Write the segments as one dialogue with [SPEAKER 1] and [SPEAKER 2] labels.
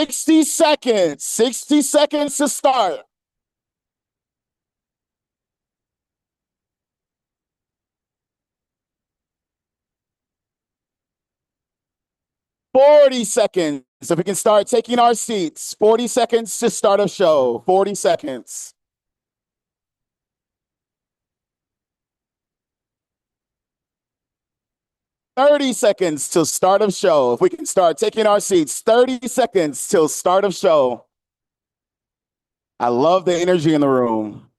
[SPEAKER 1] 60 seconds. 60 seconds to start. 40 seconds. If we can start taking our seats. 40 seconds to start a show. 40 seconds. 30 seconds till start of show. If we can start taking our seats. 30 seconds till start of show. I love the energy in the room.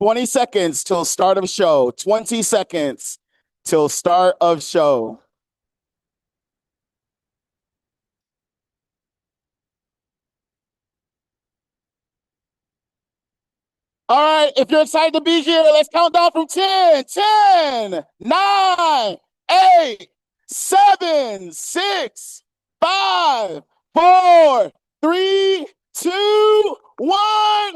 [SPEAKER 1] 20 seconds till start of show. 20 seconds till start of show. All right, if you're excited to be here, let's count down from 10, 10, 9, 8, 7, 6, 5, 4, 3, 2, 1.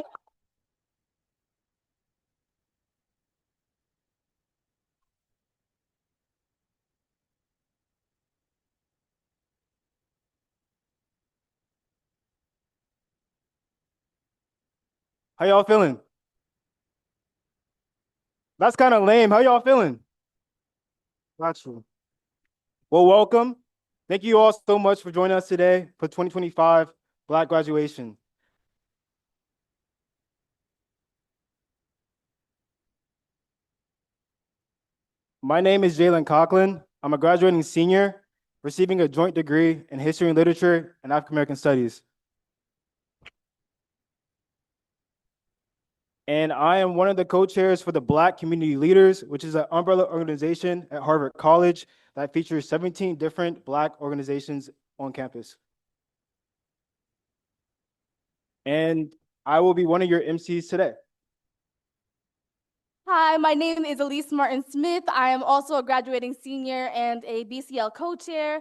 [SPEAKER 2] How y'all feeling? That's kind of lame. How y'all feeling? Got you. Well, welcome. Thank you all so much for joining us today for 2025 Black Graduation. My name is Jalen Coughlin. I'm a graduating senior, receiving a joint degree in History and Literature and African American Studies. And I am one of the co-chairs for the Black Community Leaders, which is an umbrella organization at Harvard College that features 17 different Black organizations on campus. And I will be one of your MCs today.
[SPEAKER 3] Hi, my name is Elise Martin-Smith. I am also a graduating senior and a BCL co-chair,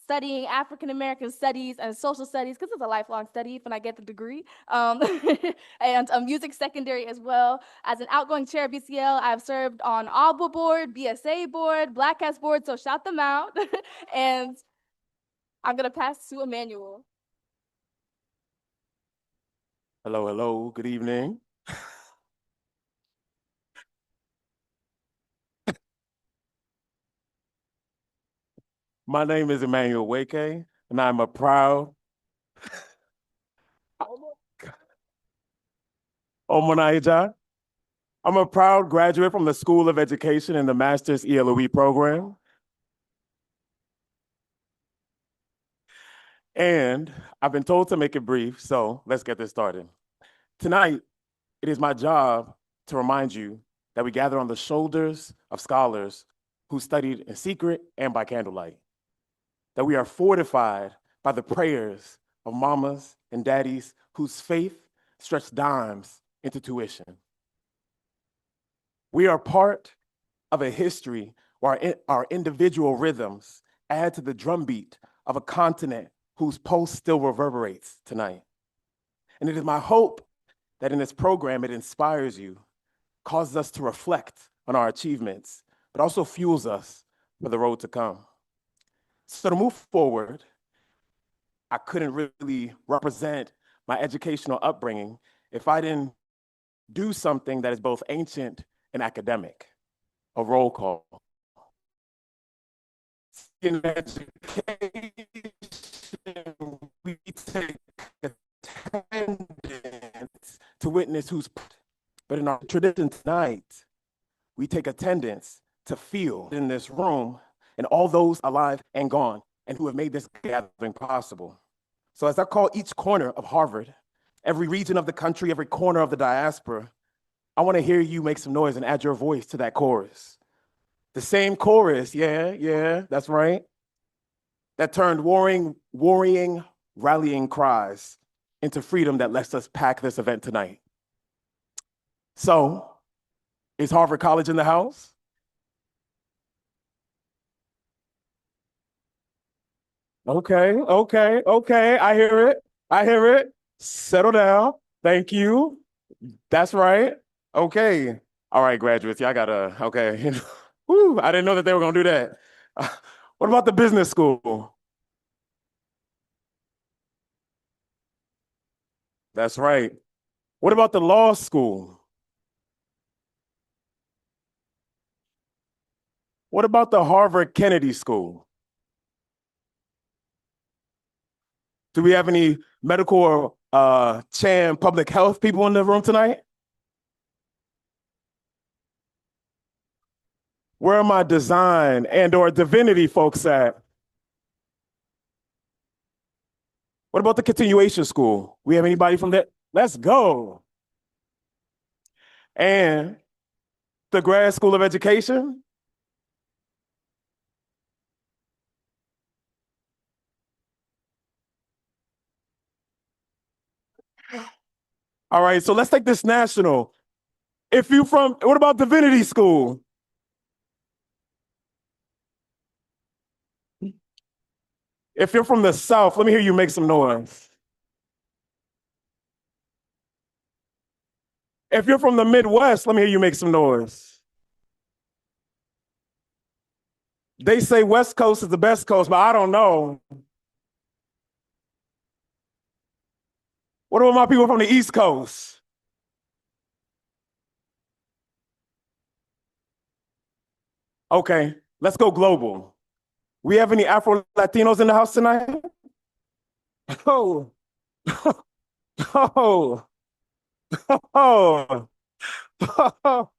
[SPEAKER 3] studying African American Studies and Social Studies, because it's a lifelong study when I get the degree, and music secondary as well. As an outgoing chair of BCL, I've served on ABLE board, BSA board, Black Cast board, so shout them out. And I'm gonna pass to Emmanuel.
[SPEAKER 1] Hello, hello, good evening. My name is Emmanuel Wake, and I'm a proud Omonaija. I'm a proud graduate from the School of Education and the Master's ELOE program. And I've been told to make it brief, so let's get this started. Tonight, it is my job to remind you that we gather on the shoulders of scholars who studied in secret and by candlelight, that we are fortified by the prayers of mamas and daddies whose faith stretched dimes into tuition. We are part of a history where our individual rhythms add to the drumbeat of a continent whose pulse still reverberates tonight. And it is my hope that in this program, it inspires you, causes us to reflect on our achievements, but also fuels us for the road to come. So to move forward, I couldn't really represent my educational upbringing if I didn't do something that is both ancient and academic, a roll call. In education, we take attendance to witness who's, but in our tradition tonight, we take attendance to feel in this room and all those alive and gone and who have made this gathering possible. So as I call each corner of Harvard, every region of the country, every corner of the diaspora, I want to hear you make some noise and add your voice to that chorus. The same chorus, yeah, that's right, that turned worrying, rallying cries into freedom that lets us pack this event tonight. So, is Harvard College in the house? Okay, I hear it. Settle down. Thank you. That's right. Okay. All right, graduates, y'all gotta, okay. Woo, I didn't know that they were gonna do that. What about the business school? That's right. What about the law school? What about the Harvard Kennedy School? Do we have any medical or Chan public health people in the room tonight? Where are my design and or divinity folks at? What about the continuation school? We have anybody from that? Let's go. And the grad school of education? All right, so let's take this national. If you from, what about divinity school? If you're from the South, let me hear you make some noise. If you're from the Midwest, let me hear you make some noise. They say West Coast is the best coast, but I don't know. What about my people from the East Coast? Okay, let's go global. We have any Afro Latinos in the house tonight? Oh, oh, oh, oh.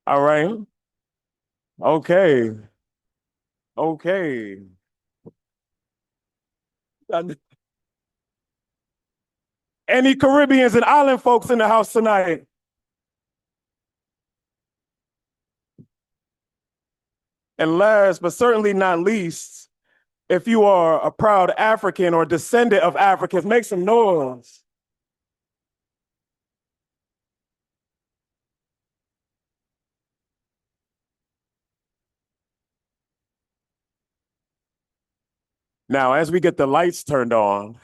[SPEAKER 1] All right. Okay. Okay. Any Caribbeans and island folks in the house tonight? And last but certainly not least, if you are a proud African or descendant of Africans, make some noise. Now, as we get the lights turned on,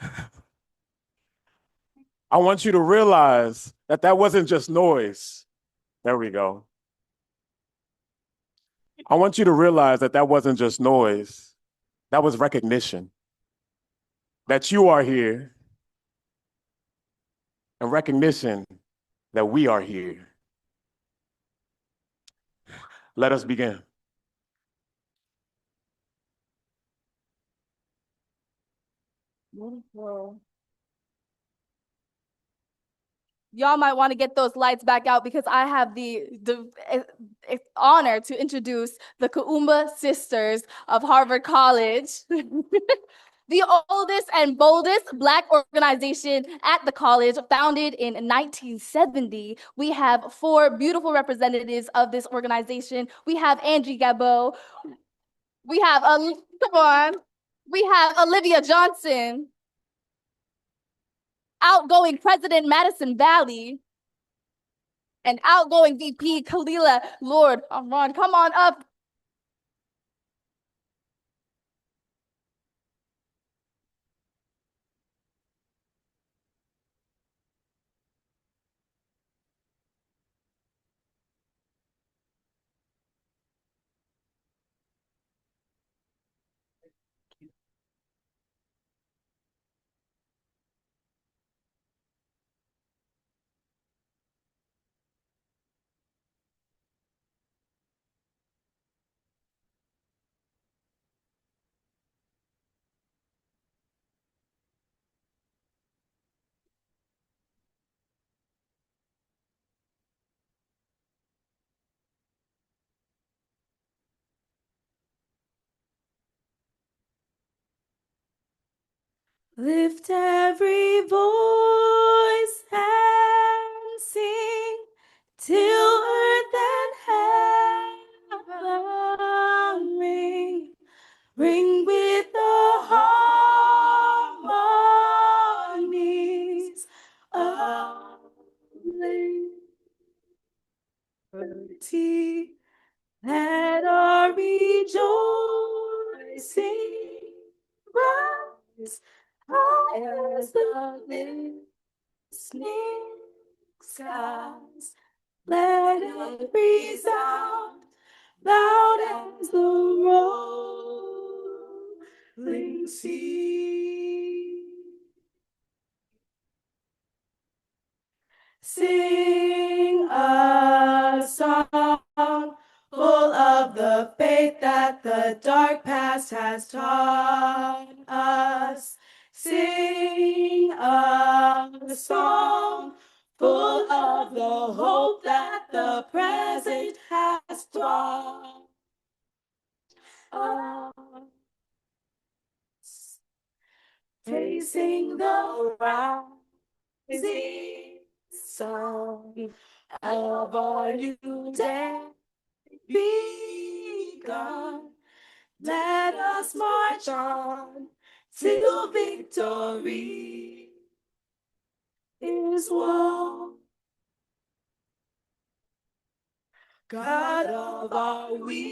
[SPEAKER 1] I want you to realize that that wasn't just noise. There we go. I want you to realize that that wasn't just noise. That was recognition that you are here and recognition that we are here. Let us begin.
[SPEAKER 3] Y'all might want to get those lights back out because I have the honor to introduce the Kuumba Sisters of Harvard College. The oldest and boldest Black organization at the college, founded in 1970. We have four beautiful representatives of this organization. We have Angie Gabot. We have, come on. We have Olivia Johnson, outgoing President Madison Valley, and outgoing VP Kalila Lord. Ron, come on up. Lift every voice and sing till earth and heaven ring, ring with the harmonies of liberty. Let our rejoicing rise high as the listening skies. Let it resound loud as the rolling sea. Sing a song full of the faith that the dark past has taught us. Sing a song full of the hope that the present has brought us. Facing the rising sun of our new day begun. Let us march on till victory is won. God of our weary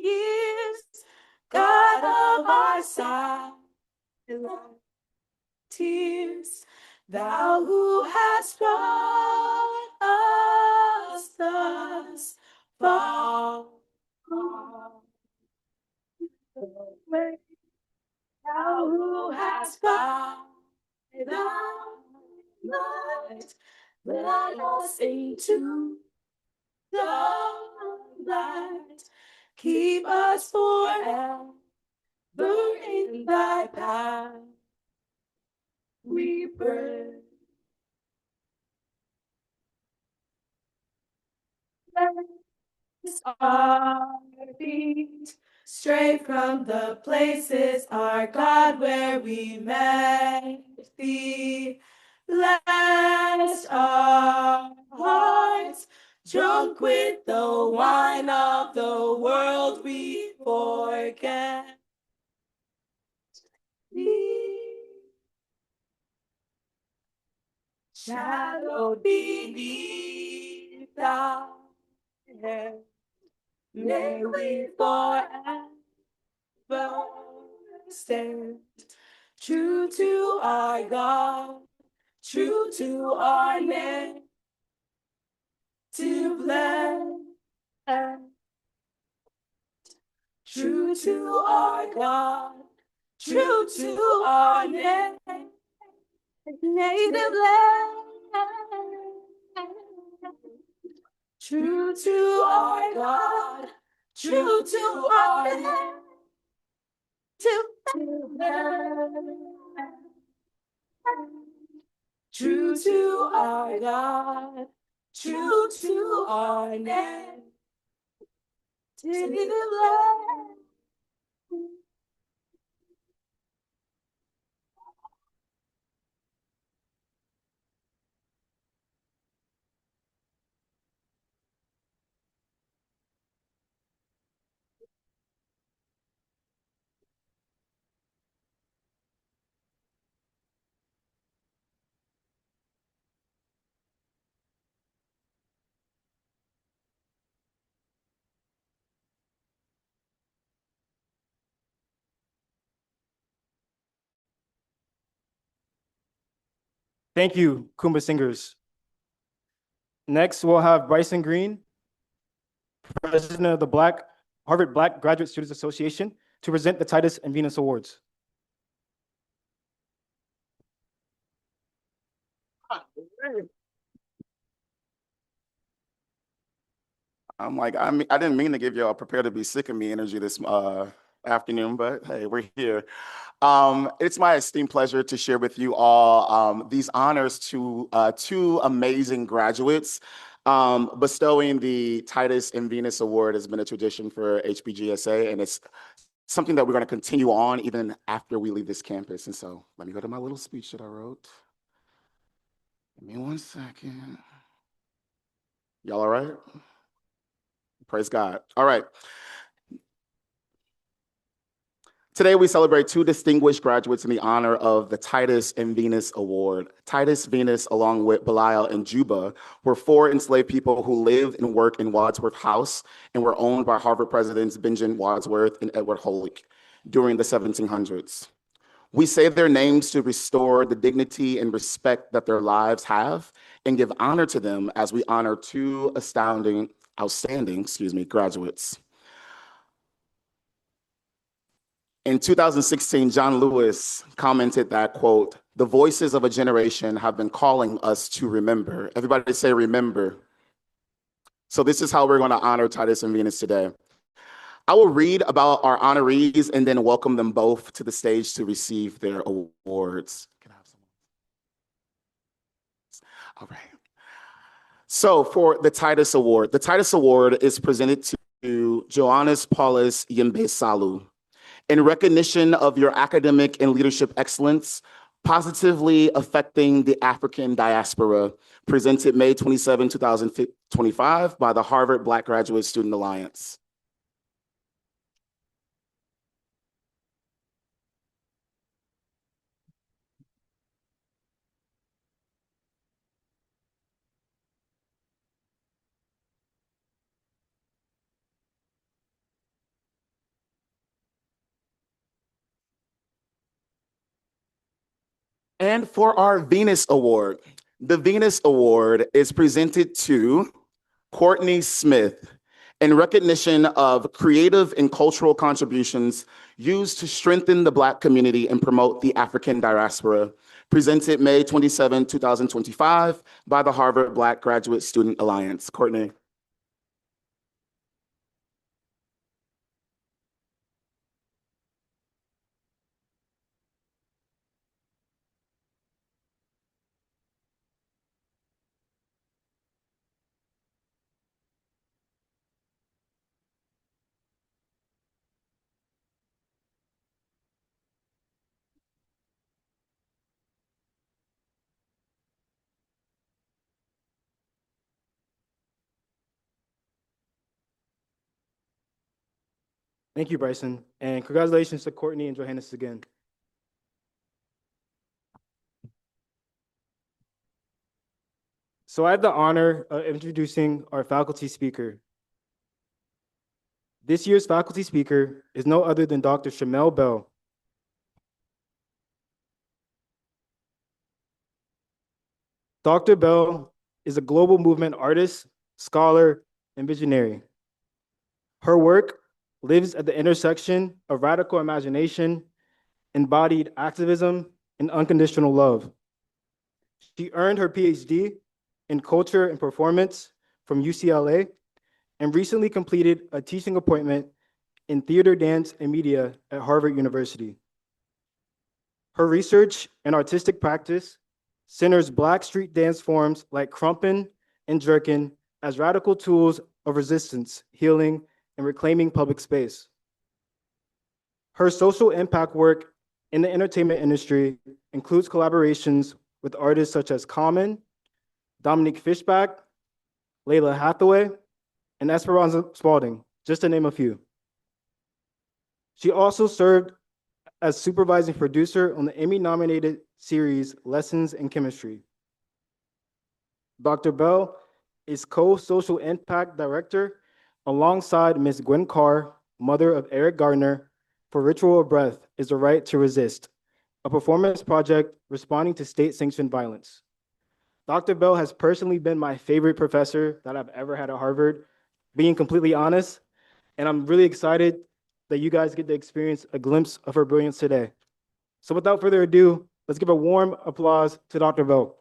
[SPEAKER 3] years, God of our silent tears, thou who hast brought us thus far. Thou who hast brought thy light, let us into the light. Keep us forever in thy path, we pray. Bless our feet straight from the places, our God, where we met thee. Bless our hearts, drunk with the wine of the world, we forget thee. Shadowed beneath thy hand, may we forever stand true to our God, true to our name, to bless. True to our God, true to our name, native land. True to our God, true to our name, to land. True to our God, true to our name, to land.
[SPEAKER 2] Thank you, Kumba Singers. Next, we'll have Bryson Green, President of the Harvard Black Graduate Students Association, to present the Titus and Venus Awards.
[SPEAKER 4] I didn't mean to give y'all prepare to be sick of me energy this afternoon, but hey, we're here. It's my esteemed pleasure to share with you all these honors to two amazing graduates. Bestowing the Titus and Venus Award has been a tradition for HBGSA, and it's something that we're going to continue on even after we leave this campus. And so let me go to my little speech that I wrote. Give me 1 second. Y'all all right? Praise God. All right. Today, we celebrate two distinguished graduates in the honor of the Titus and Venus Award. Titus, Venus, along with Belial and Juba, were four enslaved people who lived and worked in Wadsworth House and were owned by Harvard presidents Benjamin Wadsworth and Edward Holick during the 1700s. We say their names to restore the dignity and respect that their lives have and give honor to them as we honor two outstanding graduates. In 2016, John Lewis commented that, quote, "The voices of a generation have been calling us to remember." Everybody say remember. So this is how we're going to honor Titus and Venus today. I will read about our honorees and then welcome them both to the stage to receive their awards. Can I have some? All right. So for the Titus Award is presented to Joannes Paulus Yembe Salu. In recognition of your academic and leadership excellence, positively affecting the African diaspora, presented May 27, 2025 by the Harvard Black Graduate Student Alliance. And for our Venus Award, the Venus Award is presented to Courtney Smith in recognition of creative and cultural contributions used to strengthen the Black community and promote the African diaspora, presented May 27, 2025 by the Harvard Black Graduate Student Alliance. Courtney.
[SPEAKER 2] Thank you, Bryson. And congratulations to Courtney and Johannes again. So I have the honor of introducing our faculty speaker. This year's faculty speaker is no other than Dr. Shamel Bell. Dr. Bell is a global movement artist, scholar, and visionary. Her work lives at the intersection of radical imagination, embodied activism, and unconditional love. She earned her PhD in culture and performance from UCLA and recently completed a teaching appointment in theater, dance, and media at Harvard University. Her research and artistic practice centers Black street dance forms like Krumpin and Jerkin as radical tools of resistance, healing, and reclaiming public space. Her social impact work in the entertainment industry includes collaborations with artists such as Common, Dominique Fishback, Layla Hathaway, and Esperanza Spalding, just to name a few. She also served as supervising producer on the Emmy-nominated series Lessons in Chemistry. Dr. Bell is co-social impact director alongside Ms. Gwen Carr, mother of Eric Gardner, for Ritual of Breath is the Right to Resist, a performance project responding to state-sanctioned violence. Dr. Bell has personally been my favorite professor that I've ever had at Harvard, being completely honest, and I'm really excited that you guys get to experience a glimpse of her brilliance today. So without further ado, let's give a warm applause to Dr. Bell.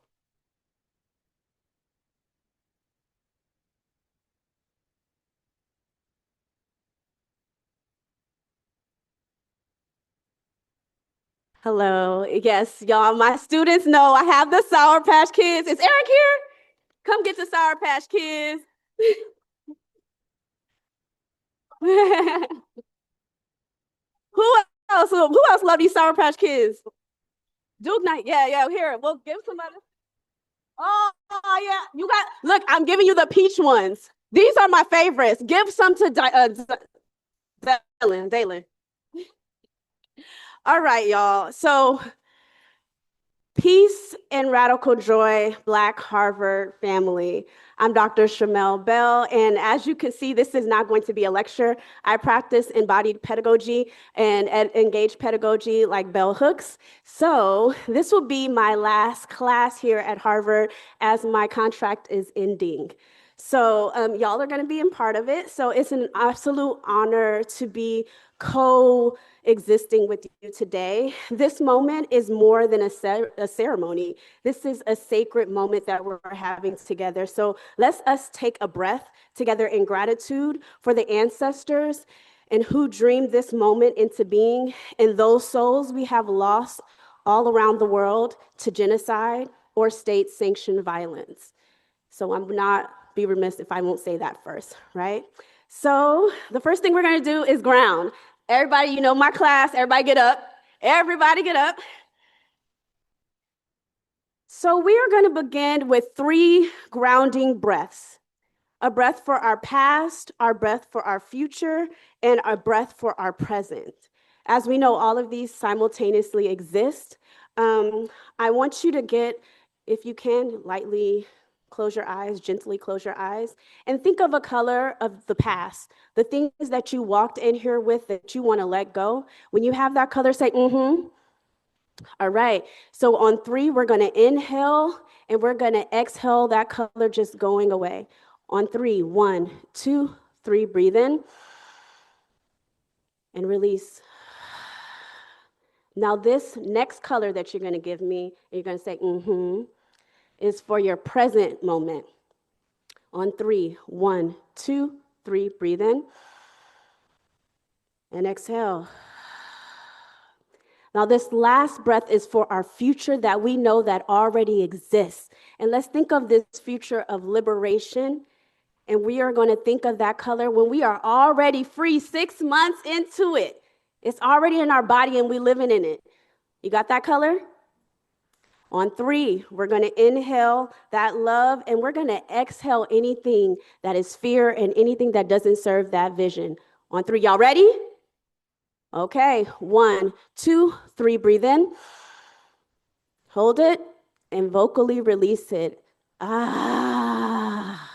[SPEAKER 5] Hello. Yes, y'all, my students know I have the Sour Patch Kids. Is Eric here? Come get the Sour Patch Kids. Who else? Who else love these Sour Patch Kids? Duke Knight. Yeah. Here, we'll give somebody. Oh, yeah. You got. Look, I'm giving you the peach ones. These are my favorites. Give some to Dalen. All right, y'all. So, peace and radical joy, Black Harvard family. I'm Dr. Shamel Bell, and as you can see, this is not going to be a lecture. I practice embodied pedagogy and engaged pedagogy like bell hooks. So this will be my last class here at Harvard as my contract is ending. So y'all are going to be a part of it. So it's an absolute honor to be coexisting with you today. This moment is more than a ceremony. This is a sacred moment that we're having together. So let's us take a breath together in gratitude for the ancestors and who dreamed this moment into being, and those souls we have lost all around the world to genocide or state-sanctioned violence. So I'm not be remiss if I won't say that first, right? So the first thing we're gonna do is ground. Everybody, you know my class, everybody get up. Everybody get up. So we are gonna begin with 3 grounding breaths. A breath for our past, our breath for our future, and a breath for our present. As we know, all of these simultaneously exist. I want you to get, if you can, lightly close your eyes, gently close your eyes, and think of a color of the past, the things that you walked in here with that you want to let go. When you have that color, say, mm-hmm. All right, so on 3, we're gonna inhale and we're gonna exhale that color just going away. On 3, 1, 2, 3, breathe in and release. Now this next color that you're gonna give me, you're gonna say, mm-hmm, is for your present moment. On 3, 1, 2, 3, breathe in and exhale. Now, this last breath is for our future that we know that already exists. And let's think of this future of liberation. And we are going to think of that color when we are already free 6 months into it. It's already in our body and we're living in it. You got that color? On 3, we're going to inhale that love and we're going to exhale anything that is fear and anything that doesn't serve that vision. On 3, y'all ready? Okay, 1, 2, 3, breathe in. Hold it and vocally release it. Ah.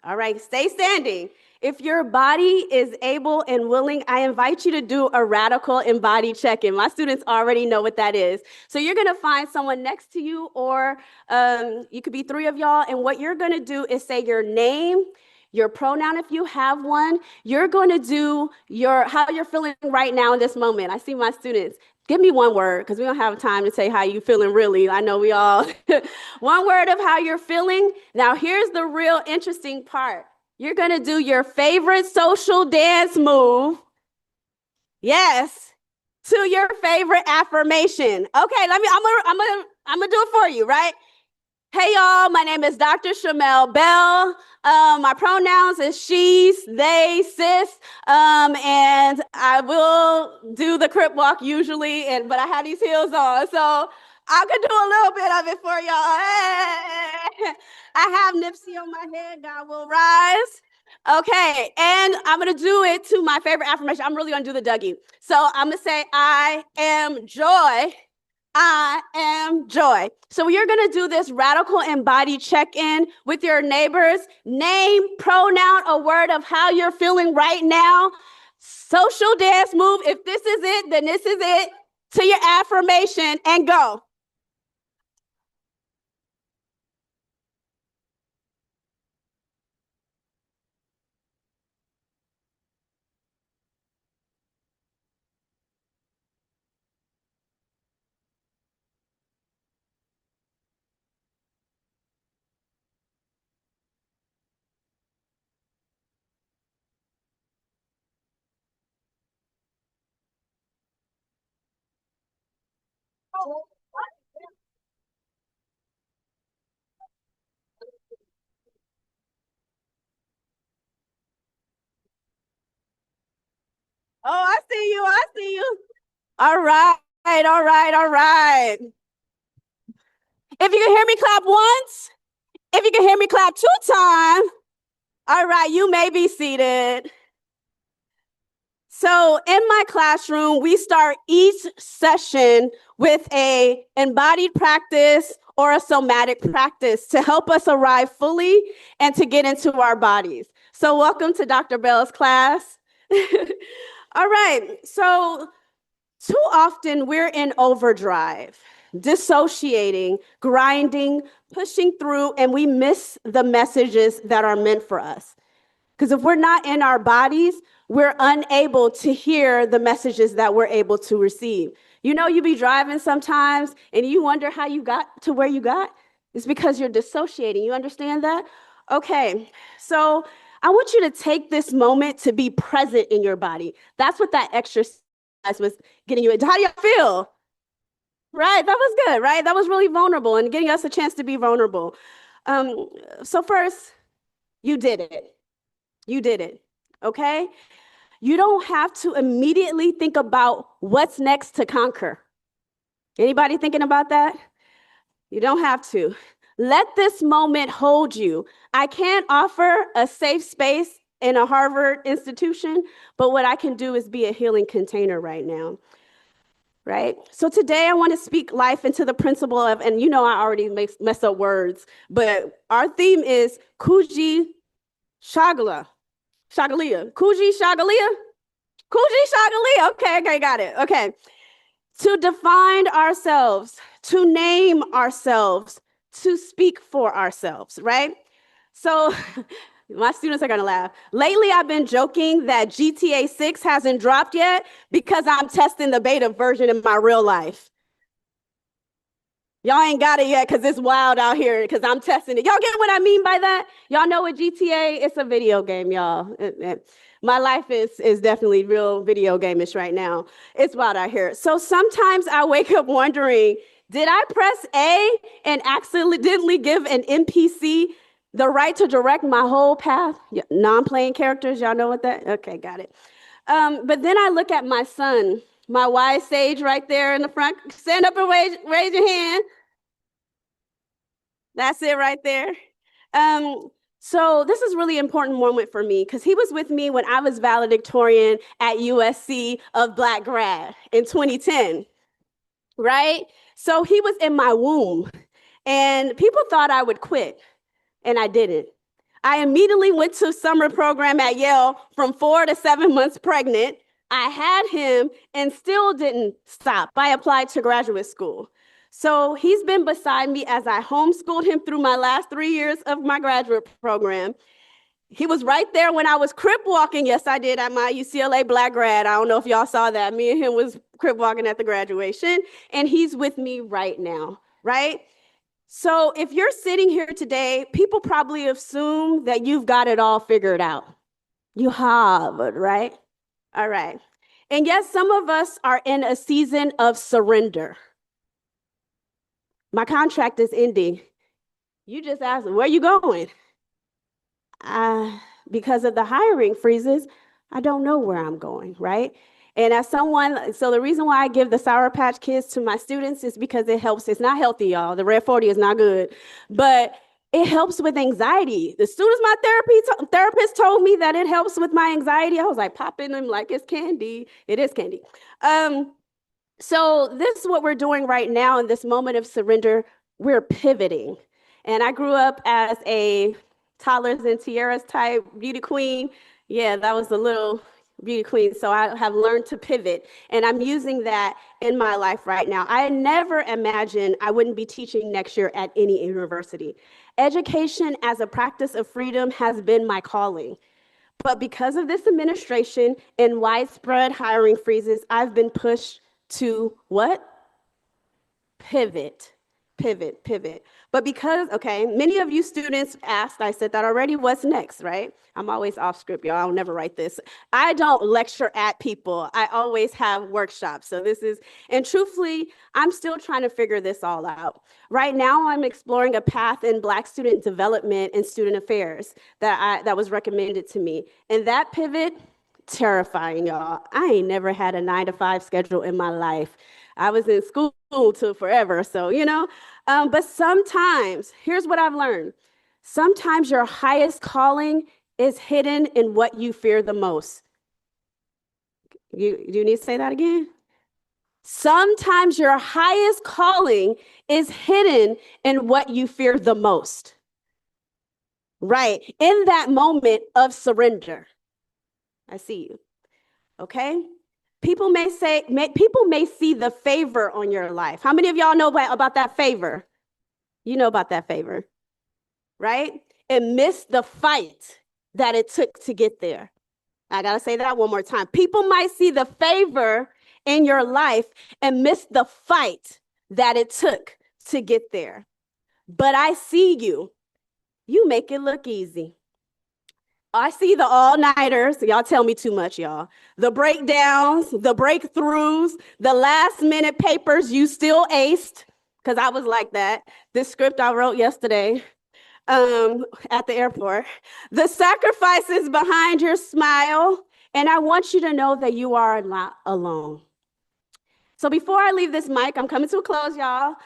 [SPEAKER 5] All right, stay standing. If your body is able and willing, I invite you to do a radical embodied check-in. My students already know what that is. So you're gonna find someone next to you, or you could be 3 of y'all, and what you're gonna do is say your name, your pronoun if you have one. You're gonna do how you're feeling right now in this moment. I see my students. Give me one word, because we don't have time to say how you feeling really. I know we all. One word of how you're feeling. Now, here's the real interesting part. You're going to do your favorite social dance move. Yes. To your favorite affirmation. Okay, I'm gonna do it for you, right? Hey y'all, my name is Dr. Shamel Bell. My pronouns is she's, they, sis, and I will do the crip walk usually, but I have these heels on, so I could do a little bit of it for y'all. Hey. I have Nipsey on my head, God will rise. Okay, and I'm gonna do it to my favorite affirmation. I'm really gonna do the Dougie. So I'm gonna say, I am joy. I am joy. So you're going to do this radical embodied check-in with your neighbors. Name, pronoun, a word of how you're feeling right now. Social dance move. If this is it, then this is it. To your affirmation and go. Oh, I see you. I see you. All right. All right. All right. If you can hear me clap once, if you can hear me clap 2 times, all right, you may be seated. So in my classroom, we start each session with a embodied practice or a somatic practice to help us arrive fully and to get into our bodies. So welcome to Dr. Bell's class. All right, so too often we're in overdrive, dissociating, grinding, pushing through, and we miss the messages that are meant for us. Because if we're not in our bodies, we're unable to hear the messages that we're able to receive. You know, you be driving sometimes and you wonder how you got to where you got. It's because you're dissociating. You understand that? Okay, so I want you to take this moment to be present in your body. That's what that exercise was getting you into. How do you feel? Right, that was good, right? That was really vulnerable and getting us a chance to be vulnerable. So first, you did it. You did it, okay? You don't have to immediately think about what's next to conquer. Anybody thinking about that? You don't have to. Let this moment hold you. I can't offer a safe space in a Harvard institution, but what I can do is be a healing container right now. Right? So today I want to speak life into the principle of, and you know I already mess up words, but our theme is Kuji Shagalia. Shagalia. Kuji Shagalia? Kuji Shagalia. Okay, got it. Okay. To define ourselves, to name ourselves, to speak for ourselves, right? So my students are gonna laugh. Lately, I've been joking that GTA 6 hasn't dropped yet because I'm testing the beta version in my real life. Y'all ain't got it yet because it's wild out here because I'm testing it. Y'all get what I mean by that? Y'all know what GTA, it's a video game, y'all. My life is definitely real video game-ish right now. It's wild out here. So sometimes I wake up wondering, did I press A and accidentally give an NPC the right to direct my whole path? Non-playing characters, y'all know what that? Okay, got it. But then I look at my son, my wise sage right there in the front. Stand up and raise your hand. That's it right there. So this is really important moment for me because he was with me when I was valedictorian at USC of Black grad in 2010, right? So he was in my womb and people thought I would quit and I didn't. I immediately went to summer program at Yale from 4 to 7 months pregnant. I had him and still didn't stop. I applied to graduate school. So he's been beside me as I homeschooled him through my last 3 years of my graduate program. He was right there when I was crip walking. Yes, I did at my UCLA Black grad. I don't know if y'all saw that. Me and him was crip walking at the graduation, and he's with me right now, right? So if you're sitting here today, people probably assume that you've got it all figured out. You have, right? All right. And yes, some of us are in a season of surrender. My contract is ending. You just asked, where are you going? Because of the hiring freezes, I don't know where I'm going, right? And as someone, so the reason why I give the Sour Patch Kids to my students is because it helps. It's not healthy, y'all. The Red 40 is not good, but it helps with anxiety. As soon as my therapist told me that it helps with my anxiety, I was like popping them like it's candy. It is candy. So this is what we're doing right now in this moment of surrender. We're pivoting. And I grew up as a toddlers and tiaras type beauty queen. Yeah, that was a little beauty queen. So I have learned to pivot, and I'm using that in my life right now. I never imagined I wouldn't be teaching next year at any university. Education as a practice of freedom has been my calling. But because of this administration and widespread hiring freezes, I've been pushed to what? Pivot. But because, okay, many of you students asked, I said that already, what's next, right? I'm always off script, y'all. I'll never write this. I don't lecture at people. I always have workshops. So this is, and truthfully, I'm still trying to figure this all out. Right now, I'm exploring a path in Black student development and student affairs that was recommended to me. And that pivot, terrifying, y'all. I ain't never had a 9-to-5 schedule in my life. I was in school till forever, so, but sometimes, here's what I've learned. Sometimes your highest calling is hidden in what you fear the most. You need to say that again? Sometimes your highest calling is hidden in what you fear the most. Right, in that moment of surrender. I see you. Okay? People may see the favor on your life. How many of y'all know about that favor? You know about that favor, right? And miss the fight that it took to get there. I gotta say that one more time. People might see the favor in your life and miss the fight that it took to get there. But I see you. You make it look easy. I see the all-nighters. Y'all tell me too much, y'all. The breakdowns, the breakthroughs, the last-minute papers you still aced, because I was like that. This script I wrote yesterday at the airport. The sacrifices behind your smile, and I want you to know that you are not alone. So before I leave this mic, I'm coming to a close, y'all.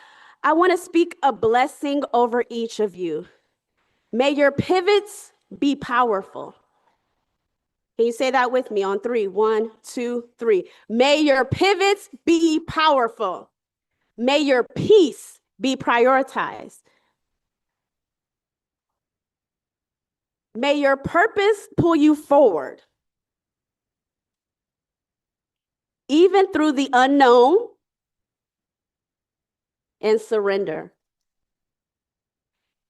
[SPEAKER 5] I want to speak a blessing over each of you. May your pivots be powerful. Can you say that with me on 3? 1, 2, 3. May your pivots be powerful. May your peace be prioritized. May your purpose pull you forward. Even through the unknown, and surrender.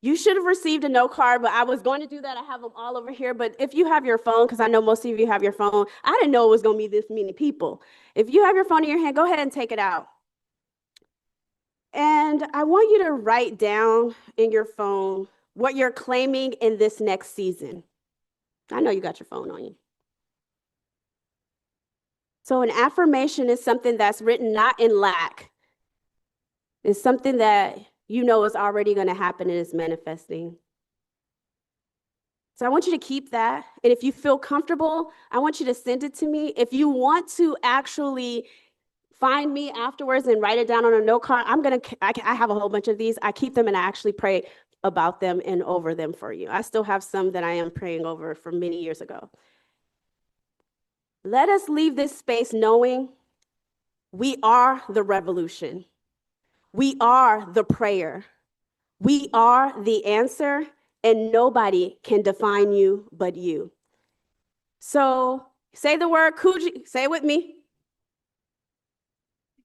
[SPEAKER 5] You should have received a note card, but I was going to do that. I have them all over here. But if you have your phone, because I know most of you have your phone, I didn't know it was going to be this many people. If you have your phone in your hand, go ahead and take it out. And I want you to write down in your phone what you're claiming in this next season. I know you got your phone on you. So an affirmation is something that's written not in lack. It's something that you know is already going to happen and is manifesting. So I want you to keep that. And if you feel comfortable, I want you to send it to me. If you want to actually find me afterwards and write it down on a note card, I have a whole bunch of these. I keep them and I actually pray about them and over them for you. I still have some that I am praying over from many years ago. Let us leave this space knowing we are the revolution. We are the prayer. We are the answer, and nobody can define you but you. So say the word Coogee, say it with me.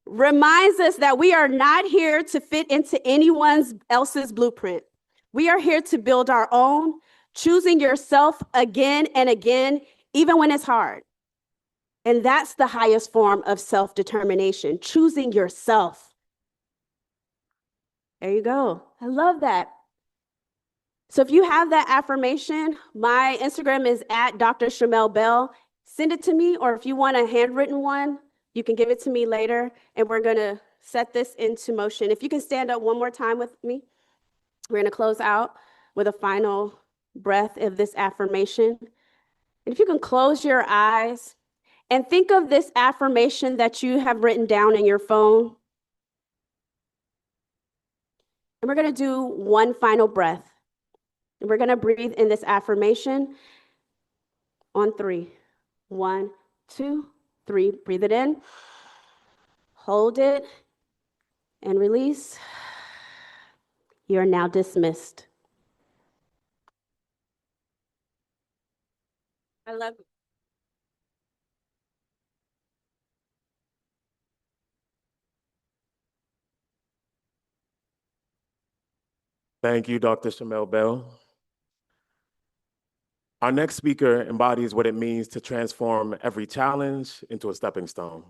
[SPEAKER 5] Reminds us that we are not here to fit into anyone else's blueprint. We are here to build our own, choosing yourself again and again, even when it's hard. And that's the highest form of self-determination, choosing yourself. There you go. I love that. So if you have that affirmation, my Instagram is at Dr. Shamel Bell. Send it to me, or if you want a handwritten one, you can give it to me later, and we're going to set this into motion. If you can stand up one more time with me, we're going to close out with a final breath of this affirmation. And if you can close your eyes and think of this affirmation that you have written down in your phone. And we're going to do one final breath. And we're going to breathe in this affirmation on 3. 1, 2, 3. Breathe it in. Hold it and release. You are now dismissed. I love you.
[SPEAKER 1] Thank you, Dr. Shamel Bell. Our next speaker embodies what it means to transform every challenge into a stepping stone.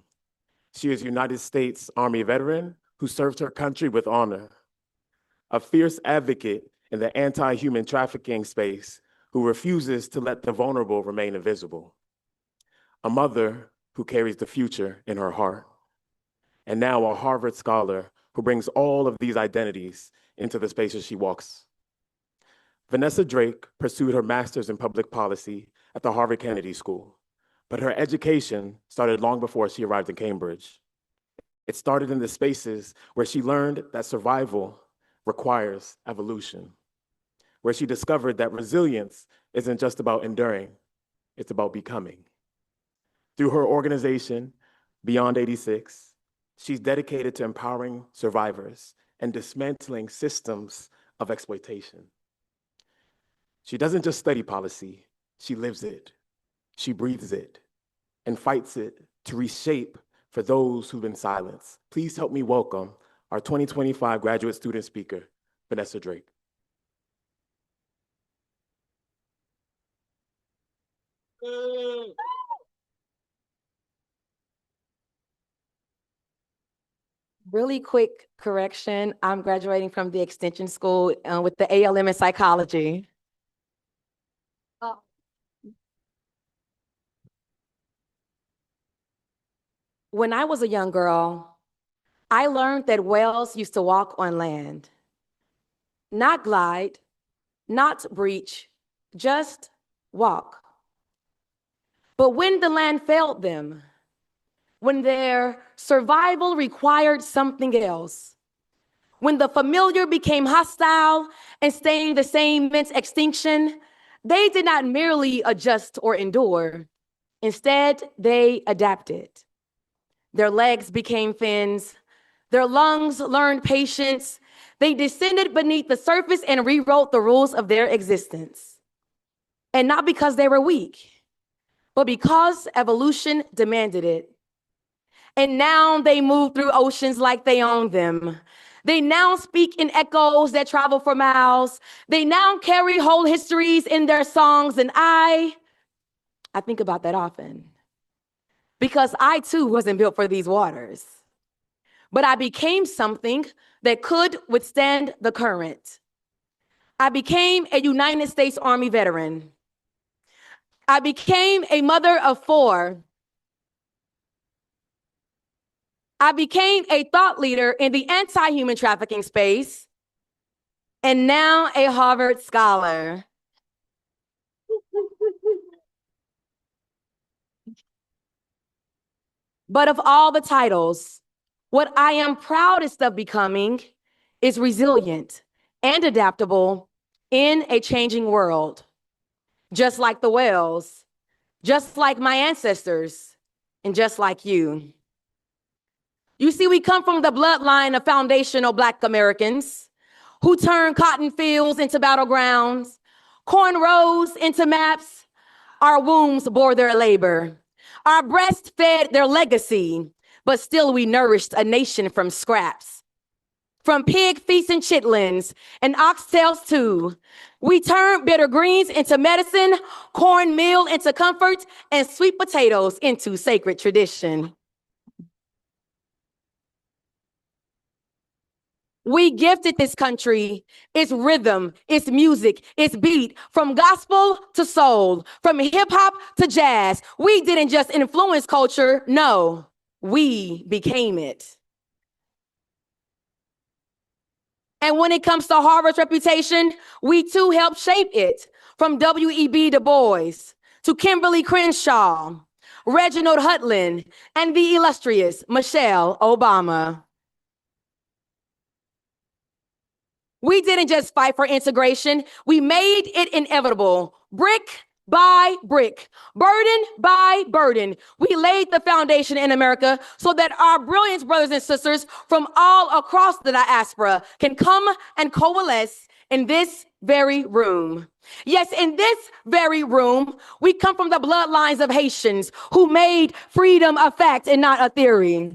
[SPEAKER 1] She is a United States Army veteran who served her country with honor, a fierce advocate in the anti-human trafficking space who refuses to let the vulnerable remain invisible, a mother who carries the future in her heart, and now a Harvard scholar who brings all of these identities into the spaces she walks. Vanessa Drake pursued her master's in public policy at the Harvard Kennedy School, but her education started long before she arrived in Cambridge. It started in the spaces where she learned that survival requires evolution, where she discovered that resilience isn't just about enduring, it's about becoming. Through her organization, Beyond 86, she's dedicated to empowering survivors and dismantling systems of exploitation. She doesn't just study policy, she lives it, she breathes it, and fights it to reshape for those who've been silenced. Please help me welcome our 2025 graduate student speaker, Vanessa Drake.
[SPEAKER 6] Really quick correction. I'm graduating from the extension school with the ALM in psychology. When I was a young girl, I learned that whales used to walk on land, not glide, not breach, just walk. But when the land failed them, when their survival required something else, when the familiar became hostile and staying the same meant extinction, they did not merely adjust or endure. Instead, they adapted. Their legs became fins. Their lungs learned patience. They descended beneath the surface and rewrote the rules of their existence. And not because they were weak, but because evolution demanded it. And now they move through oceans like they own them. They now speak in echoes that travel for miles. They now carry whole histories in their songs. And I think about that often. Because I too wasn't built for these waters. But I became something that could withstand the current. I became a United States Army veteran. I became a mother of 4. I became a thought leader in the anti-human trafficking space, and now a Harvard scholar. But of all the titles, what I am proudest of becoming is resilient and adaptable in a changing world. Just like the whales, just like my ancestors, and just like you. You see, we come from the bloodline of foundational Black Americans who turned cotton fields into battlegrounds, cornrows into maps. Our wombs bore their labor. Our breasts fed their legacy, but still we nourished a nation from scraps. From pig feasts and chitlins and oxtails too. We turned bitter greens into medicine, cornmeal into comfort, and sweet potatoes into sacred tradition. We gifted this country its rhythm, its music, its beat, from gospel to soul, from hip hop to jazz. We didn't just influence culture, no, we became it. And when it comes to Harvard's reputation, we too helped shape it, from W.E.B. Du Bois to Kimberly Crenshaw, Reginald Hudlin, and the illustrious Michelle Obama. We didn't just fight for integration, we made it inevitable, brick by brick, burden by burden. We laid the foundation in America so that our brilliant brothers and sisters from all across the diaspora can come and coalesce in this very room. Yes, in this very room, we come from the bloodlines of Haitians who made freedom a fact and not a theory.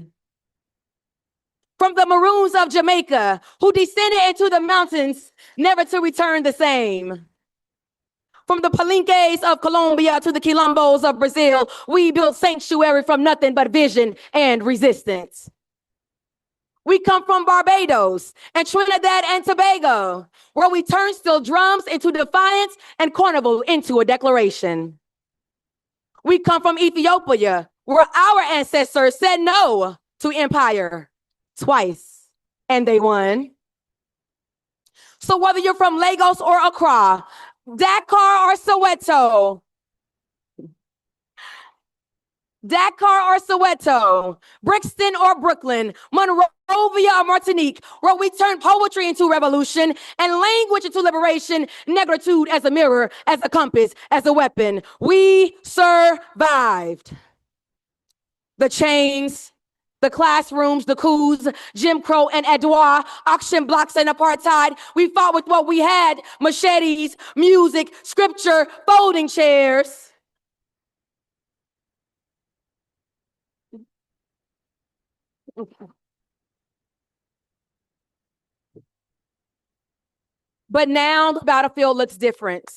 [SPEAKER 6] From the Maroons of Jamaica, who descended into the mountains, never to return the same. From the Palenques of Colombia to the Quilombos of Brazil, we built sanctuary from nothing but vision and resistance. We come from Barbados and Trinidad and Tobago, where we turned steel drums into defiance and carnival into a declaration. We come from Ethiopia, where our ancestors said no to empire twice, and they won. So whether you're from Lagos or Accra, Dakar or Soweto, Brixton or Brooklyn, Monrovia or Martinique, where we turn poetry into revolution and language into liberation, negritude as a mirror, as a compass, as a weapon. We survived. the chains, the classrooms, the coups, Jim Crow and Edouard, auction blocks and apartheid. We fought with what we had: machetes, music, scripture, folding chairs. But now the battlefield looks different.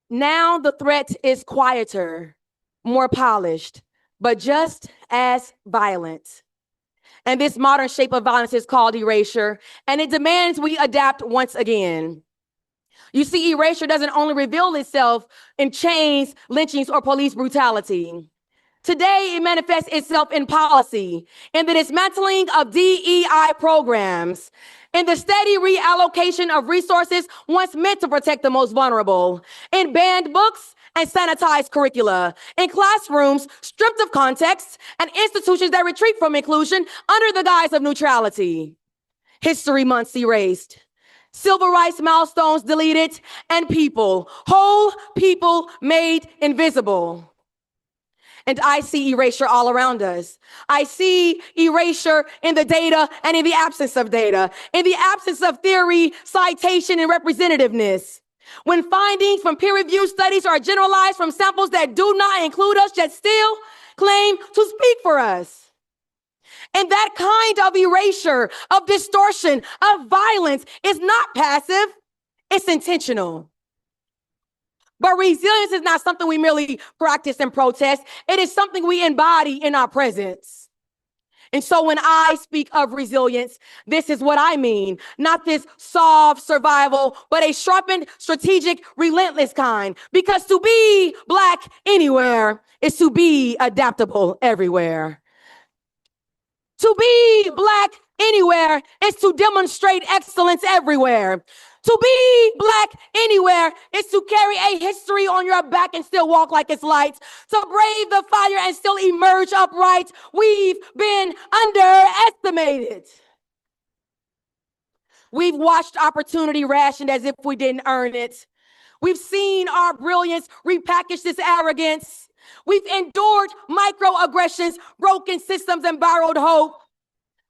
[SPEAKER 6] Now the threat is quieter, more polished, but just as violent. And this modern shape of violence is called erasure, and it demands we adapt once again. You see, erasure doesn't only reveal itself in chains, lynchings, or police brutality. Today, it manifests itself in policy, in the dismantling of DEI programs, in the steady reallocation of resources once meant to protect the most vulnerable, in banned books and sanitized curricula, in classrooms stripped of context, and institutions that retreat from inclusion under the guise of neutrality. History months erased, civil rights milestones deleted, and whole people made invisible. And I see erasure all around us. I see erasure in the data and in the absence of data, in the absence of theory, citation, and representativeness. When findings from peer-reviewed studies are generalized from samples that do not include us, yet still claim to speak for us. And that kind of erasure, of distortion, of violence is not passive, it's intentional. But resilience is not something we merely practice and protest. It is something we embody in our presence. And so when I speak of resilience, this is what I mean. Not this soft survival, but a sharpened, strategic, relentless kind. Because to be Black anywhere is to be adaptable everywhere. To be Black anywhere is to demonstrate excellence everywhere. To be Black anywhere is to carry a history on your back and still walk like it's light. To brave the fire and still emerge upright. We've been underestimated. We've watched opportunity rationed as if we didn't earn it. We've seen our brilliance repackaged as arrogance. We've endured microaggressions, broken systems, and borrowed hope.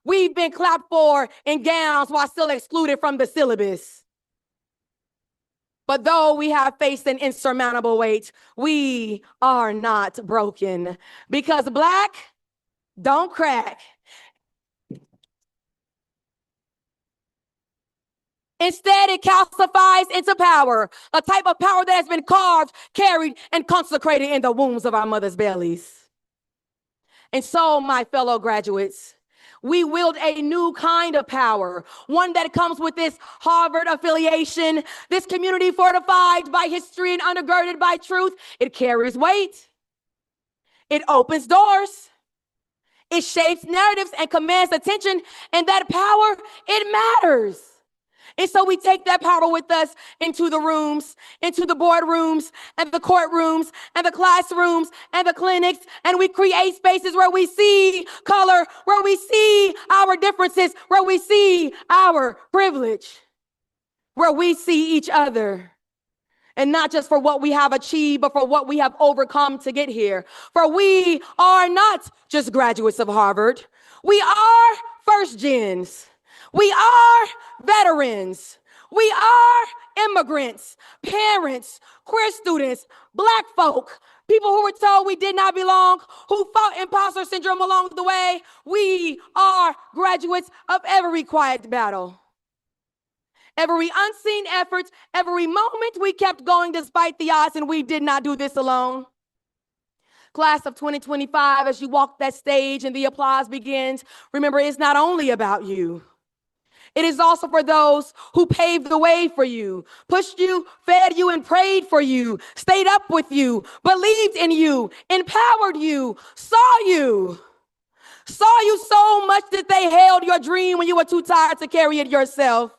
[SPEAKER 6] We've been clapped for in gowns while still excluded from the syllabus. But though we have faced an insurmountable weight, we are not broken, because Black don't crack. Instead, it calcifies into power, a type of power that has been carved, carried, and consecrated in the wombs of our mothers' bellies. And so, my fellow graduates, we wield a new kind of power, one that comes with this Harvard affiliation, this community fortified by history and undergirded by truth. It carries weight. It opens doors. It shapes narratives and commands attention, and that power, it matters. And so we take that power with us into the rooms, into the boardrooms, and the courtrooms, and the classrooms, and the clinics, and we create spaces where we see color, where we see our differences, where we see our privilege, where we see each other. And not just for what we have achieved, but for what we have overcome to get here. For we are not just graduates of Harvard. We are first gens. We are veterans. We are immigrants, parents, queer students, Black folk, people who were told we did not belong, who fought imposter syndrome along the way. We are graduates of every quiet battle. Every unseen effort, every moment we kept going despite the odds, and we did not do this alone. Class of 2025, as you walk that stage and the applause begins, remember, it's not only about you. It is also for those who paved the way for you, pushed you, fed you, and prayed for you, stayed up with you, believed in you, empowered you, saw you so much that they held your dream when you were too tired to carry it yourself.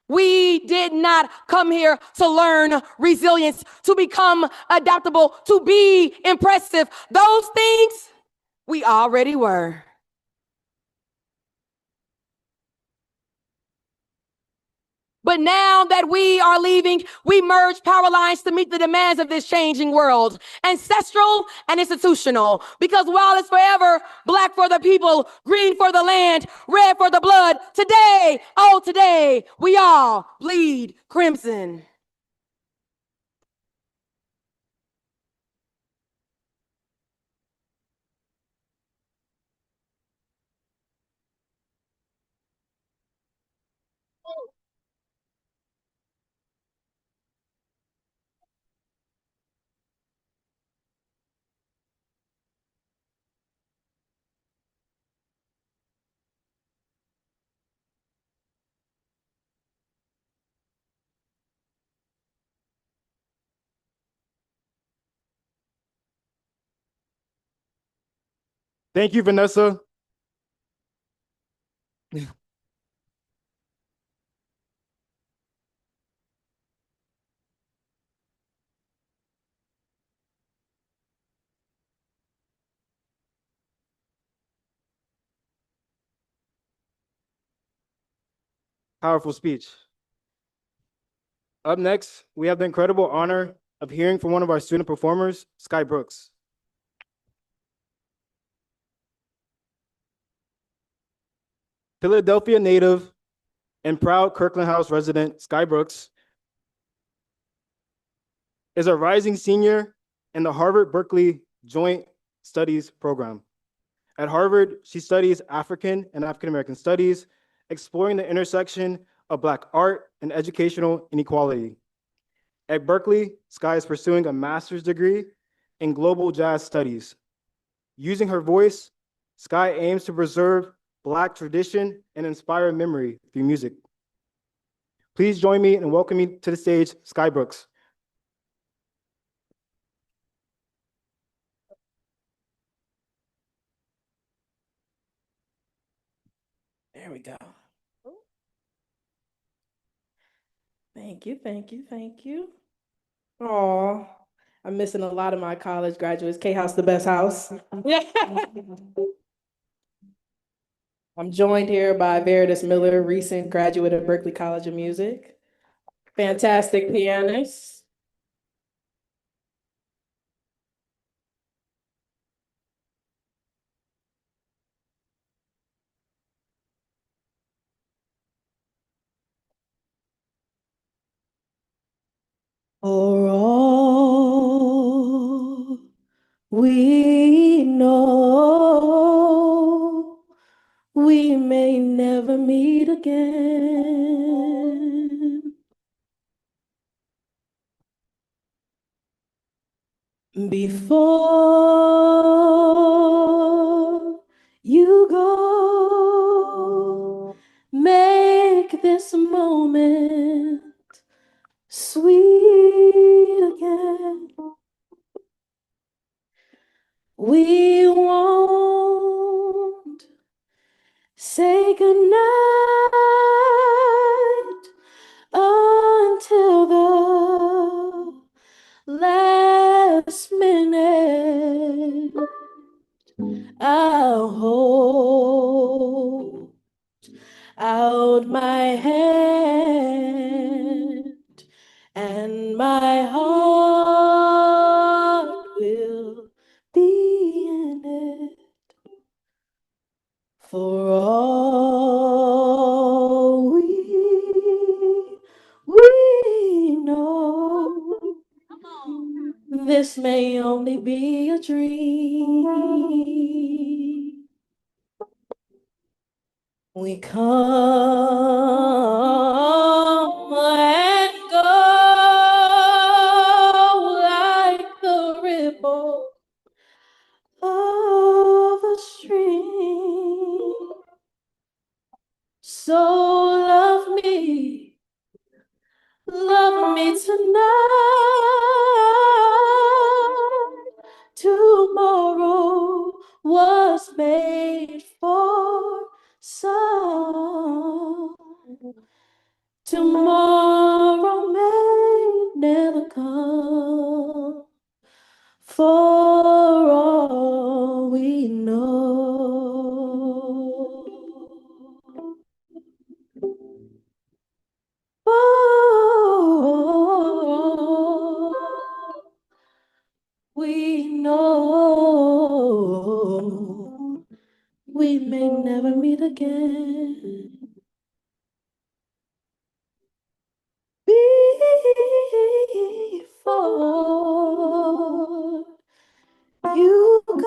[SPEAKER 6] We did not come here to learn resilience, to become adaptable, to be impressive. Those things we already were. But now that we are leaving, we merge power lines to meet the demands of this changing world, ancestral and institutional. Because while it's forever black for the people, green for the land, red for the blood, today, oh, today, we all bleed crimson.
[SPEAKER 2] Thank you, Vanessa. Powerful speech. Up next, we have the incredible honor of hearing from one of our student performers, Sky Brooks. Philadelphia native and proud Kirkland House resident, Sky Brooks, is a rising senior in the Harvard-Berkeley Joint Studies program. At Harvard, she studies African and African American studies, exploring the intersection of Black art and educational inequality. At Berkeley, Sky is pursuing a master's degree in global jazz studies. Using her voice, Sky aims to preserve Black tradition and inspire memory through music. Please join me in welcoming to the stage, Sky Brooks.
[SPEAKER 7] There we go. Thank you, thank you, thank you. Oh, I'm missing a lot of my college graduates. K-House, the best house. I'm joined here by Veritas Miller, recent graduate of Berklee College of Music. Fantastic pianist. For all we know, we may never meet again. Before you go, make this moment sweet again. We won't say goodnight until the last minute. I'll hold out my hand and my heart will be in it. For all we know, this may only be a dream. We come and go like the ripple of a stream. So love me tonight. Tomorrow was made for some. Tomorrow may never come. For all we know. For we know we may never meet again. Before you go,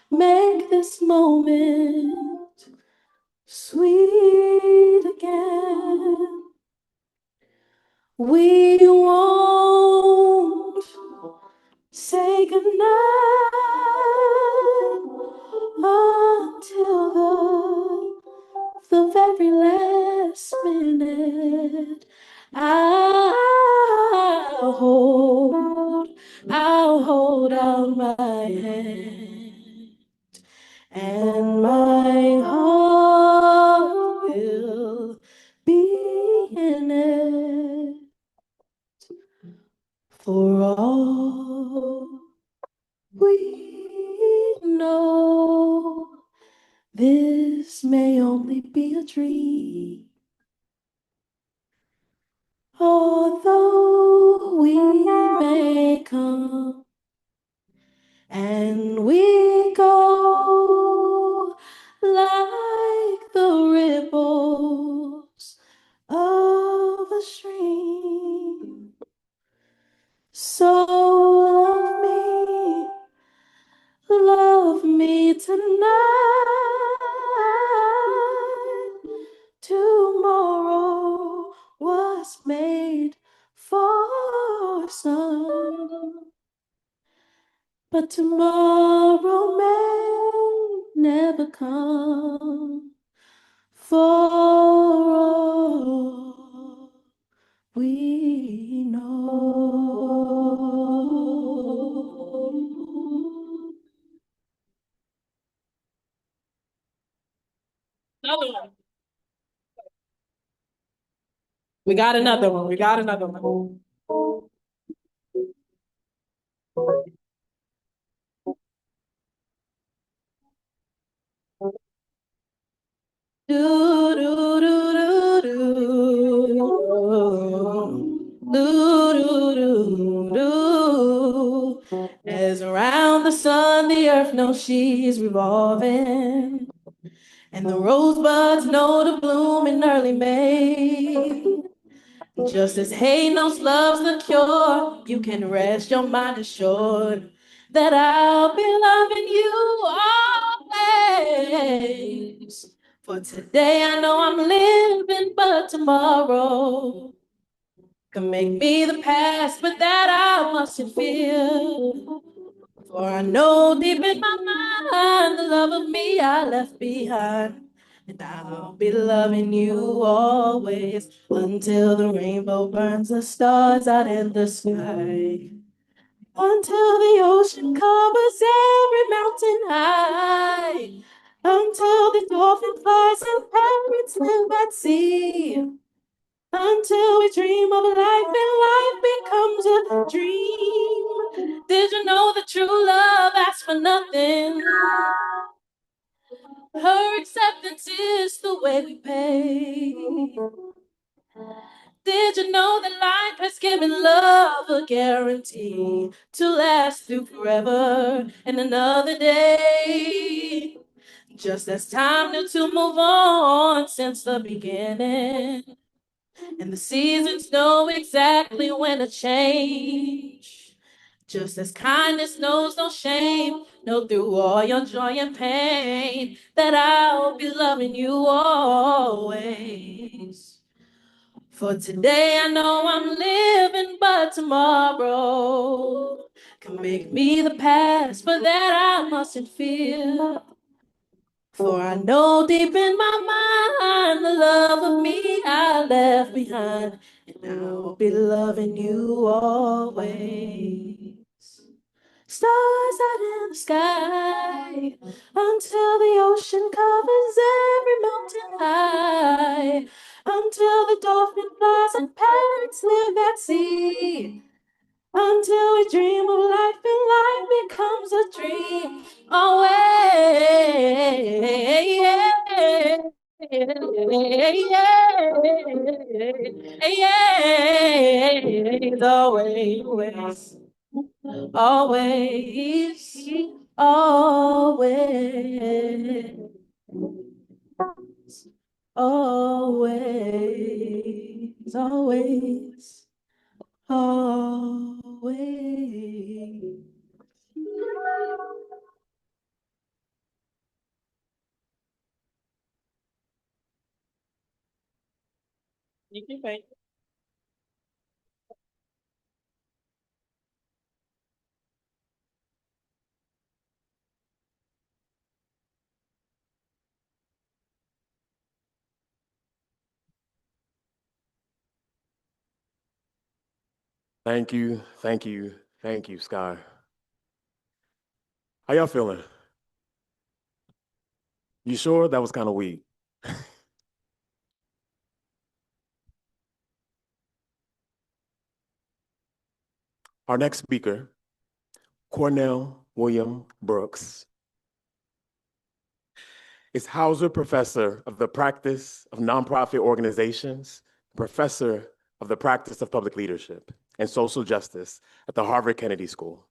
[SPEAKER 7] make this moment sweet again. We won't say goodnight until the very last minute. I'll hold out my hand, and my heart will be in it for all we know. This may only be a dream, although we may come and we go like the ripples of a stream. So love me tonight. Tomorrow was made for some, but tomorrow may never come for all we know. Another one. We got another one. We got another one. Do, do, do, do, do. Do, do, do, do. As around the sun, the earth knows she's revolving, and the rosebuds know to bloom in early May. Just as hay knows love's the cure, you can rest your mind assured that I'll be loving you always. For today I know I'm living, but tomorrow can make me the past, but that I mustn't feel. For I know deep in my mind the love of me I left behind. And I'll be loving you always until the rainbow burns the stars out in the sky. Until the ocean covers every mountain high. Until the dolphin flies and parrots live at sea. Until we dream of life and life becomes a dream. Did you know that true love asks for nothing? Her acceptance is the way we pay. Did you know that life has given love a guarantee to last through forever and another day? Just as time knew to move on since the beginning, and the seasons know exactly when to change. Just as kindness knows no shame, know through all your joy and pain that I'll be loving you always. For today I know I'm living, but tomorrow can make me the past, but that I mustn't fear. For I know deep in my mind the love of me I left behind, and I'll be loving you always. Stars out in the sky until the ocean covers every mountain high, until the dolphin flies and parrots live at sea. Until we dream of life and life becomes a dream. Always. always, always, always, always, always, always. You can paint.
[SPEAKER 1] Thank you, thank you, thank you, Sky. How y'all feeling? You sure that was kind of weak? Our next speaker, Cornell William Brooks, is Hauser Professor of the Practice of Nonprofit Organizations, Professor of the Practice of Public Leadership and Social Justice at the Harvard Kennedy School.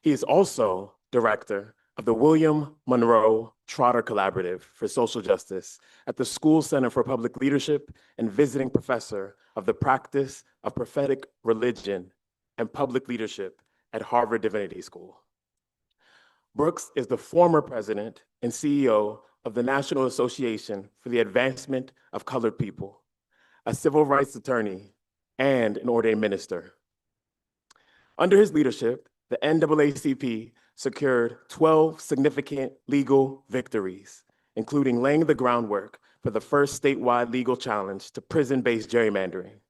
[SPEAKER 1] He is also Director of the William Monroe Trotter Collaborative for Social Justice at the School Center for Public Leadership and visiting professor of the Practice of Prophetic Religion and Public Leadership at Harvard Divinity School. Brooks is the former president and CEO of the National Association for the Advancement of Colored People, a civil rights attorney, and an ordained minister. Under his leadership, the NAACP secured 12 significant legal victories, including laying the groundwork for the first statewide legal challenge to prison-based gerrymandering.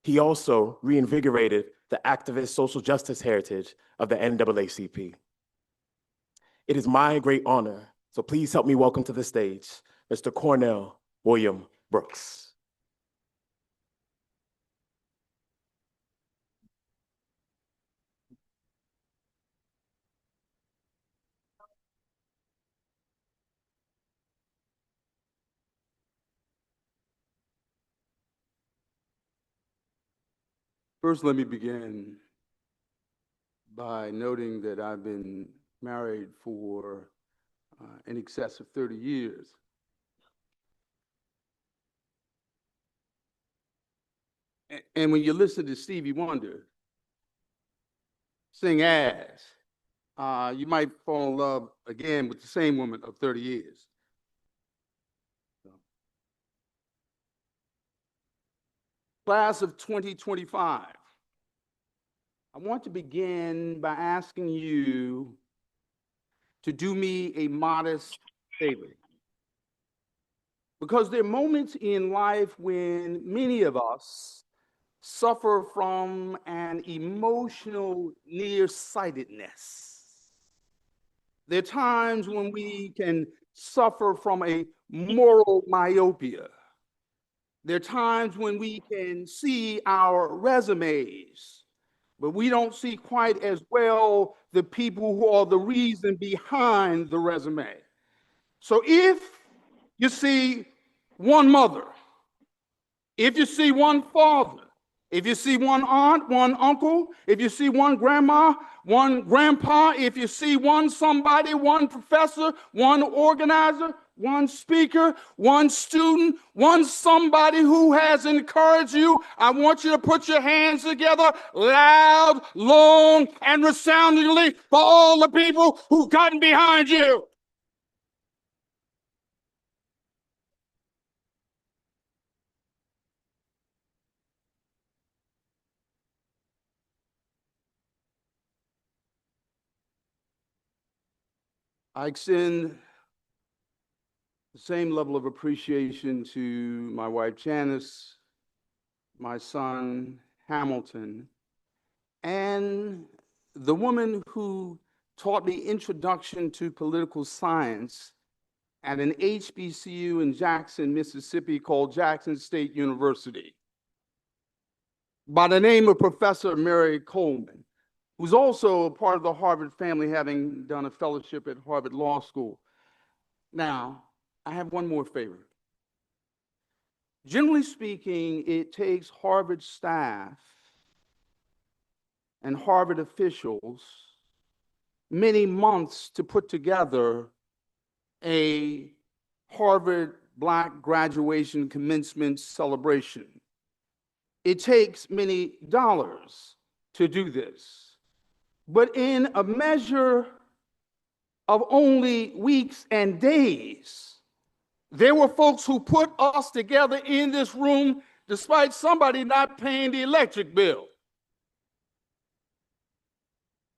[SPEAKER 1] He also reinvigorated the activist social justice heritage of the NAACP. It is my great honor, so please help me welcome to the stage, Mr. Cornell William Brooks.
[SPEAKER 8] First, let me begin by noting that I've been married for in excess of 30 years. And when you listen to Stevie Wonder sing As, you might fall in love again with the same woman of 30 years. Class of 2025, I want to begin by asking you to do me a modest favor. Because there are moments in life when many of us suffer from an emotional nearsightedness. There are times when we can suffer from a moral myopia. There are times when we can see our resumes, but we don't see quite as well the people who are the reason behind the resume. So if you see one mother, if you see one father, if you see one aunt, one uncle, if you see one grandma, one grandpa, if you see one somebody, one professor, one organizer, one speaker, one student, one somebody who has encouraged you, I want you to put your hands together loud, long, and resoundingly for all the people who've gotten behind you. I extend the same level of appreciation to my wife, Janice, my son, Hamilton, and the woman who taught me introduction to political science at an HBCU in Jackson, Mississippi called Jackson State University, by the name of Professor Mary Coleman, who's also a part of the Harvard family, having done a fellowship at Harvard Law School. Now, I have one more favor. Generally speaking, it takes Harvard staff and Harvard officials many months to put together a Harvard Black graduation commencement celebration. It takes many dollars to do this. But in a measure of only weeks and days, there were folks who put us together in this room despite somebody not paying the electric bill.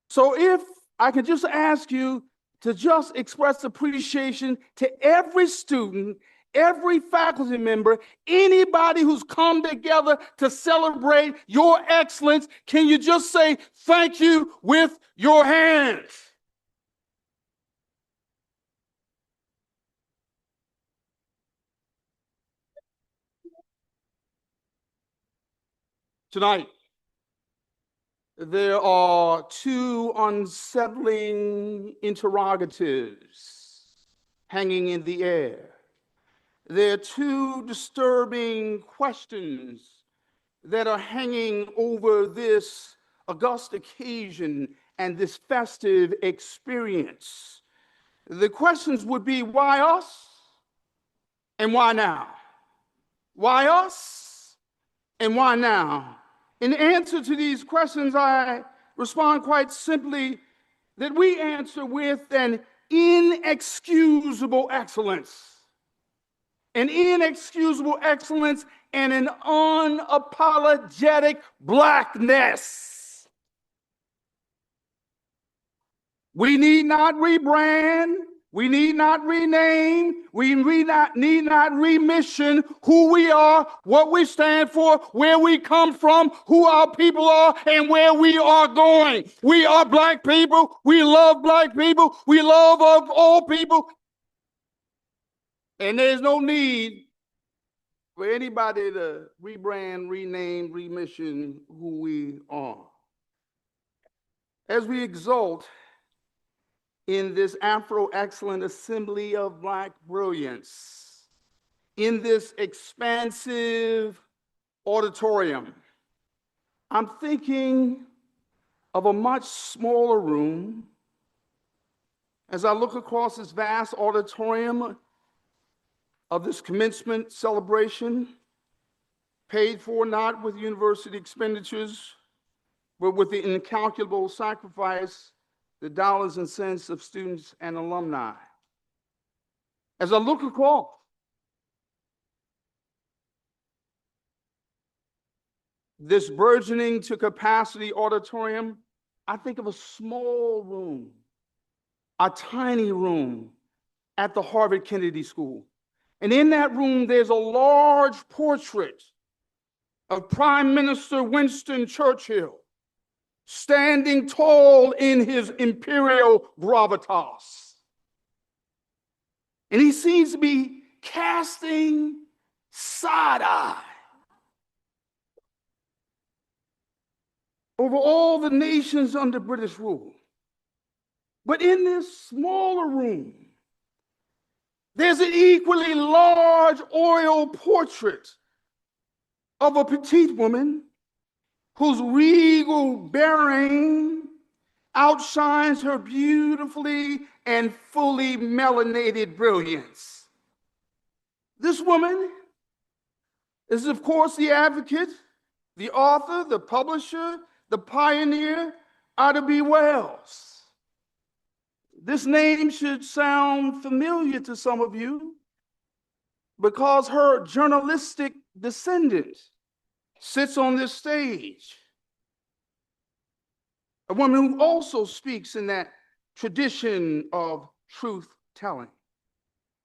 [SPEAKER 8] So if I could just ask you to just express appreciation to every student, every faculty member, anybody who's come together to celebrate your excellence, can you just say thank you with your hands? Tonight, there are two unsettling interrogatives hanging in the air. There are two disturbing questions that are hanging over this august occasion and this festive experience. The questions would be, why us and why now? Why us and why now? In answer to these questions, I respond quite simply that we answer with an inexcusable excellence. An inexcusable excellence and an unapologetic blackness. We need not rebrand. We need not rename. We need not remission who we are, what we stand for, where we come from, who our people are, and where we are going. We are Black people. We love Black people. We love of all people. And there's no need for anybody to rebrand, rename, remission who we are. As we exult in this Afro-excellent assembly of Black brilliance, in this expansive auditorium, I'm thinking of a much smaller room as I look across this vast auditorium of this commencement celebration, paid for not with university expenditures, but with the incalculable sacrifice, the dollars and cents of students and alumni. As I look across, this burgeoning to capacity auditorium, I think of a small room, a tiny room at the Harvard Kennedy School. And in that room, there's a large portrait of Prime Minister Winston Churchill, standing tall in his imperial gravitas. And he seems to be casting side-eye over all the nations under British rule. But in this smaller room, there's an equally large oil portrait of a petite woman whose regal bearing outshines her beautifully and fully melanated brilliance. This woman is, of course, the advocate, the author, the publisher, the pioneer, Ida B. Wells. This name should sound familiar to some of you because her journalistic descendant sits on this stage. A woman who also speaks in that tradition of truth telling.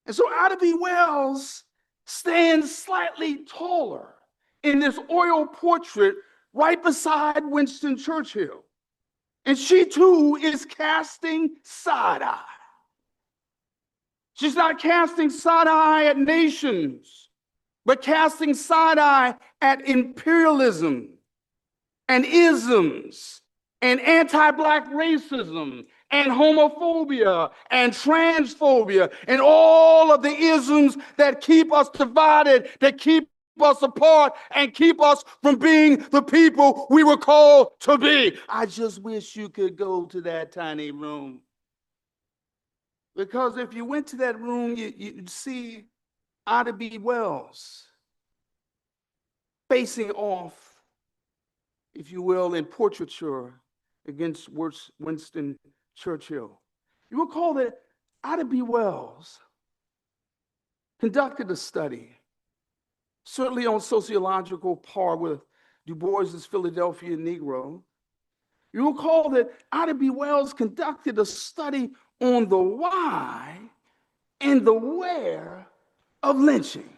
[SPEAKER 8] And so Ida B. Wells stands slightly taller in this oil portrait right beside Winston Churchill. And she too is casting side-eye. She's not casting side-eye at nations, but casting side-eye at imperialism and isms and anti-Black racism and homophobia and transphobia and all of the isms that keep us divided, that keep us apart and keep us from being the people we were called to be. I just wish you could go to that tiny room. Because if you went to that room, you'd see Ida B. Wells facing off, if you will, in portraiture against Winston Churchill. You recall that Ida B. Wells conducted a study, certainly on sociological par with Du Bois's Philadelphia Negro. You recall that Ida B. Wells conducted a study on the why and the where of lynching.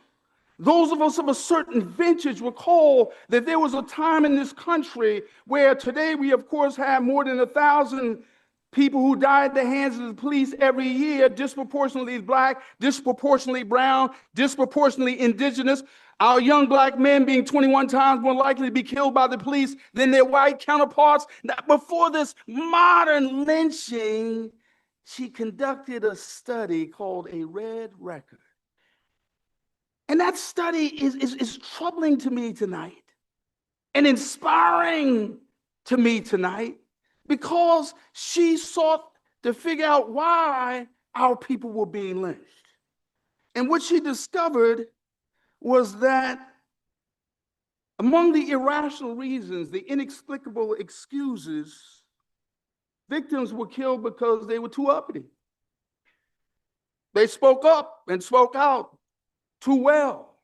[SPEAKER 8] Those of us of a certain vintage recall that there was a time in this country where today we, of course, have more than 1,000 people who die at the hands of the police every year, disproportionately black, disproportionately brown, disproportionately indigenous. Our young black men being 21 times more likely to be killed by the police than their white counterparts. Now, before this modern lynching, she conducted a study called a red record. And that study is troubling to me tonight and inspiring to me tonight because she sought to figure out why our people were being lynched. And what she discovered was that among the irrational reasons, the inexplicable excuses, victims were killed because they were too uppity. They spoke up and spoke out too well.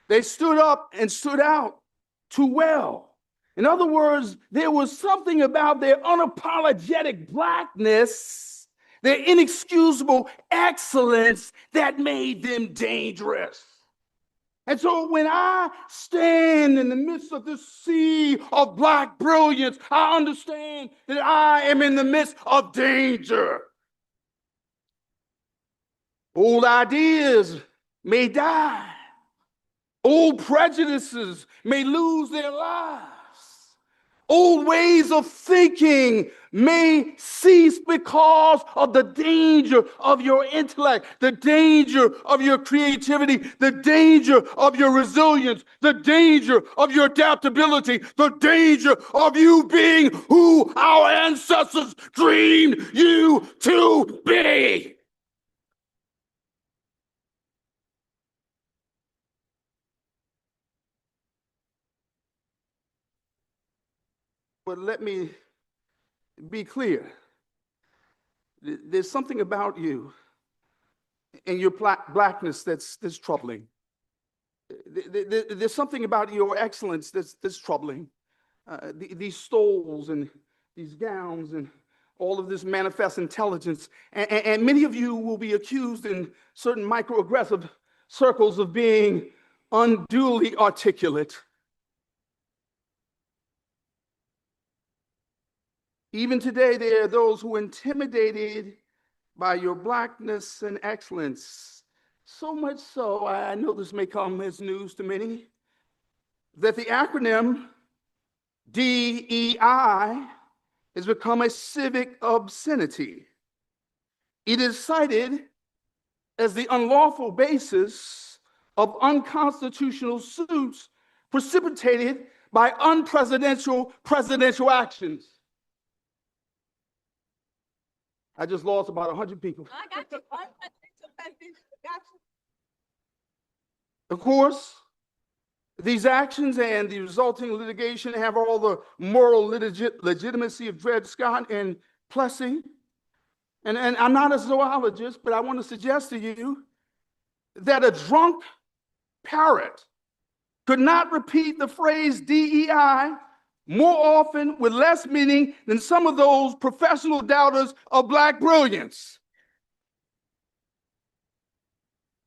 [SPEAKER 8] They stood up and stood out too well. In other words, there was something about their unapologetic blackness, their inexcusable excellence that made them dangerous. And so when I stand in the midst of this sea of black brilliance, I understand that I am in the midst of danger. Old ideas may die. Old prejudices may lose their lives. Old ways of thinking may cease because of the danger of your intellect, the danger of your creativity, the danger of your resilience, the danger of your adaptability, the danger of you being who our ancestors dreamed you to be. But let me be clear. There's something about you and your blackness that's troubling. There's something about your excellence that's troubling. These stoles and these gowns and all of this manifest intelligence. And many of you will be accused in certain microaggressive circles of being unduly articulate. Even today, there are those who are intimidated by your blackness and excellence. So much so, I know this may come as news to many, that the acronym DEI has become a civic obscenity. It is cited as the unlawful basis of unconstitutional suits precipitated by unpresidential presidential actions. I just lost about 100 people.
[SPEAKER 5] I got you.
[SPEAKER 8] Of course, these actions and the resulting litigation have all the moral legitimacy of Dred Scott and Plessy. And I'm not a zoologist, but I want to suggest to you that a drunk parrot could not repeat the phrase DEI more often with less meaning than some of those professional doubters of black brilliance.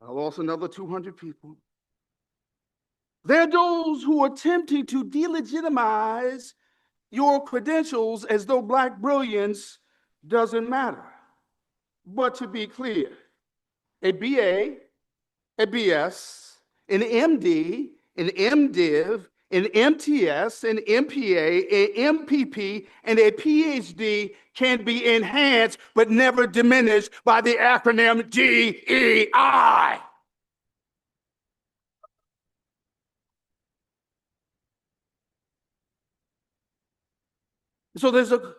[SPEAKER 8] I lost another 200 people. There are those who are attempting to delegitimize your credentials as though black brilliance doesn't matter. But to be clear, a BA, a BS, an MD, an MDiv, an MTS, an MPA, an MPP, and a PhD can be enhanced but never diminished by the acronym DEI. So there's a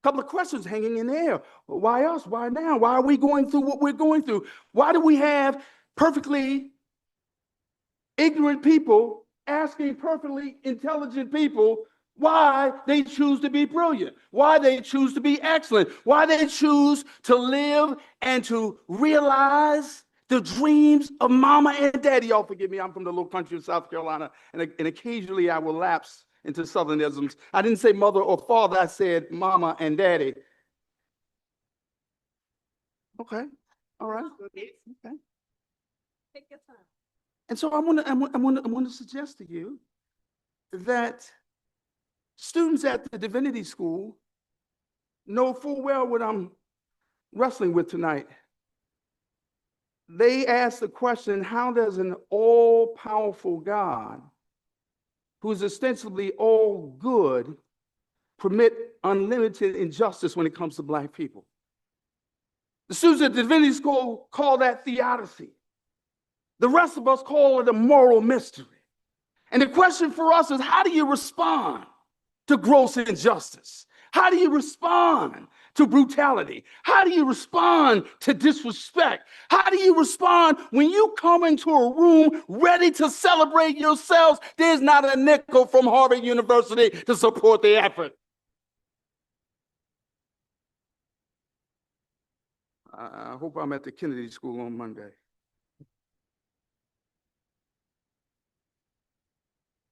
[SPEAKER 8] couple of questions hanging in the air. Why us? Why now? Why are we going through what we're going through? Why do we have perfectly ignorant people asking perfectly intelligent people why they choose to be brilliant, why they choose to be excellent, why they choose to live and to realize the dreams of mama and daddy? Y'all forgive me, I'm from the little country of South Carolina, and occasionally I will lapse into Southernisms. I didn't say mother or father, I said mama and daddy. Okay, all right. Okay.
[SPEAKER 5] Take your time.
[SPEAKER 8] And so I want to suggest to you that students at the divinity school know full well what I'm wrestling with tonight. They ask the question, how does an all-powerful God, who is ostensibly all good, permit unlimited injustice when it comes to Black people? The students at the divinity school call that theodicy. The rest of us call it a moral mystery. And the question for us is, how do you respond to gross injustice? How do you respond to brutality? How do you respond to disrespect? How do you respond when you come into a room ready to celebrate yourselves? There's not a nickel from Harvard University to support the effort. I hope I'm at the Kennedy School on Monday.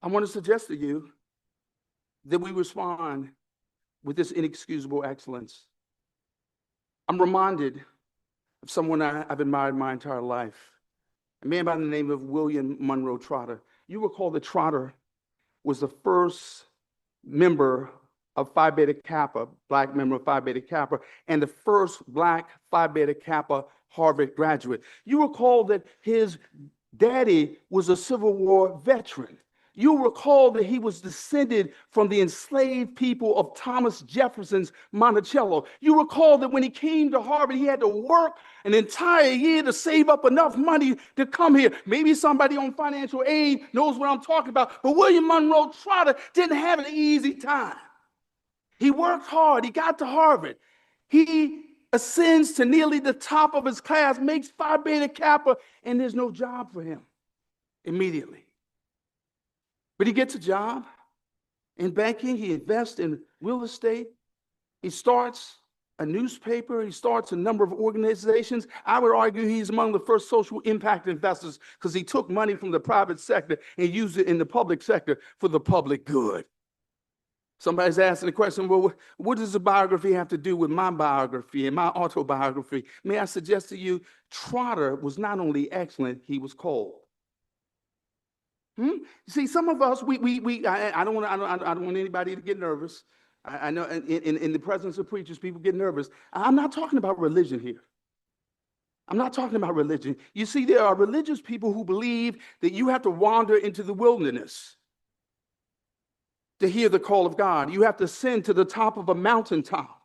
[SPEAKER 8] I want to suggest to you that we respond with this inexcusable excellence. I'm reminded of someone I've admired my entire life, a man by the name of William Monroe Trotter. You recall that Trotter was the first member of Phi Beta Kappa, Black member of Phi Beta Kappa, and the first Black Phi Beta Kappa Harvard graduate. You recall that his daddy was a Civil War veteran. You recall that he was descended from the enslaved people of Thomas Jefferson's Monticello. You recall that when he came to Harvard, he had to work an entire year to save up enough money to come here. Maybe somebody on financial aid knows what I'm talking about, but William Monroe Trotter didn't have an easy time. He worked hard. He got to Harvard. He ascends to nearly the top of his class, makes Phi Beta Kappa, and there's no job for him immediately. But he gets a job in banking. He invests in real estate. He starts a newspaper. He starts a number of organizations. I would argue he's among the first social impact investors because he took money from the private sector and used it in the public sector for the public good. Somebody's asking the question, well, what does the biography have to do with my biography and my autobiography? May I suggest to you, Trotter was not only excellent, he was cold. See, some of us, I don't want anybody to get nervous. I know in the presence of preachers, people get nervous. I'm not talking about religion here. I'm not talking about religion. You see, there are religious people who believe that you have to wander into the wilderness to hear the call of God. You have to ascend to the top of a mountaintop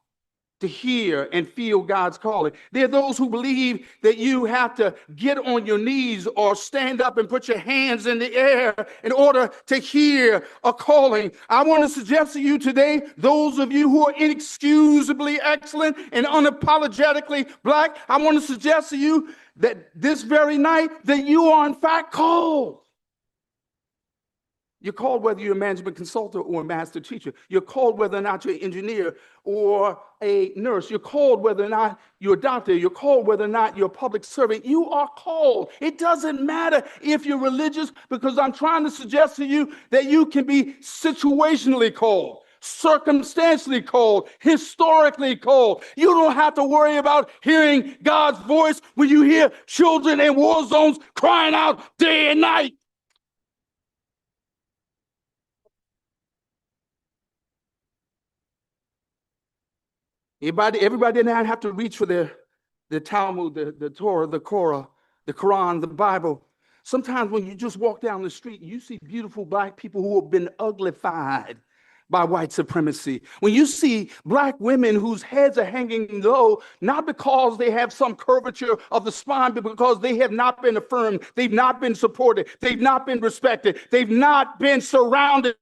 [SPEAKER 8] to hear and feel God's calling. There are those who believe that you have to get on your knees or stand up and put your hands in the air in order to hear a calling. I want to suggest to you today, those of you who are inexcusably excellent and unapologetically Black, I want to suggest to you that this very night that you are in fact called. You're called whether you're a management consultant or a master teacher. You're called whether or not you're an engineer or a nurse. You're called whether or not you're a doctor. You're called whether or not you're a public servant. You are called. It doesn't matter if you're religious, because I'm trying to suggest to you that you can be situationally called, circumstantially called, historically called. You don't have to worry about hearing God's voice when you hear children in war zones crying out day and night. Everybody didn't have to reach for the Talmud, the Torah, the Korah, the Quran, the Bible. Sometimes when you just walk down the street, you see beautiful Black people who have been uglified by white supremacy. When you see Black women whose heads are hanging low, not because they have some curvature of the spine, but because they have not been affirmed, they've not been supported, they've not been respected, they've not been surrounded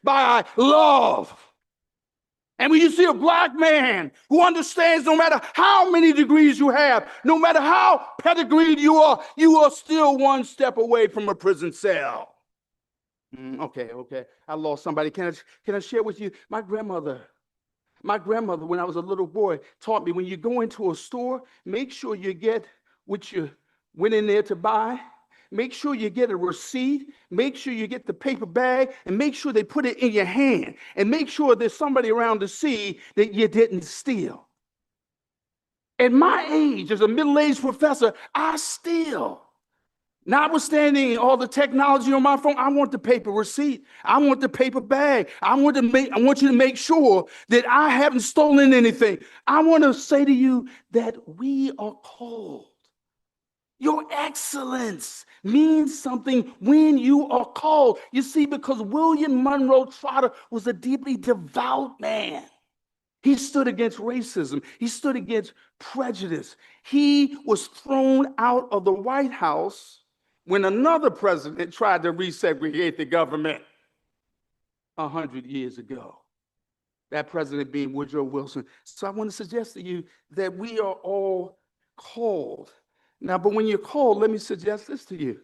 [SPEAKER 8] by love. And when you see a black man who understands no matter how many degrees you have, no matter how pedigreed you are still one step away from a prison cell. Okay. I lost somebody. Can I share with you? My grandmother, when I was a little boy, taught me when you go into a store, make sure you get what you went in there to buy. Make sure you get a receipt. Make sure you get the paper bag, and make sure they put it in your hand. And make sure there's somebody around to see that you didn't steal. At my age, as a middle-aged professor, I steal. Notwithstanding all the technology on my phone, I want the paper receipt. I want the paper bag. I want you to make sure that I haven't stolen anything. I want to say to you that we are called. Your excellence means something when you are called. You see, because William Monroe Trotter was a deeply devout man. He stood against racism. He stood against prejudice. He was thrown out of the White House when another president tried to resegregate the government 100 years ago. That president being Woodrow Wilson. So I want to suggest to you that we are all called. Now, but when you're called, let me suggest this to you.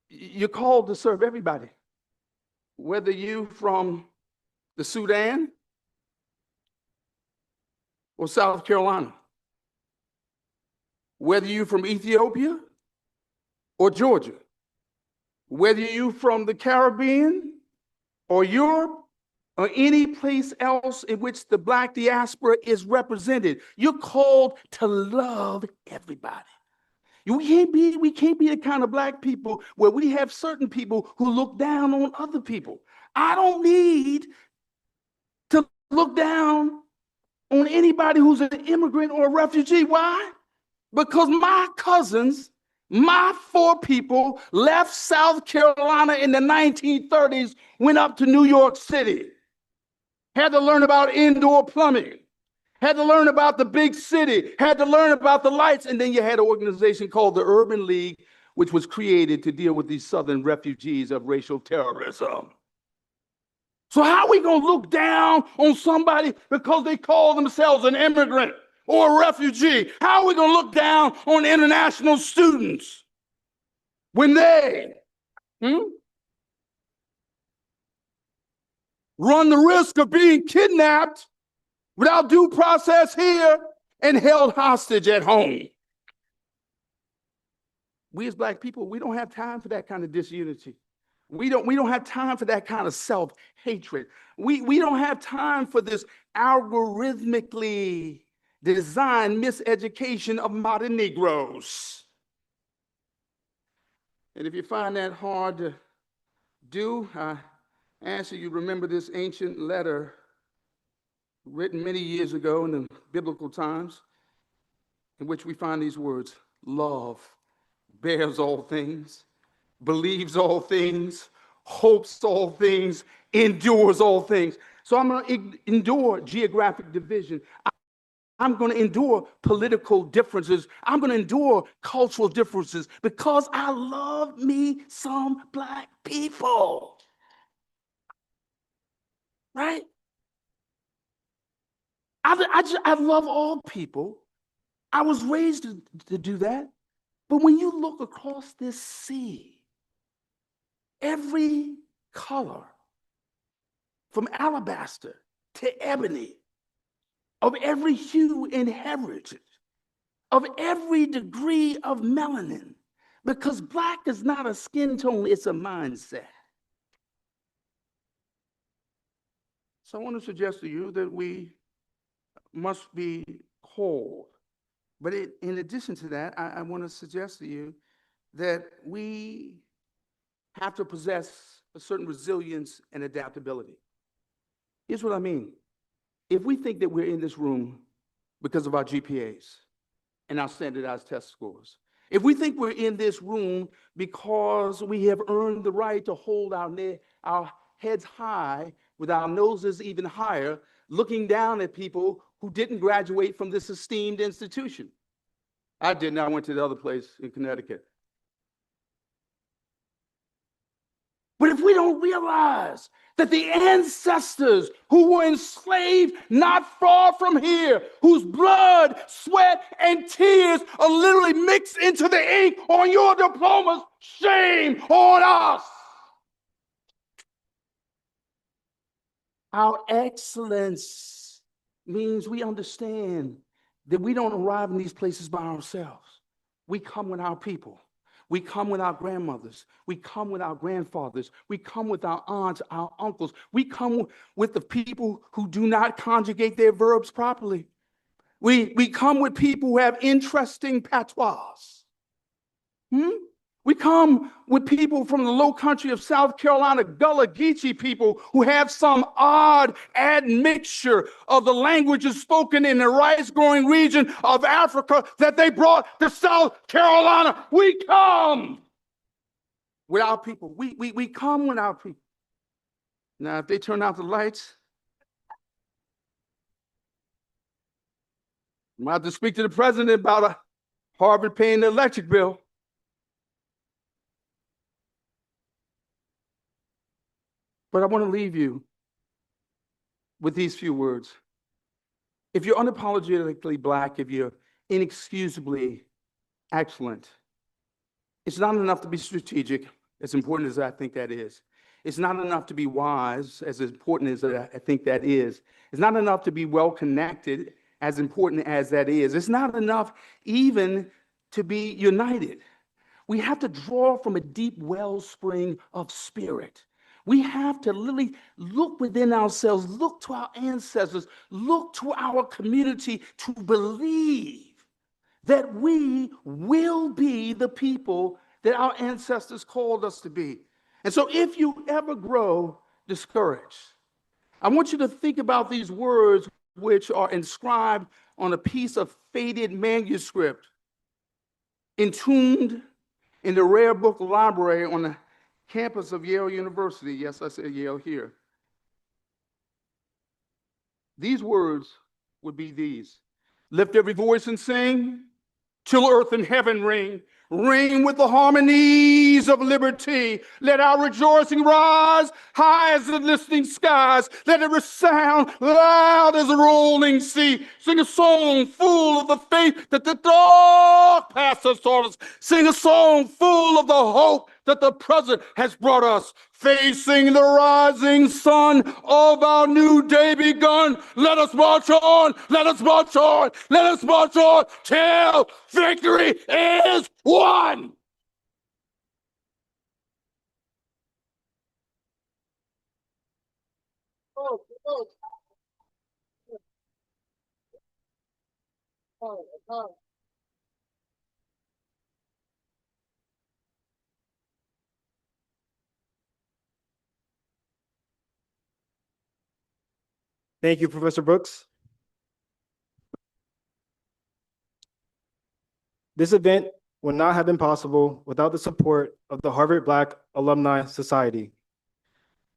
[SPEAKER 8] You're called to serve everybody. Whether you from the Sudan or South Carolina, whether you from Ethiopia or Georgia, whether you from the Caribbean or Europe or any place else in which the Black diaspora is represented, you're called to love everybody. We can't be the kind of Black people where we have certain people who look down on other people. I don't need to look down on anybody who's an immigrant or a refugee. Why? Because my cousins, my four people left South Carolina in the 1930s, went up to New York City, had to learn about indoor plumbing, had to learn about the big city, had to learn about the lights, and then you had an organization called the Urban League, which was created to deal with these Southern refugees of racial terrorism. So how are we going to look down on somebody because they call themselves an immigrant or a refugee? How are we going to look down on international students when they run the risk of being kidnapped without due process here and held hostage at home? We as Black people, we don't have time for that kind of disunity. We don't have time for that kind of self-hatred. We don't have time for this algorithmically designed miseducation of modern Negroes. And if you find that hard to do, I ask you remember this ancient letter written many years ago in the biblical times, in which we find these words: love bears all things, believes all things, hopes all things, endures all things. So I'm going to endure geographic division. I'm going to endure political differences. I'm going to endure cultural differences because I love me some Black people. Right? I love all people. I was raised to do that. But when you look across this sea, every color, from alabaster to ebony, of every hue and heritage, of every degree of melanin, because Black is not a skin tone, it's a mindset. So I want to suggest to you that we must be called. But in addition to that, I want to suggest to you that we have to possess a certain resilience and adaptability. Here's what I mean. If we think that we're in this room because of our GPAs and our standardized test scores, if we think we're in this room because we have earned the right to hold our heads high with our noses even higher, looking down at people who didn't graduate from this esteemed institution. I didn't. I went to the other place in Connecticut. But if we don't realize that the ancestors who were enslaved not far from here, whose blood, sweat, and tears are literally mixed into the ink on your diplomas, shame on us. Our excellence means we understand that we don't arrive in these places by ourselves. We come with our people. We come with our grandmothers. We come with our grandfathers. We come with our aunts, our uncles. We come with the people who do not conjugate their verbs properly. We come with people who have interesting patois. We come with people from the low country of South Carolina, Gullah Geechee people who have some odd admixture of the languages spoken in the rice-growing region of Africa that they brought to South Carolina. We come with our people. We come with our people. Now, if they turn out the lights, I'm about to speak to the president about a Harvard paying the electric bill. But I want to leave you with these few words. If you're unapologetically Black, if you're inexcusably excellent, it's not enough to be strategic, as important as I think that is. It's not enough to be wise, as important as I think that is. It's not enough to be well-connected, as important as that is. It's not enough even to be united. We have to draw from a deep wellspring of spirit. We have to literally look within ourselves, look to our ancestors, look to our community to believe that we will be the people that our ancestors called us to be. And so if you ever grow discouraged, I want you to think about these words which are inscribed on a piece of faded manuscript, entombed in the Rare Book Library on the campus of Yale University. Yes, I said Yale here. These words would be these: lift every voice and sing till earth and heaven ring. Ring with the harmonies of liberty. Let our rejoicing rise high as the listening skies. Let it resound loud as a rolling sea. Sing a song full of the faith that the dark past has taught us. Sing a song full of the hope that the present has brought us. Facing the rising sun of our new day begun. Let us march on, let us march on, let us march on till victory is won.
[SPEAKER 2] Thank you, Professor Brooks. This event would not have been possible without the support of the Harvard Black Alumni Society.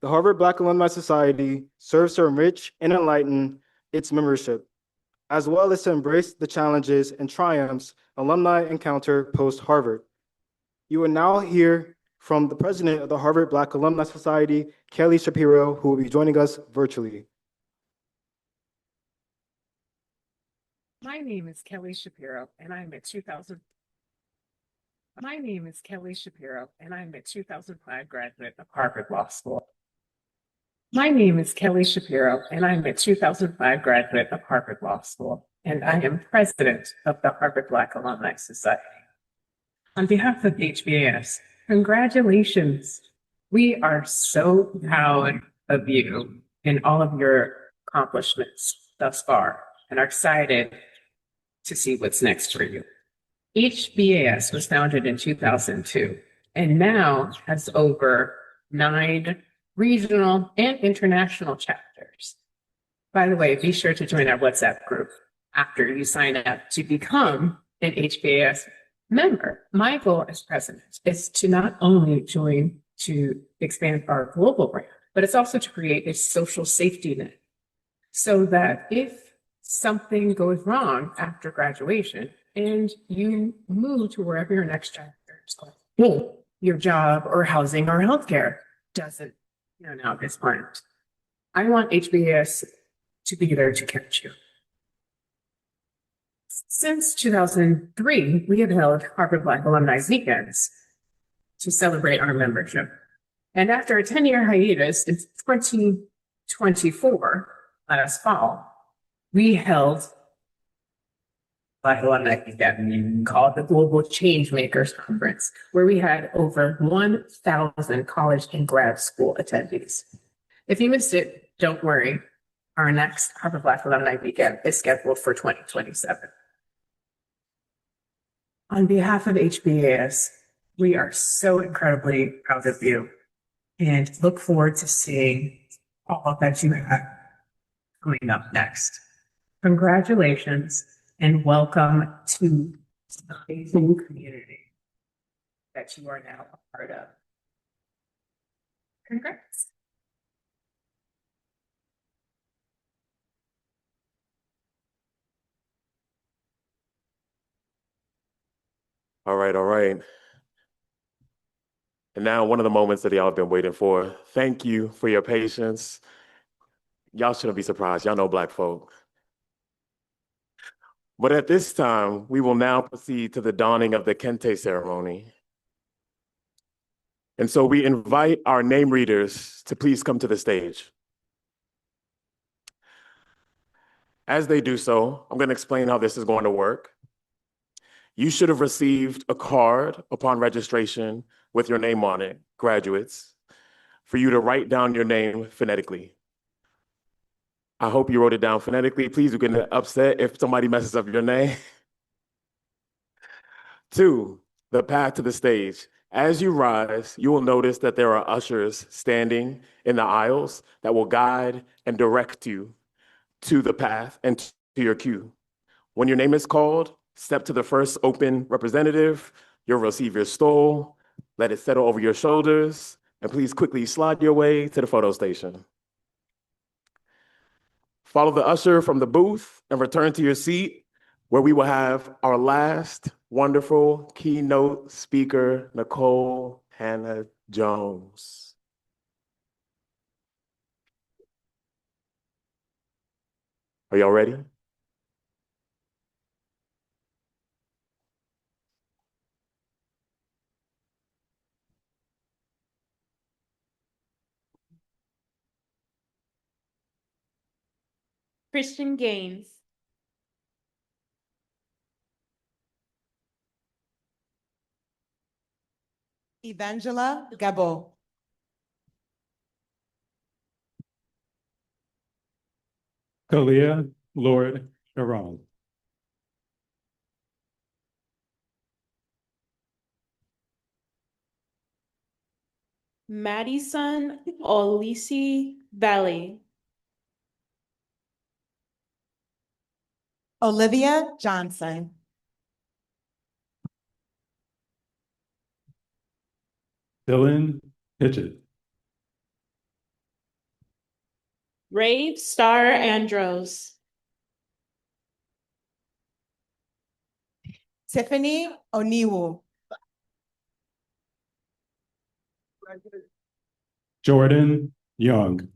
[SPEAKER 2] The Harvard Black Alumni Society serves to enrich and enlighten its membership, as well as to embrace the challenges and triumphs alumni encounter post-Harvard. You will now hear from the president of the Harvard Black Alumni Society, Kelly Shapiro, who will be joining us virtually.
[SPEAKER 9] My name is Kelly Shapiro, and I'm a 2005 graduate of Harvard Law School. My name is Kelly Shapiro, and I'm a 2005 graduate of Harvard Law School, and I am president of the Harvard Black Alumni Society. On behalf of HBAS, congratulations. We are so proud of you and all of your accomplishments thus far, and are excited to see what's next for you. HBAS was founded in 2002 and now has over 9 regional and international chapters. By the way, be sure to join our WhatsApp group after you sign up to become an HBAS member. My goal as president is to not only join to expand our global brand, but it's also to create a social safety net so that if something goes wrong after graduation and you move to wherever your next chapter is going, your job or housing or healthcare doesn't hear now at this point. I want HBS to be there to catch you. Since 2003, we have held Harvard Black Alumni Weekends to celebrate our membership. And after a 10-year hiatus in 2024, last fall, we held Black Alumni Weekend called the Global Changemakers Conference, where we had over 1,000 college and grad school attendees. If you missed it, don't worry. Our next Harvard Black Alumni Weekend is scheduled for 2027. On behalf of HBAS, we are so incredibly proud of you and look forward to seeing all that you have coming up next. Congratulations and welcome to the amazing community that you are now a part of. Congrats.
[SPEAKER 1] All right, all right. And now one of the moments that y'all have been waiting for. Thank you for your patience. Y'all shouldn't be surprised. Y'all know Black folk. But at this time, we will now proceed to the donning of the Kente ceremony. And so we invite our name readers to please come to the stage. As they do so, I'm going to explain how this is going to work. You should have received a card upon registration with your name on it, graduates, for you to write down your name phonetically. I hope you wrote it down phonetically. Please do get upset if somebody messes up your name. 2, the path to the stage. As you rise, you will notice that there are ushers standing in the aisles that will guide and direct you to the path and to your cue. When your name is called, step to the first open representative. You'll receive your stole, let it settle over your shoulders, and please quickly slide your way to the photo station. Follow the usher from the booth and return to your seat, where we will have our last wonderful keynote speaker, Nicole Hannah Jones. Are y'all ready?
[SPEAKER 10] Christian Gaines.
[SPEAKER 11] Evangela Gabo.
[SPEAKER 12] Kalia Lord Sharon.
[SPEAKER 10] Madison Olisi Valley.
[SPEAKER 11] Olivia Johnson.
[SPEAKER 12] Dylan Hitchett.
[SPEAKER 10] Ray Star Andros.
[SPEAKER 11] Tiffany Oniwu.
[SPEAKER 12] Jordan Young.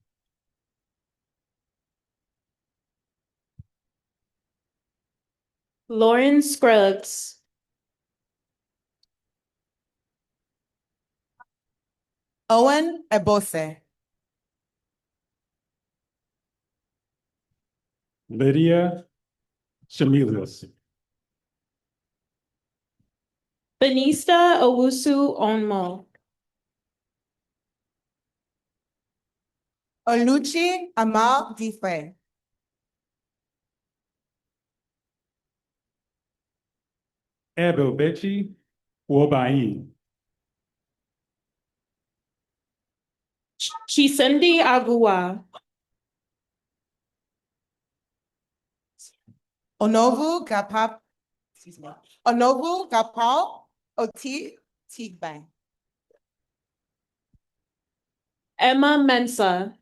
[SPEAKER 10] Lauren Scruggs.
[SPEAKER 11] Owen Ebose.
[SPEAKER 12] Lydia Shamilius.
[SPEAKER 10] Benista Owusu Onmo.
[SPEAKER 11] Oluchi Amal Difre.
[SPEAKER 12] Ebebechi Wobai.
[SPEAKER 10] Chisendi Agua.
[SPEAKER 11] Onovu Gapap. Excuse me. Onovu Gapal Oti Tigbang.
[SPEAKER 10] Emma Mensa.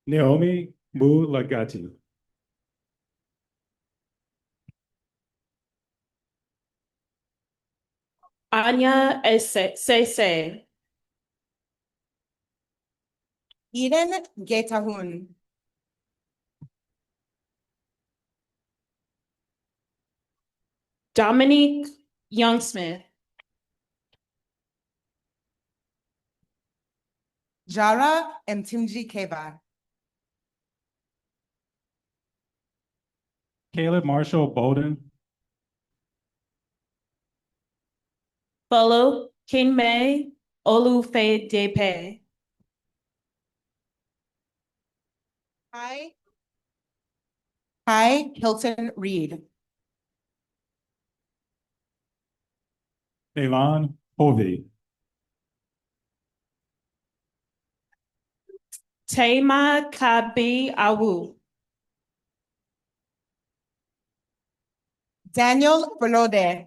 [SPEAKER 12] Naomi Mulagati.
[SPEAKER 10] Anya Sese.
[SPEAKER 11] Eden Getahun.
[SPEAKER 10] Dominique Youngsmith.
[SPEAKER 11] Jara Mtimji Keva.
[SPEAKER 12] Caleb Marshall Bolden.
[SPEAKER 10] Bolo Kinme Olufadepe.
[SPEAKER 11] Hi Hilton Reed.
[SPEAKER 12] Elon Hovey.
[SPEAKER 10] Tema Kabi Awu.
[SPEAKER 11] Daniel Belode.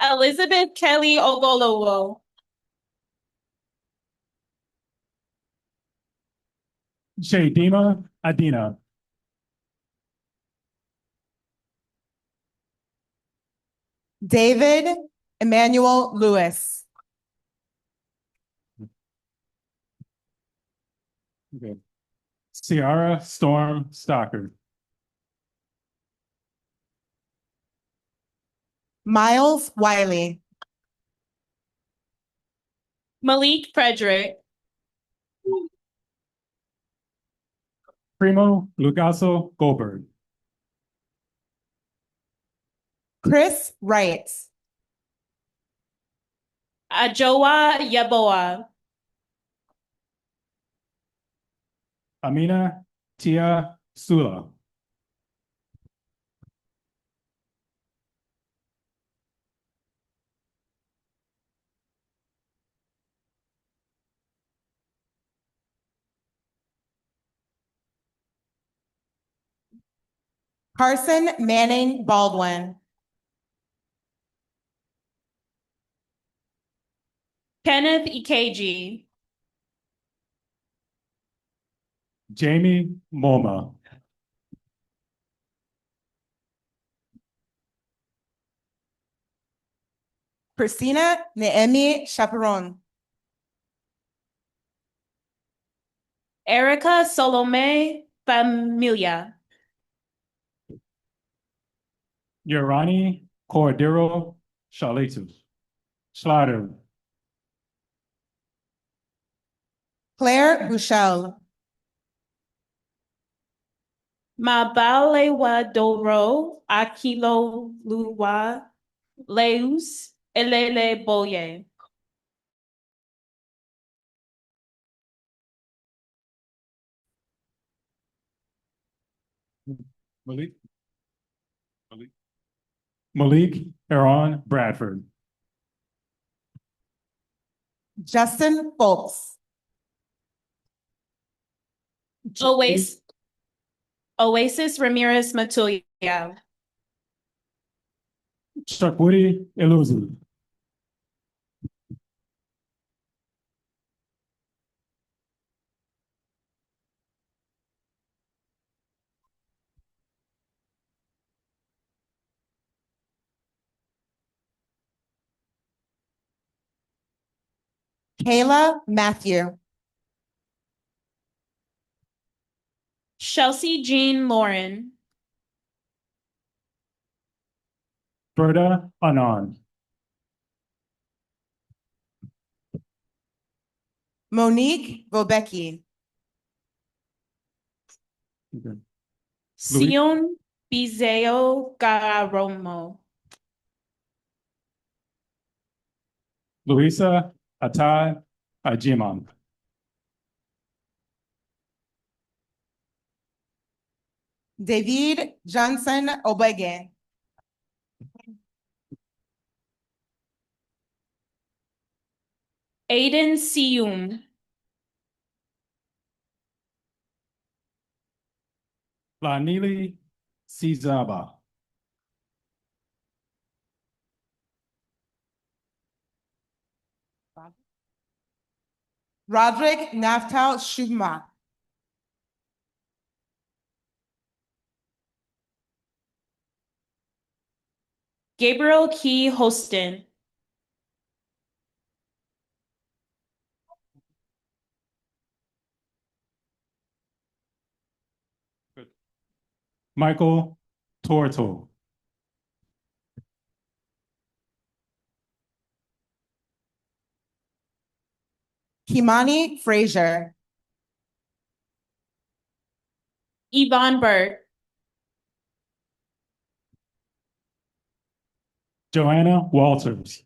[SPEAKER 10] Elizabeth Kelly Ogolowo.
[SPEAKER 12] Shadima Adina.
[SPEAKER 11] David Emmanuel Lewis.
[SPEAKER 12] Okay. Ciara Storm Stocker.
[SPEAKER 11] Miles Wiley.
[SPEAKER 10] Malik Frederick.
[SPEAKER 12] Primo Lucaso Goldberg.
[SPEAKER 11] Chris Wright.
[SPEAKER 10] Ajoa Yeboah.
[SPEAKER 12] Amina Tia Sula.
[SPEAKER 11] Carson Manning Baldwin.
[SPEAKER 10] Kenneth Ikeji.
[SPEAKER 12] Jamie Moma.
[SPEAKER 11] Christina Naemi Chaperon.
[SPEAKER 10] Erica Salome Familia.
[SPEAKER 12] Yorani Cordero Shaletu. Schlatter.
[SPEAKER 11] Claire Bouchel.
[SPEAKER 10] Mabalewa Doro Akilo Luwa Leus Elele Boye.
[SPEAKER 12] Malik. Malik Aaron Bradford.
[SPEAKER 11] Justin Foltz.
[SPEAKER 10] Oasis Ramirez Matuya.
[SPEAKER 12] Shakwudi Eluzi.
[SPEAKER 11] Kayla Matthew.
[SPEAKER 10] Chelsea Jean Lauren.
[SPEAKER 12] Berta Anand.
[SPEAKER 11] Monique Vobecki.
[SPEAKER 12] Okay.
[SPEAKER 10] Sion Bizeo Gararomo.
[SPEAKER 12] Luisa Atai Ajiman.
[SPEAKER 11] David Johnson Obege.
[SPEAKER 10] Aiden Sium.
[SPEAKER 12] Lanili Sizaba.
[SPEAKER 11] Roderick Naftal Shuma.
[SPEAKER 10] Gabriel Key Hostin.
[SPEAKER 12] Michael Torto.
[SPEAKER 11] Kimani Frazier.
[SPEAKER 10] Yvonne Burt.
[SPEAKER 12] Joanna Walters.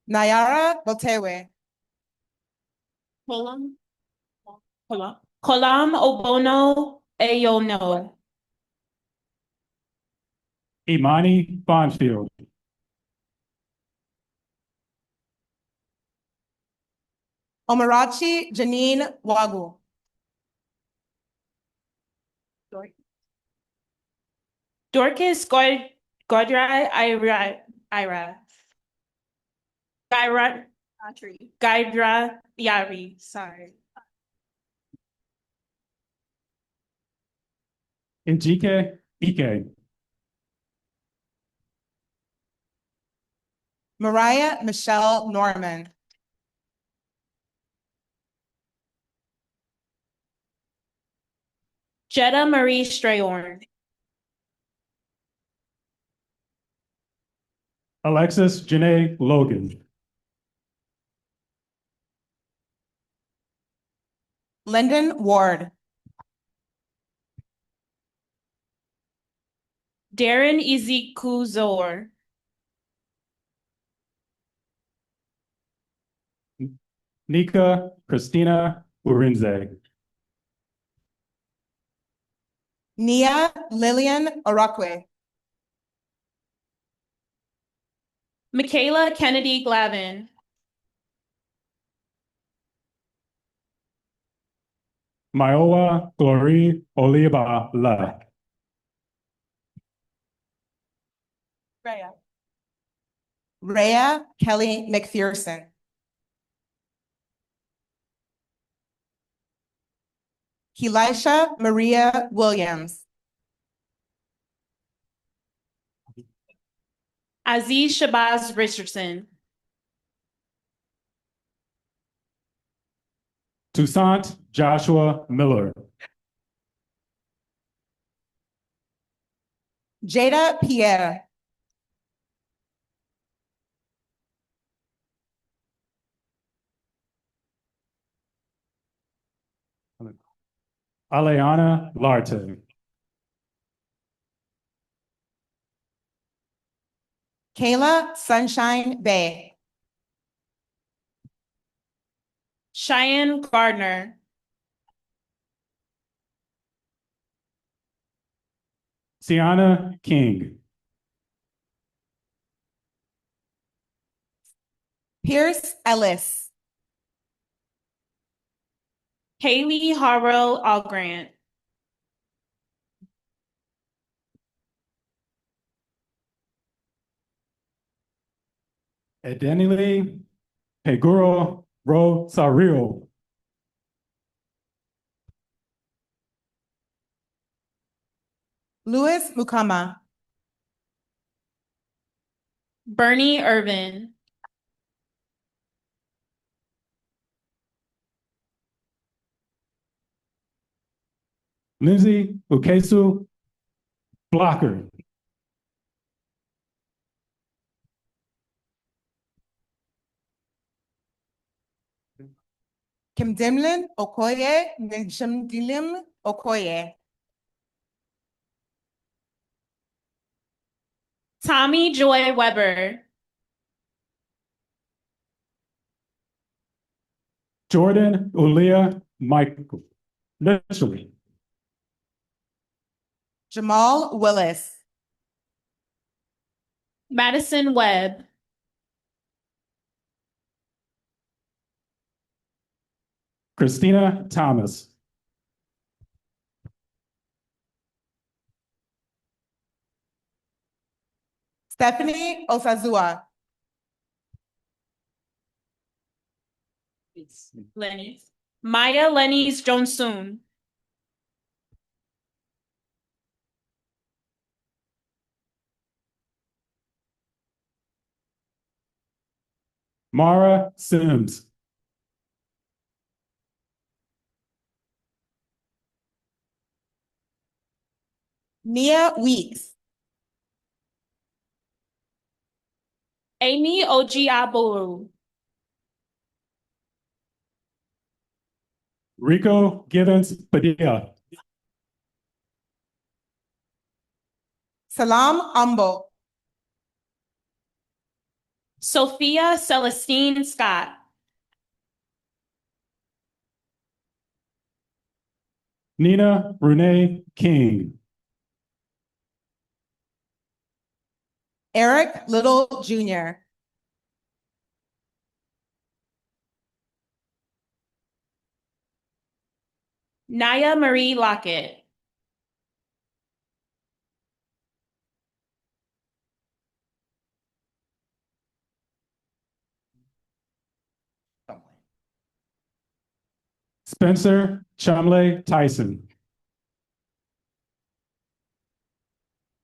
[SPEAKER 11] Nayara Botewe.
[SPEAKER 10] Kolam Obono Ayono.
[SPEAKER 12] Imani Bonfield.
[SPEAKER 11] Omarachi Janine Wagu.
[SPEAKER 10] Dorcas Godrai Ira. Gaidra Yari. Sorry.
[SPEAKER 12] Njike Ike.
[SPEAKER 11] Mariah Michelle Norman.
[SPEAKER 10] Jetta Marie Strayhorn.
[SPEAKER 12] Alexis Janae Logan.
[SPEAKER 11] Lyndon Ward.
[SPEAKER 10] Darren Ezekuzor.
[SPEAKER 12] Nika Christina Urinze.
[SPEAKER 11] Nia Lillian Orakwe.
[SPEAKER 10] Michaela Kennedy Glavin.
[SPEAKER 12] Myowa Glory Oliba La.
[SPEAKER 11] Rhea Kelly McPherson. Kelisha Maria Williams.
[SPEAKER 10] Aziz Shabazz Richardson.
[SPEAKER 12] Toussaint Joshua Miller.
[SPEAKER 11] Jada Pierre.
[SPEAKER 12] Aleana Larte.
[SPEAKER 11] Kayla Sunshine Bay.
[SPEAKER 10] Cheyenne Gardner.
[SPEAKER 12] Sienna King.
[SPEAKER 11] Pierce Ellis.
[SPEAKER 10] Haley Harrell Allgrant.
[SPEAKER 12] Edenili Peguro Rosario.
[SPEAKER 11] Louis Mukama.
[SPEAKER 10] Bernie Irvin.
[SPEAKER 12] Lindsay Ukesu Blocker.
[SPEAKER 11] Kimdimlin Okoye. Nijimdilim Okoye.
[SPEAKER 10] Tommy Joy Weber.
[SPEAKER 12] Jordan Ulia Michael. Literally.
[SPEAKER 11] Jamal Willis.
[SPEAKER 10] Madison Webb.
[SPEAKER 12] Christina Thomas.
[SPEAKER 11] Stephanie Osazua.
[SPEAKER 10] Lenny. Maya Lenny's Johnson.
[SPEAKER 12] Mara Sims.
[SPEAKER 11] Nia Weeks.
[SPEAKER 10] Amy Ojiabolu.
[SPEAKER 12] Rico Givens Padilla.
[SPEAKER 11] Salam Ambo.
[SPEAKER 10] Sophia Celestine Scott.
[SPEAKER 12] Nina Renee King.
[SPEAKER 11] Eric Little Jr.
[SPEAKER 10] Naya Marie Lockett.
[SPEAKER 12] Spencer Chamley Tyson.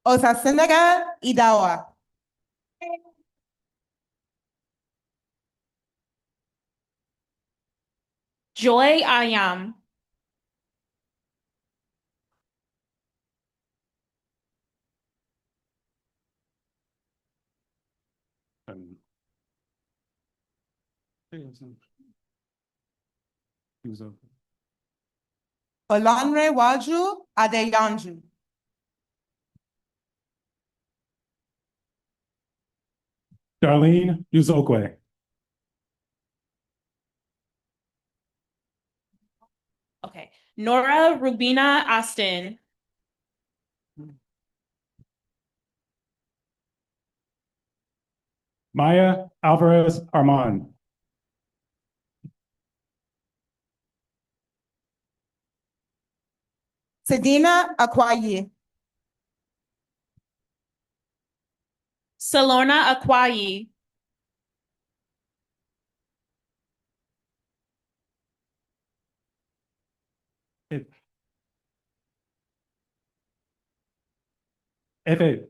[SPEAKER 11] Osasinega Idawa.
[SPEAKER 10] Joy Ayam.
[SPEAKER 12] He was over.
[SPEAKER 11] Olanre Waju Adeyanju.
[SPEAKER 12] Darlene Uzokwe.
[SPEAKER 10] Okay. Nora Rubina Austin.
[SPEAKER 12] Maya Alvarez Armand.
[SPEAKER 11] Sedina Akwayi.
[SPEAKER 10] Salorna Akwayi.
[SPEAKER 12] Efe.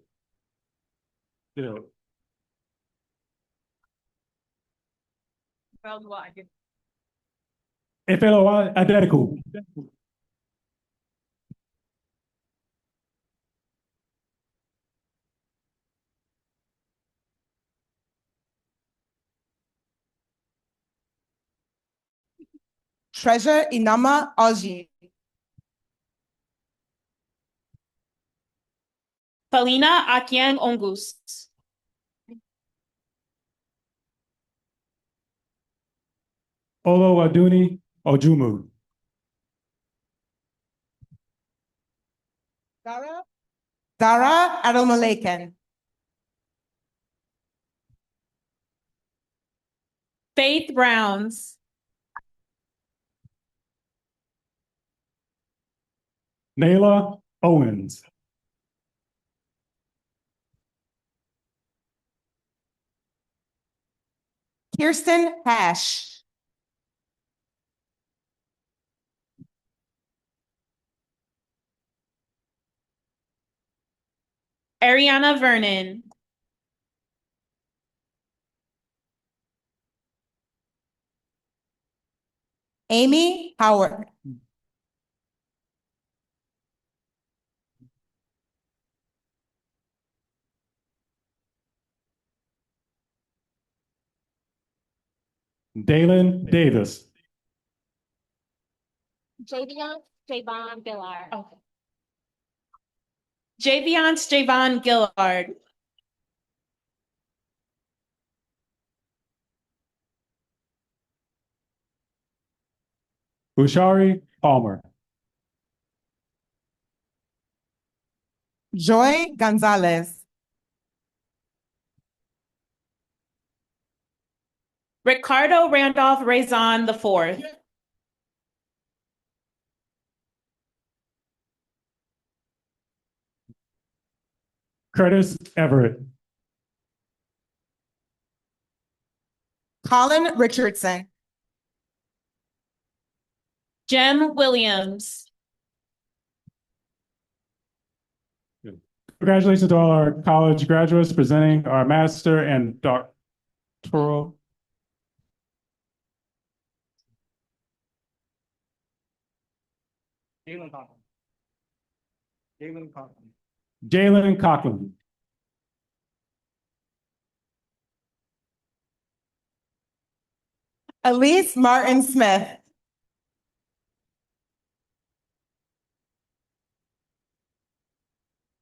[SPEAKER 12] You know. Efeloa Adetiku.
[SPEAKER 11] Treasure Inama Oji.
[SPEAKER 10] Felina Akiang Ongus.
[SPEAKER 12] Olo Aduni Ojumu.
[SPEAKER 11] Dara Adelmalaken.
[SPEAKER 10] Faith Browns.
[SPEAKER 12] Nayla Owens.
[SPEAKER 11] Kirsten Hash.
[SPEAKER 10] Ariana Vernon.
[SPEAKER 11] Amy Howard.
[SPEAKER 12] Dalen Davis.
[SPEAKER 10] Javon Gillard. Okay. Javon Gillard.
[SPEAKER 12] Ushari Palmer.
[SPEAKER 11] Joy Gonzalez.
[SPEAKER 10] Ricardo Randolph Raison IV.
[SPEAKER 12] Curtis Everett.
[SPEAKER 11] Colin Richardson.
[SPEAKER 10] Jem Williams.
[SPEAKER 12] Congratulations to all our college graduates presenting our master and doctoral.
[SPEAKER 2] Jalen Cochran. Jalen Cochran.
[SPEAKER 12] Jalen Cochran.
[SPEAKER 11] Elise Martin Smith.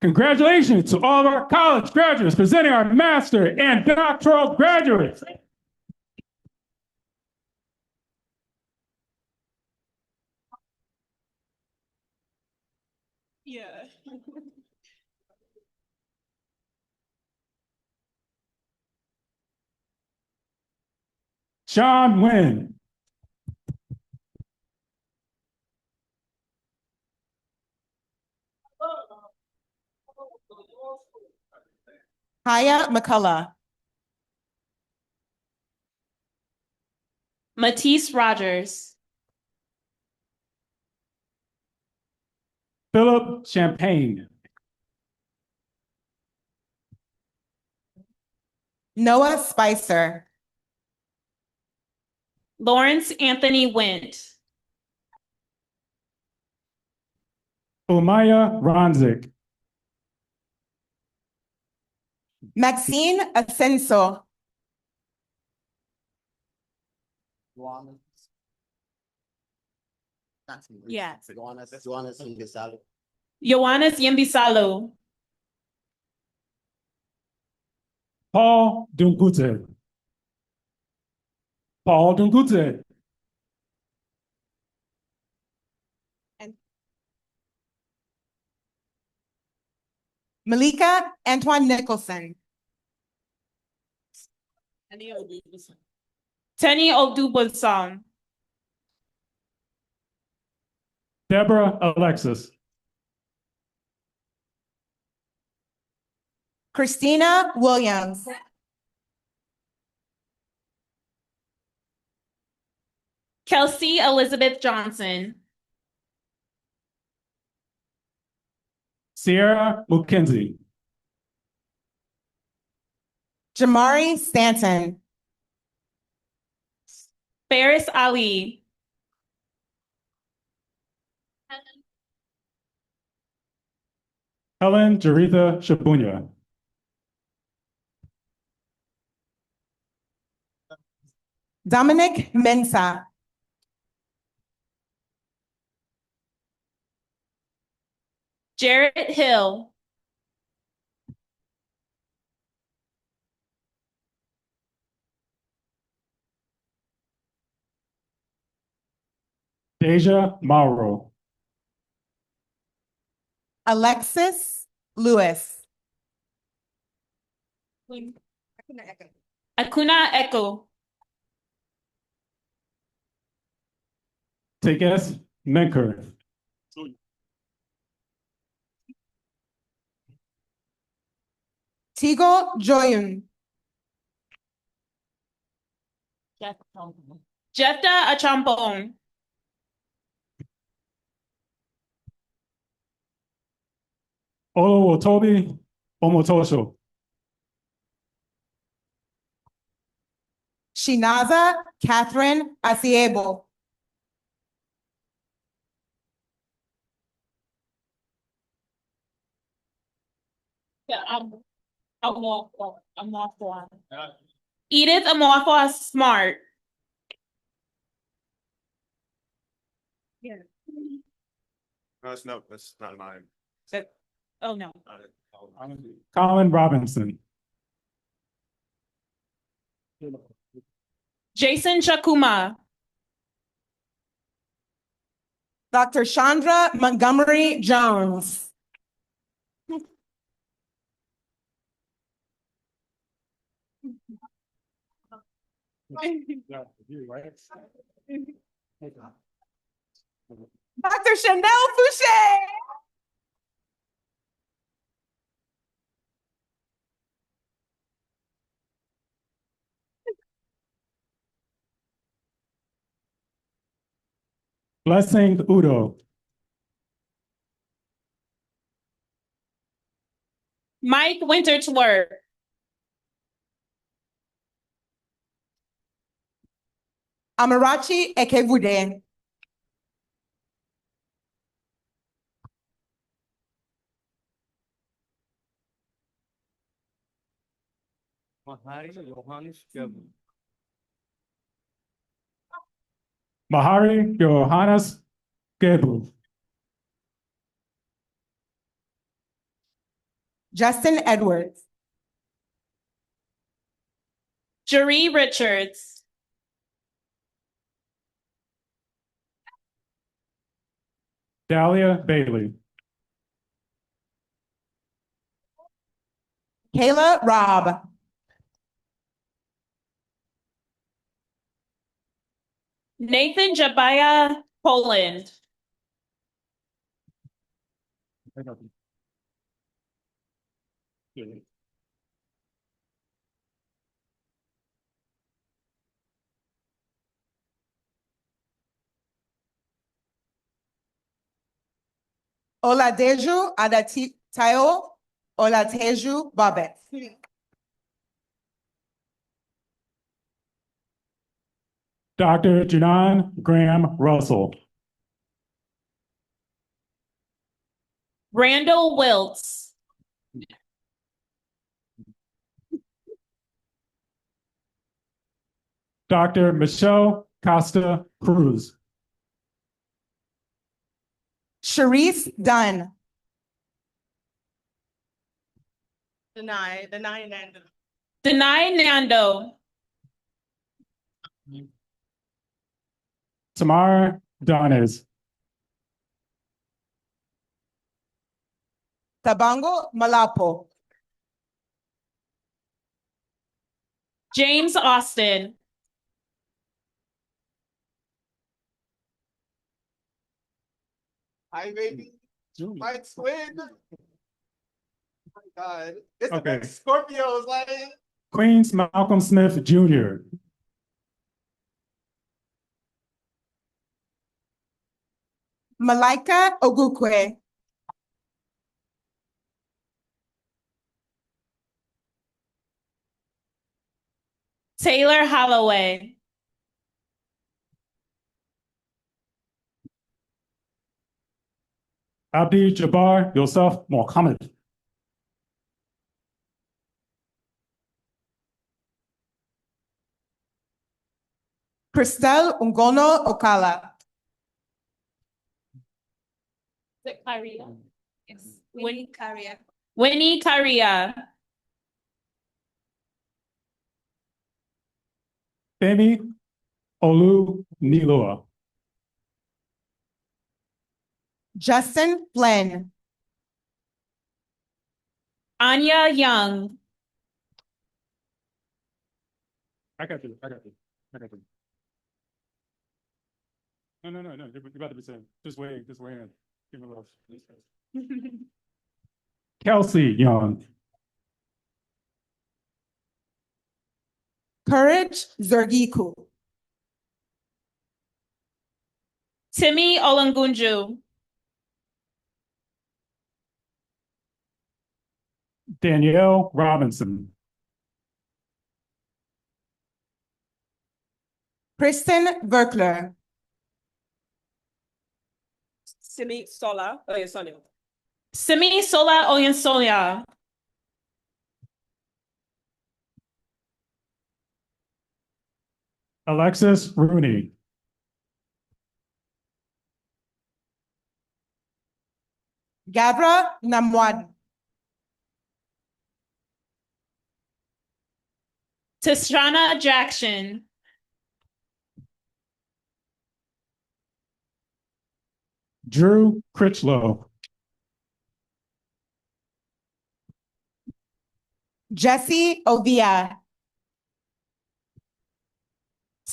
[SPEAKER 12] Congratulations to all of our college graduates presenting our master and doctoral graduates.
[SPEAKER 10] Yeah.
[SPEAKER 12] Sean Wynn.
[SPEAKER 11] Haya McCullough.
[SPEAKER 10] Matisse Rogers.
[SPEAKER 12] Philip Champagne.
[SPEAKER 11] Noah Spicer.
[SPEAKER 10] Lawrence Anthony Wint.
[SPEAKER 12] Umaya Ronzik.
[SPEAKER 11] Maxine Ascenso.
[SPEAKER 10] Yeah.
[SPEAKER 13] Johannes Imbisalo.
[SPEAKER 10] Ioannis Yembisalo.
[SPEAKER 12] Paul Dungute. Paul Dungute.
[SPEAKER 11] Malika Antoine Nicholson.
[SPEAKER 10] Tenny Odubuson.
[SPEAKER 12] Deborah Alexis.
[SPEAKER 11] Christina Williams.
[SPEAKER 10] Kelsey Elizabeth Johnson.
[SPEAKER 12] Sierra McKenzie.
[SPEAKER 11] Jamari Stanton.
[SPEAKER 10] Ferris Ali.
[SPEAKER 12] Helen Jaritha Shabunya.
[SPEAKER 11] Dominic Mensah.
[SPEAKER 10] Jarrett Hill.
[SPEAKER 12] Deja Mauro.
[SPEAKER 11] Alexis Lewis.
[SPEAKER 10] Akuna Echo.
[SPEAKER 12] Teges Menker.
[SPEAKER 11] Tigo Joyun.
[SPEAKER 10] Jefta Achampong.
[SPEAKER 12] Oluwatobi Omotosho.
[SPEAKER 11] Shinaza Catherine Asiebo.
[SPEAKER 10] Yeah, I'm off one. Edith Amorphous Smart. Yeah.
[SPEAKER 13] No, that's not mine.
[SPEAKER 10] Oh, no.
[SPEAKER 12] Colin Robinson.
[SPEAKER 10] Jason Chakuma.
[SPEAKER 11] Dr. Chandra Montgomery Jones. Dr. Chanel Fouché.
[SPEAKER 12] Blessing Udo.
[SPEAKER 10] Mike Wintertwerk.
[SPEAKER 11] Amarachi Ekevude.
[SPEAKER 12] Mahari Johannes Gebu.
[SPEAKER 11] Justin Edwards.
[SPEAKER 10] Jeree Richards.
[SPEAKER 12] Dahlia Bailey.
[SPEAKER 11] Kayla Robb.
[SPEAKER 10] Nathan Jabaya Poland.
[SPEAKER 11] Oladeju Adatayo Olateju Babet.
[SPEAKER 12] Dr. Janan Graham Russell.
[SPEAKER 10] Randall Wiltz.
[SPEAKER 12] Dr. Michelle Costa Cruz.
[SPEAKER 11] Sharice Dunn.
[SPEAKER 10] Denai Nando.
[SPEAKER 12] Tamar Dones.
[SPEAKER 11] Tabango Malapo.
[SPEAKER 10] James Austin.
[SPEAKER 13] Hi, baby. My twin. Oh my God. It's
[SPEAKER 12] Okay.
[SPEAKER 13] the next Scorpios, like.
[SPEAKER 12] Queens Malcolm Smith Jr.
[SPEAKER 11] Malaika Ogukwe.
[SPEAKER 10] Taylor Holloway.
[SPEAKER 12] Abdi Jabbar Yosef Mohammed.
[SPEAKER 11] Christelle Ungono Okala.
[SPEAKER 10] Yes. Winnie Caria. Winnie Caria.
[SPEAKER 12] Femi Olu Niloa.
[SPEAKER 11] Justin Flynn.
[SPEAKER 10] Anya Young.
[SPEAKER 12] I got you. I got you. No. You're about to be saying. Just wait in. Give me a love. Kelsey Young.
[SPEAKER 11] Courage Zergiku.
[SPEAKER 10] Timmy Olangunju.
[SPEAKER 12] Danielle Robinson.
[SPEAKER 11] Kristen Verkler.
[SPEAKER 5] Simi Sola. Oh, yeah, Sonia.
[SPEAKER 10] Simi Sola Oyensoya.
[SPEAKER 12] Alexis Rooney.
[SPEAKER 11] Gabra Namwad.
[SPEAKER 10] Tishana Jackson.
[SPEAKER 12] Drew Critchlow.
[SPEAKER 11] Jesse Ovia.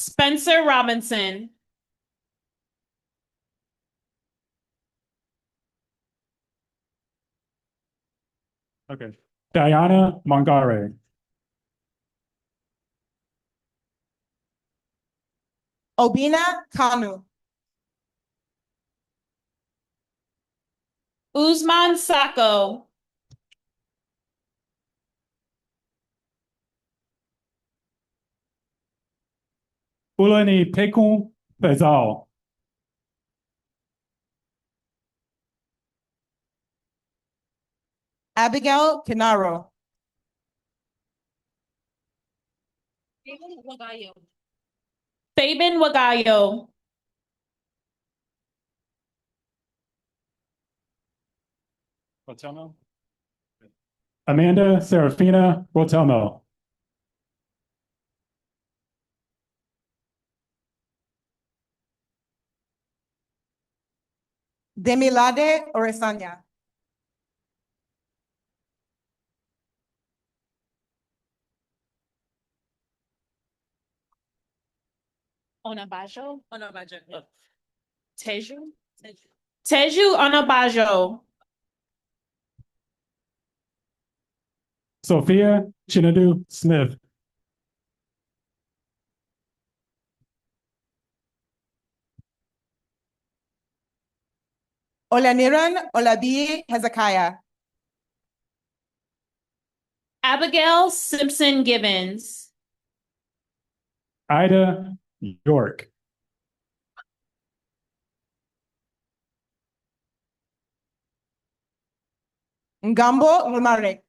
[SPEAKER 10] Spencer Robinson.
[SPEAKER 12] Okay. Diana Mangare.
[SPEAKER 11] Obina Kanu.
[SPEAKER 10] Usman Sako.
[SPEAKER 12] Ulani Pekun Fezal.
[SPEAKER 11] Abigail Kenaro.
[SPEAKER 10] Fabian Wagayo.
[SPEAKER 12] Rotelmo. Amanda Serafina Rotelmo.
[SPEAKER 11] Demilade Oresanya.
[SPEAKER 10] Onabajo. Teju. Teju Onabajo.
[SPEAKER 12] Sophia Chinadu Smith.
[SPEAKER 11] Olaniran Olabi Hezekiah.
[SPEAKER 10] Abigail Simpson Gibbons.
[SPEAKER 12] Ida York.
[SPEAKER 11] Ngambo Lumare.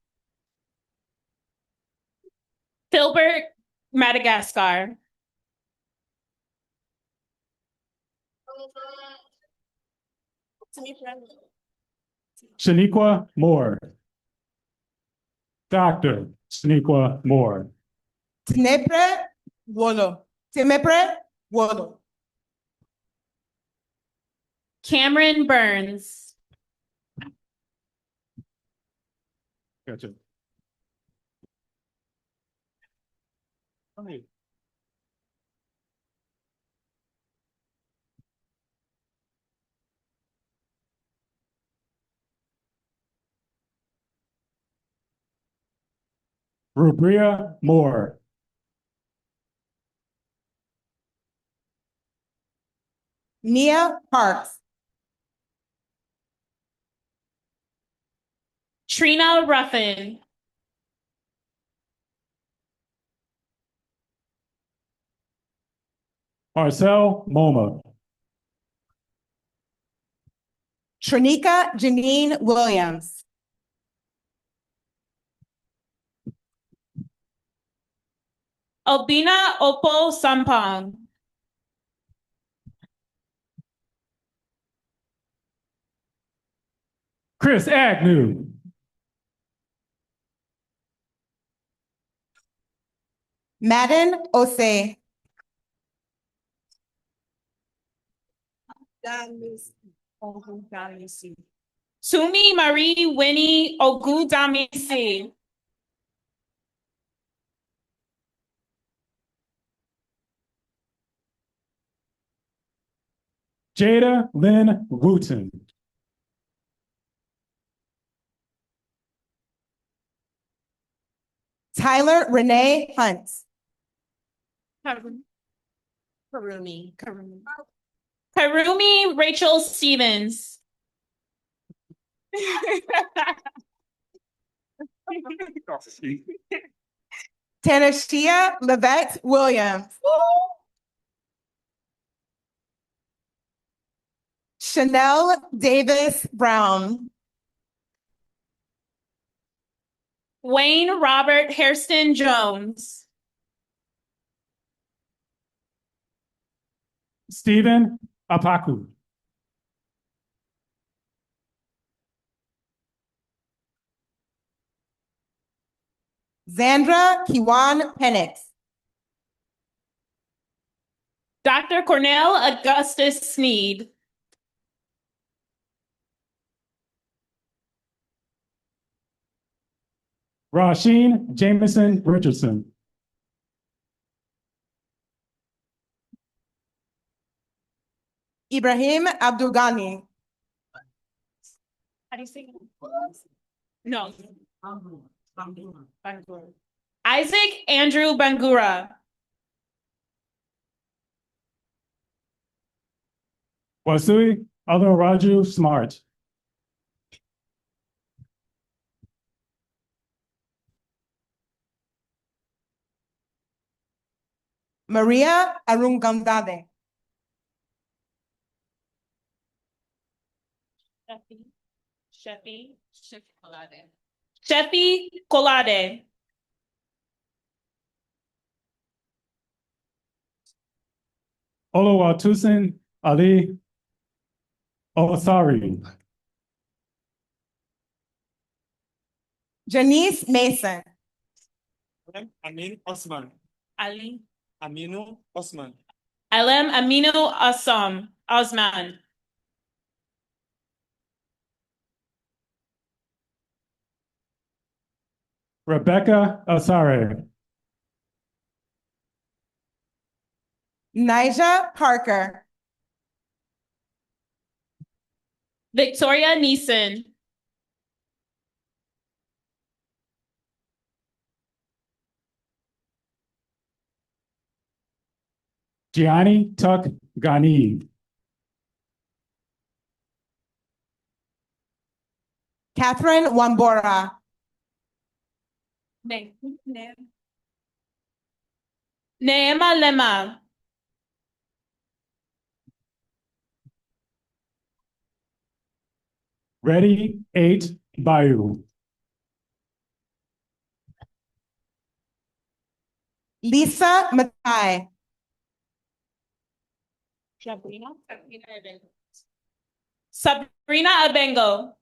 [SPEAKER 10] Filbert Madagascar.
[SPEAKER 12] Shaniqua Moore. Dr. Shaniqua Moore.
[SPEAKER 11] Tnepre Wolo. Temepre Wolo.
[SPEAKER 10] Cameron Burns.
[SPEAKER 12] Gotcha. Rubria Moore.
[SPEAKER 11] Nia Parks.
[SPEAKER 10] Trina Ruffin.
[SPEAKER 12] Marcel Moma.
[SPEAKER 11] Trinika Janine Williams.
[SPEAKER 10] Obina Opo Sampang.
[SPEAKER 12] Chris Agnew.
[SPEAKER 11] Madden Ose.
[SPEAKER 10] Tumi Marie Winnie Ogudamisi.
[SPEAKER 12] Jada Lynn Wooten.
[SPEAKER 11] Tyler Renee Hunt.
[SPEAKER 10] Karumi Rachel Stevens.
[SPEAKER 11] Tanashia Levette Williams. Chanel Davis Brown.
[SPEAKER 10] Wayne Robert Hairston Jones.
[SPEAKER 12] Stephen Apaku.
[SPEAKER 11] Zandra Kiwan Penix.
[SPEAKER 10] Dr. Cornell Augustus Sneed.
[SPEAKER 12] Rasheen Jameson Richardson.
[SPEAKER 11] Ibrahim Abdulghani.
[SPEAKER 10] How do you say it? No. Bangura. Isaac Andrew Bangura.
[SPEAKER 12] Wasui Raju Smart.
[SPEAKER 11] Maria Arungandade.
[SPEAKER 10] Shefi Kolade.
[SPEAKER 12] Oluwatosin Ali Osari.
[SPEAKER 11] Janice Mason.
[SPEAKER 13] Amin Osman.
[SPEAKER 10] Ali.
[SPEAKER 13] Aminu Osman.
[SPEAKER 10] Alem Aminu Osman.
[SPEAKER 12] Rebecca Asare.
[SPEAKER 11] Nija Parker.
[SPEAKER 10] Victoria Neeson.
[SPEAKER 12] Gianni Tuck Ghani.
[SPEAKER 11] Catherine Wambora.
[SPEAKER 10] Neema Lema.
[SPEAKER 12] Ready 8 Bayou.
[SPEAKER 11] Lisa Matai.
[SPEAKER 10] Sabrina Abengo.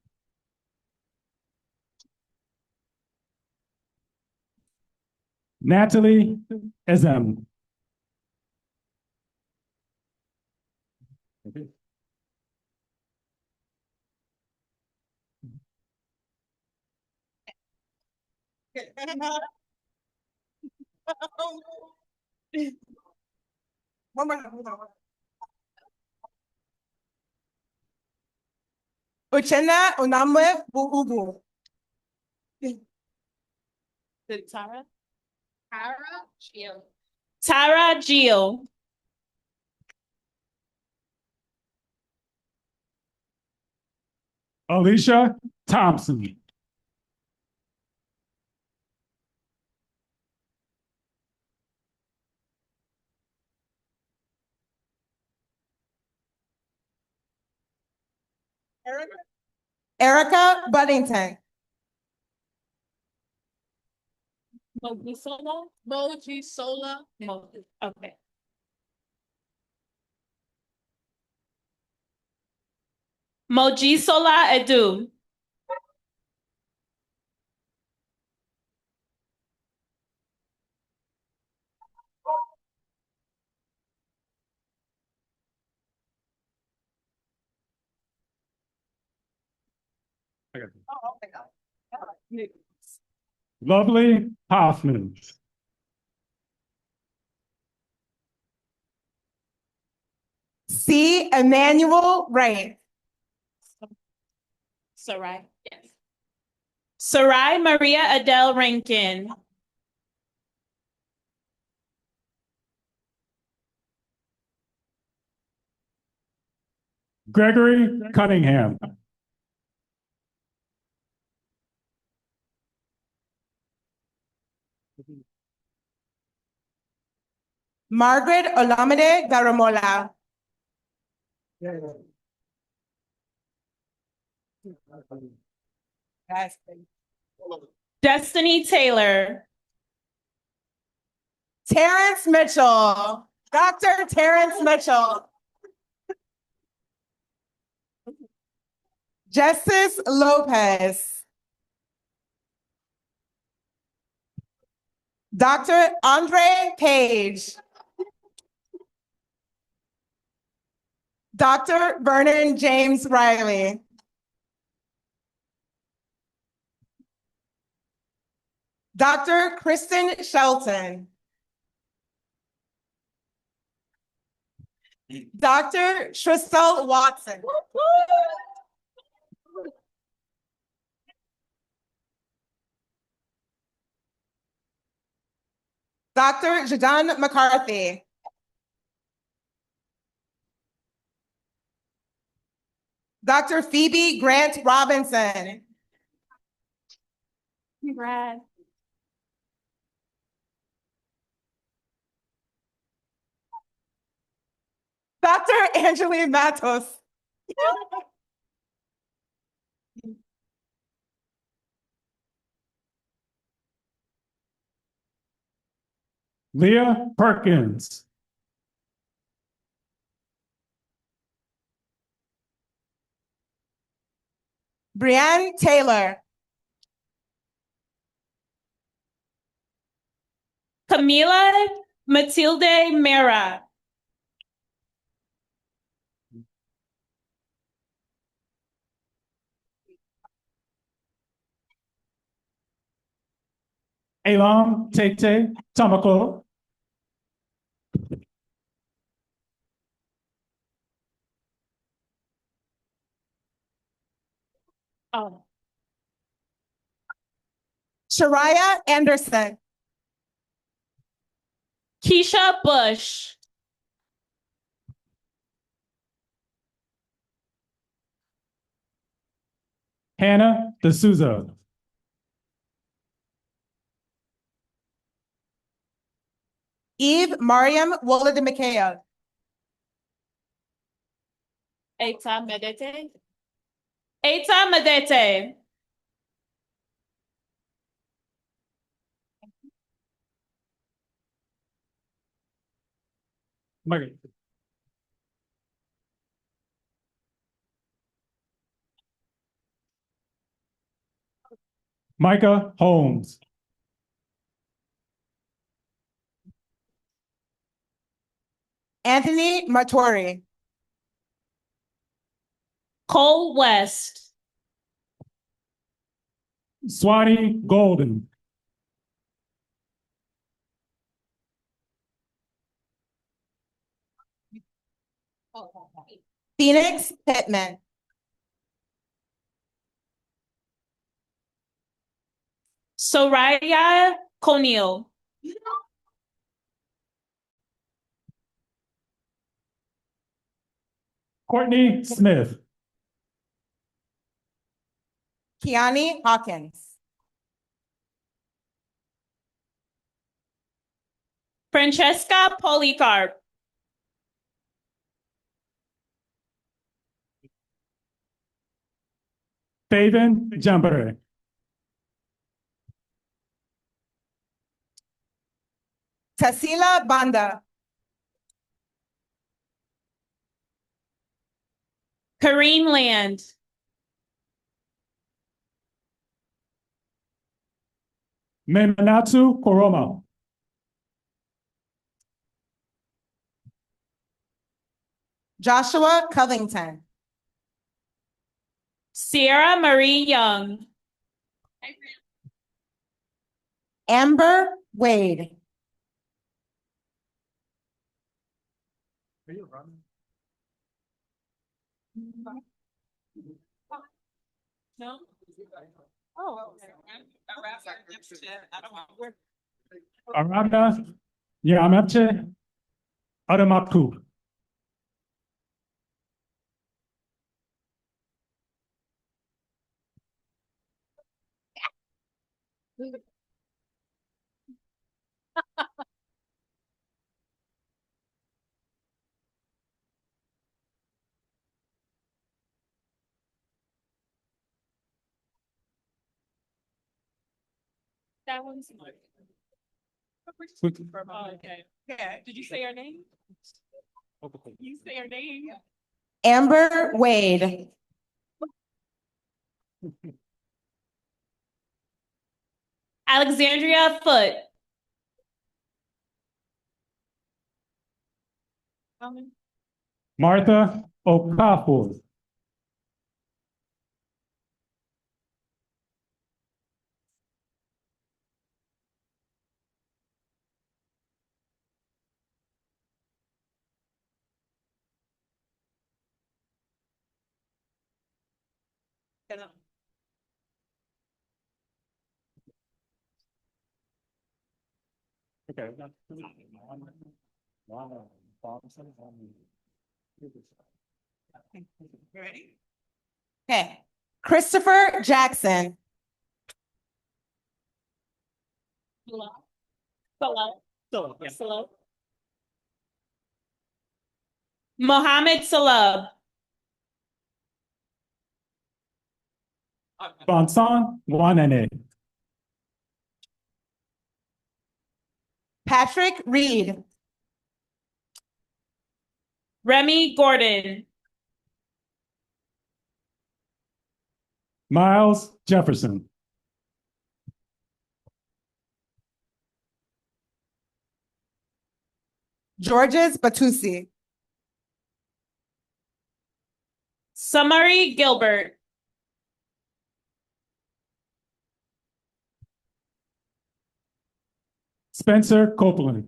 [SPEAKER 12] Natalie Ezem.
[SPEAKER 11] Uchenna Unamwe Buubu.
[SPEAKER 10] Tara? Tara Gio.
[SPEAKER 12] Alicia Thompson.
[SPEAKER 11] Erica Buddington.
[SPEAKER 10] Moji Sola. Okay. Moji Sola Edu.
[SPEAKER 12] Lovely Hoffman.
[SPEAKER 11] C. Emmanuel Wright.
[SPEAKER 10] Sarai. Yes. Sarai Maria Adele Rankin.
[SPEAKER 12] Gregory Cunningham.
[SPEAKER 11] Margaret Olamide Garamola.
[SPEAKER 10] Destiny Taylor.
[SPEAKER 11] Terrence Mitchell. Dr. Terrence Mitchell. Justice Lopez. Dr. Andre Page. Dr. Vernon James Riley. Dr. Kristen Shelton. Dr. Tristel Watson. Dr. Jadan McCarthy. Dr. Phoebe Grant Robinson.
[SPEAKER 3] Congrats.
[SPEAKER 11] Dr. Angeline Matos.
[SPEAKER 12] Leah Perkins.
[SPEAKER 11] Brianne Taylor.
[SPEAKER 10] Camila Matilde Mera.
[SPEAKER 12] Elam Tete Tamako.
[SPEAKER 10] Oh.
[SPEAKER 11] Shariah Anderson.
[SPEAKER 10] Keisha Bush.
[SPEAKER 12] Hannah D'Souza.
[SPEAKER 11] Eve Mariam Wolodimikea.
[SPEAKER 10] Eita Medete. Eita Medete.
[SPEAKER 12] Margaret. Micah Holmes.
[SPEAKER 11] Anthony Matori.
[SPEAKER 10] Cole West.
[SPEAKER 12] Swati Golden.
[SPEAKER 11] Phoenix Pittman.
[SPEAKER 10] Soraya Conil.
[SPEAKER 12] Courtney Smith.
[SPEAKER 11] Kiani Hawkins.
[SPEAKER 10] Francesca Polycarp.
[SPEAKER 12] Faven Jambere.
[SPEAKER 11] Tassila Banda.
[SPEAKER 10] Kareem Land.
[SPEAKER 12] Memanatu Koroma.
[SPEAKER 11] Joshua Covington.
[SPEAKER 10] Sierra Marie Young.
[SPEAKER 11] Amber Wade.
[SPEAKER 10] No?
[SPEAKER 11] Oh,
[SPEAKER 12] Aranda Yamapche Adamaku.
[SPEAKER 10] That one's.
[SPEAKER 12] Quick.
[SPEAKER 10] Oh, okay. Yeah. Did you say her name? You say her name?
[SPEAKER 11] Amber Wade.
[SPEAKER 10] Alexandria Foot.
[SPEAKER 12] Martha Okafor. Okay.
[SPEAKER 10] Ready?
[SPEAKER 11] Okay. Christopher Jackson.
[SPEAKER 7] Salah. Mohammed Salab.
[SPEAKER 12] Bonson Wanene.
[SPEAKER 11] Patrick Reed.
[SPEAKER 7] Remy Gordon.
[SPEAKER 12] Miles Jefferson.
[SPEAKER 11] Georges Batusi.
[SPEAKER 7] Samari Gilbert.
[SPEAKER 12] Spencer Copeland.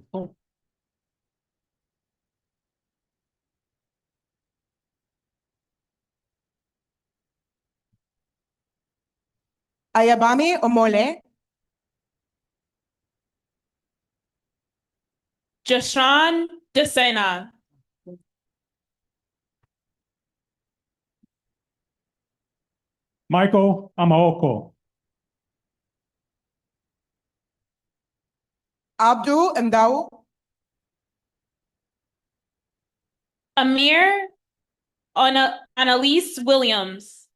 [SPEAKER 11] Ayabami Omole.
[SPEAKER 7] Jashawn Desena.
[SPEAKER 12] Michael Amaoko.
[SPEAKER 11] Abdul Mdau.
[SPEAKER 7] Amir Annalise Williams.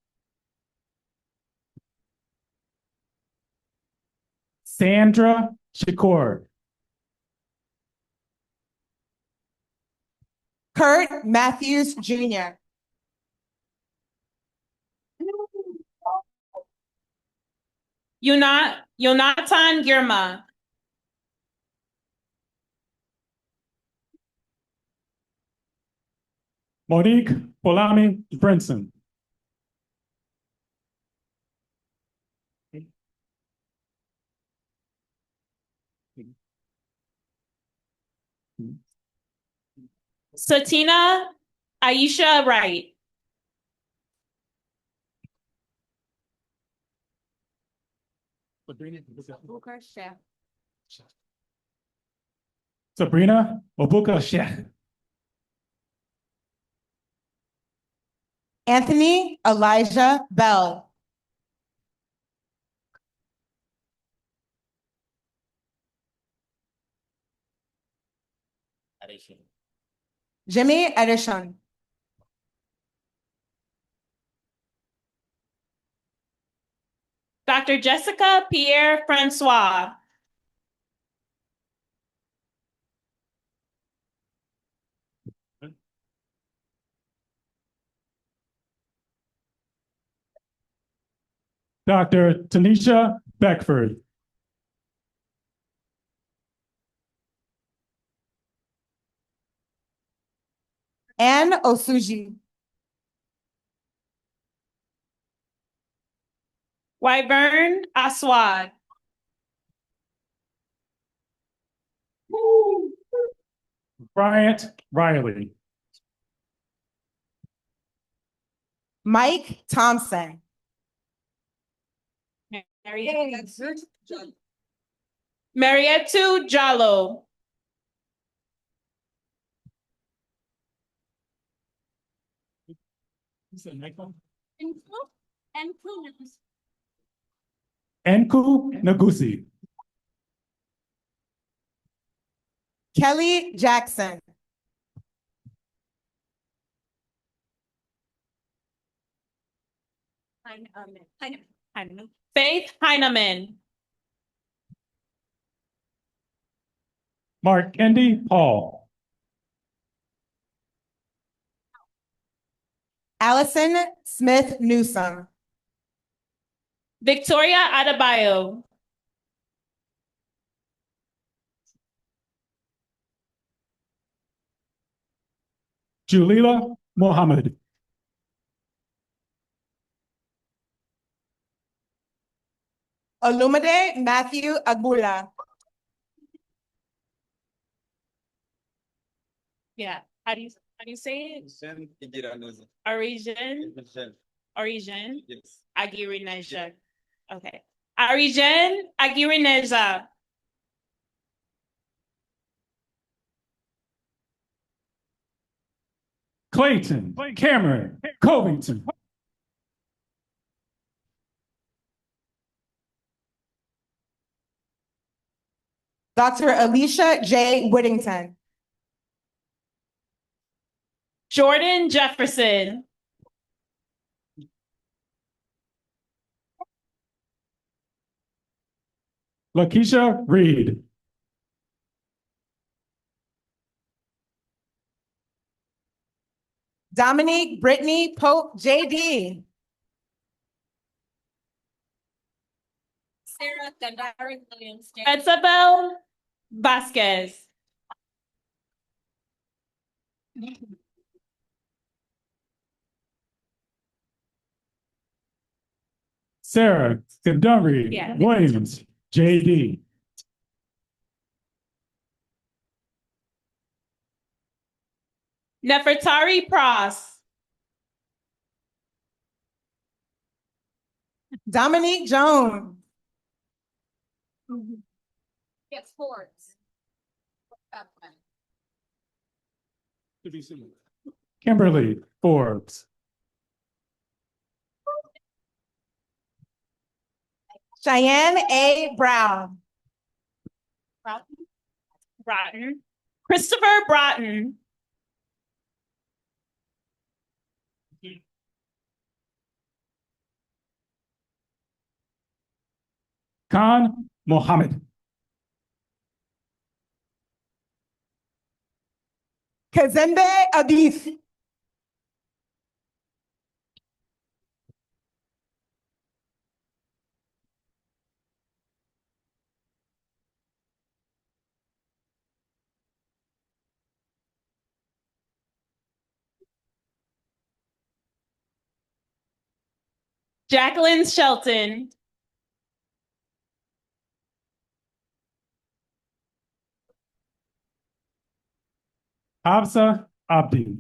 [SPEAKER 12] Sandra Shakur.
[SPEAKER 11] Kurt Matthews Jr.
[SPEAKER 7] Yonatan Girma.
[SPEAKER 12] Monique Polami Brinson.
[SPEAKER 7] Satina Aisha Wright.
[SPEAKER 12] Sabrina Obuka Sheh.
[SPEAKER 11] Anthony Elijah Bell. Jimmy Edison.
[SPEAKER 7] Dr. Jessica Pierre Francois.
[SPEAKER 12] Dr. Tanisha Beckford.
[SPEAKER 11] Anne Osuji.
[SPEAKER 7] Wyvern Aswad.
[SPEAKER 12] Bryant Riley.
[SPEAKER 11] Mike Thompson.
[SPEAKER 7] Marietu Jallo.
[SPEAKER 12] Enku Nagusi.
[SPEAKER 11] Kelly Jackson.
[SPEAKER 7] Faith Heineman.
[SPEAKER 12] Mark Kendi Paul.
[SPEAKER 11] Allison Smith Newsom.
[SPEAKER 7] Victoria Adebayo.
[SPEAKER 12] Julila Mohammed.
[SPEAKER 11] Olumide Matthew Agbula.
[SPEAKER 7] Yeah. How do you say it? Origin. Origin.
[SPEAKER 10] Aguirre-Neja. Okay. Arijen Aguirre-Neja.
[SPEAKER 12] Clayton Cameron Covington.
[SPEAKER 11] Dr. Alicia J. Whittington.
[SPEAKER 10] Jordan Jefferson.
[SPEAKER 12] Lakeisha Reed.
[SPEAKER 11] Dominique Brittany Pope, JD.
[SPEAKER 10] Sarah Gandari Williams. Isabel Vasquez.
[SPEAKER 12] Sarah Gandari
[SPEAKER 10] Yeah.
[SPEAKER 12] Williams, JD.
[SPEAKER 10] Nefertari Pross.
[SPEAKER 11] Dominique Jones.
[SPEAKER 6] Yes, Forbes.
[SPEAKER 12] Kimberly Forbes.
[SPEAKER 11] Cheyenne A. Brown.
[SPEAKER 10] Broughton. Christopher Broughton.
[SPEAKER 12] Khan Mohammed.
[SPEAKER 11] Kazembe Adith.
[SPEAKER 10] Jacqueline Shelton.
[SPEAKER 12] Absa Abdi.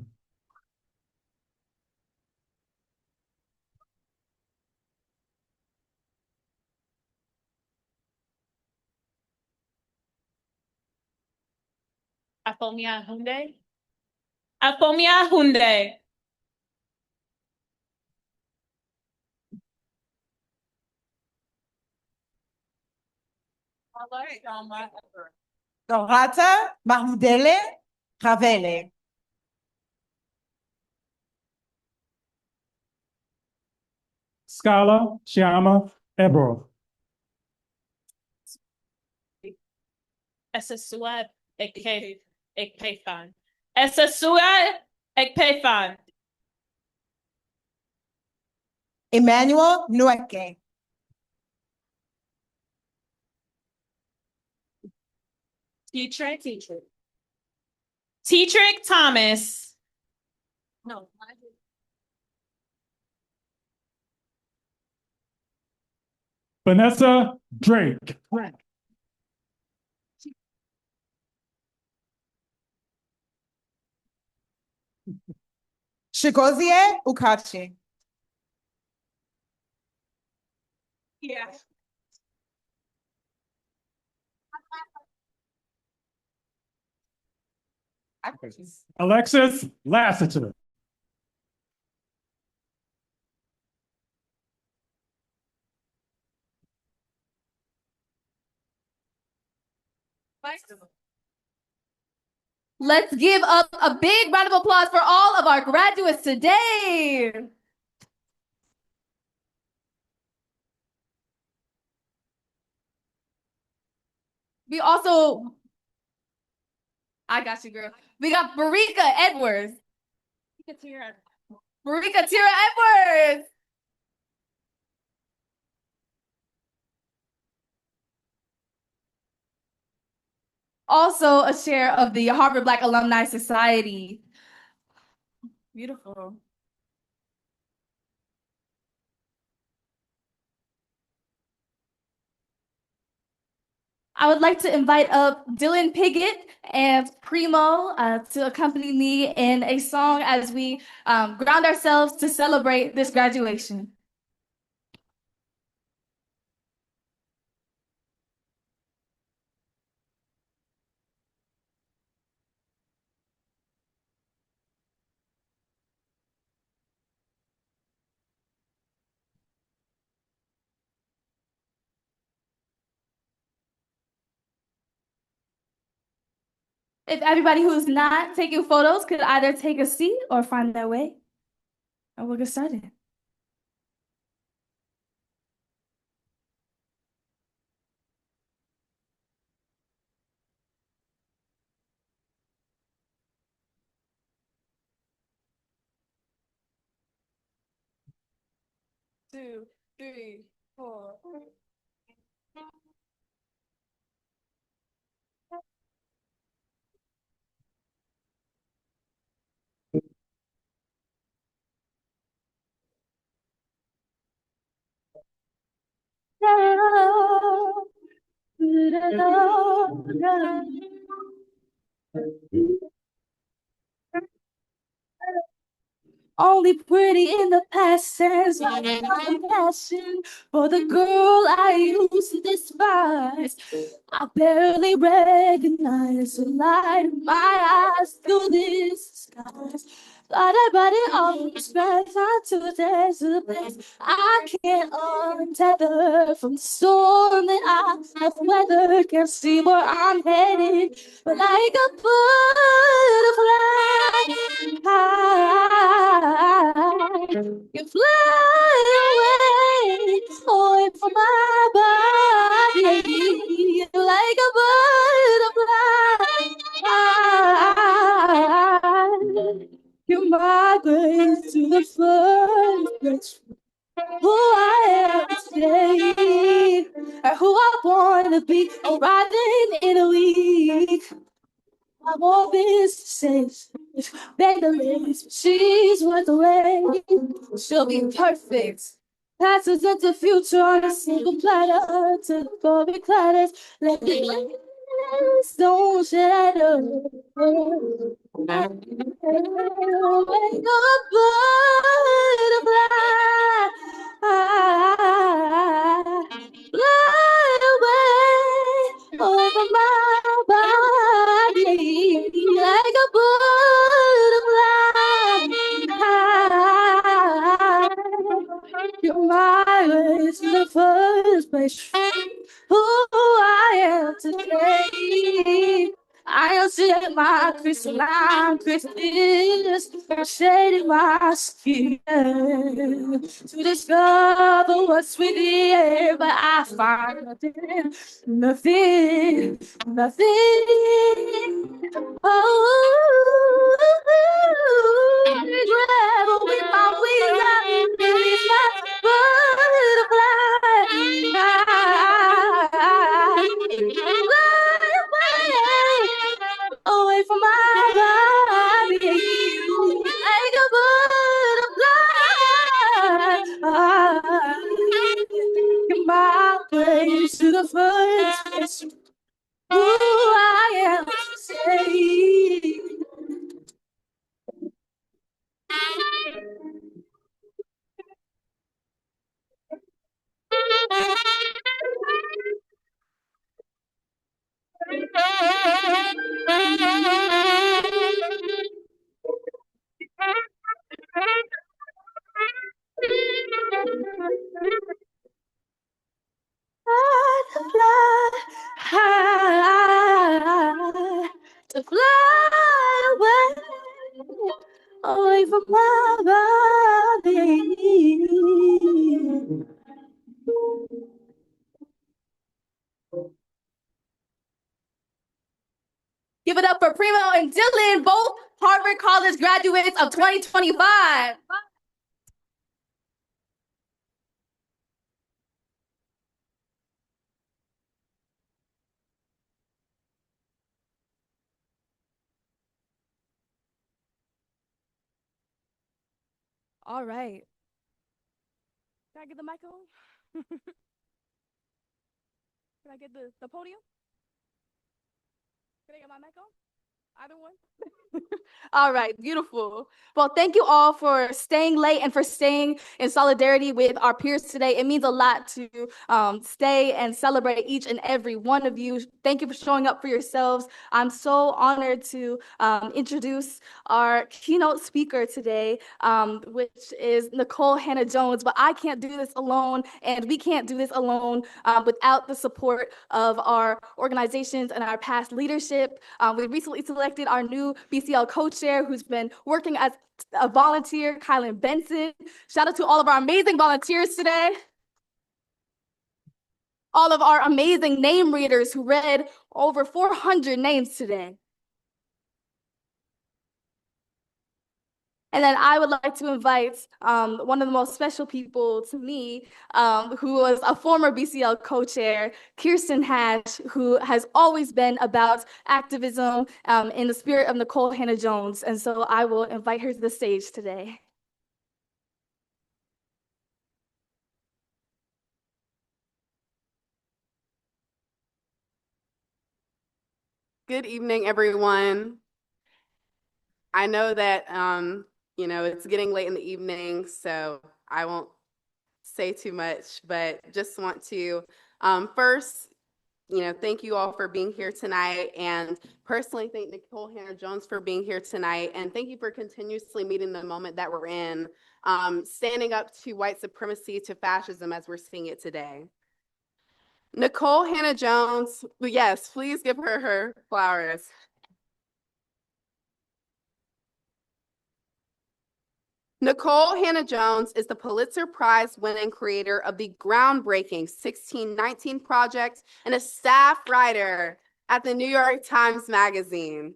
[SPEAKER 10] Afomia Hunde. Afomia Hunde.
[SPEAKER 11] Dorata Mahmoudele Ravele.
[SPEAKER 12] Scala Shyama Ebro.
[SPEAKER 10] Esasua Ekpefan. Esasua Ekpefan.
[SPEAKER 11] Emmanuel Nueke.
[SPEAKER 10] Teatrick Thomas.
[SPEAKER 6] No.
[SPEAKER 12] Vanessa Drake.
[SPEAKER 11] Chigozie Ukachi.
[SPEAKER 10] Yeah.
[SPEAKER 12] Alexis Lassiter.
[SPEAKER 3] Let's give up a big round of applause for all of our graduates today. We also, I got you, girl. We got Barika Edwards. Barika Tira Edwards. Also a share of the Harvard Black Alumni Society. Beautiful. I would like to invite up Dylan Piggott and Primo to accompany me in a song as we ground ourselves to celebrate this graduation. If everybody who's not taking photos could either take a seat or find their way, and we'll get started. Two, three, four. Only pretty in the past tense, compassion for the girl I used to despise. I barely recognize the light in my eyes through this disguise. Thought about it all, express on two days to the place. I can't untether from the storm that I have weathered. Can't see where I'm headed, but like a butterfly, you fly away, away from my body, like a butterfly. You migrate to the first place. Who I am today, and who I want to be, arriving in a week. I want this to say, beg the ladies, she's worth the wait. She'll be perfect. Passes into future on a single platter to the glory clatters. Let the don't shadow. Like a butterfly, fly away over my body like a butterfly. You're my way to the first place. Who I am today. I am shedding my crystalline crystals, shedding my skin to discover what's within, but I find nothing, nothing, nothing. Oh, travel with my wings, I release my butterfly. Away from my body, like a butterfly. You're my place to the first place. Who I am to say. Fly high, to fly away from my body. Give it up for Primo and Dylan, both Harvard College graduates of 2025. All right. Can I get the mic on? Can I get the podium? Can I get my mic on? Either one? All right, beautiful. Well, thank you all for staying late and for staying in solidarity with our peers today. It means a lot to stay and celebrate each and every one of you. Thank you for showing up for yourselves. I'm so honored to introduce our keynote speaker today, which is Nicole Hannah-Jones. But I can't do this alone, and we can't do this alone without the support of our organizations and our past leadership. We recently selected our new BCL co-chair who's been working as a volunteer, Kylan Benson. Shout out to all of our amazing volunteers today. All of our amazing name readers who read over 400 names today. And then I would like to invite one of the most special people to me, who was a former BCL co-chair, Kirsten Hatch, who has always been about activism in the spirit of Nicole Hannah-Jones. And so I will invite her to the stage today.
[SPEAKER 14] Good evening, everyone. I know that it's getting late in the evening, so I won't say too much, but just want to first, thank you all for being here tonight, and personally thank Nicole Hannah-Jones for being here tonight, and thank you for continuously meeting the moment that we're in, standing up to white supremacy, to fascism as we're seeing it today. Nicole Hannah-Jones, yes, please give her flowers. Nicole Hannah-Jones is the Pulitzer Prize-winning creator of the groundbreaking 1619 Project and a staff writer at the New York Times Magazine.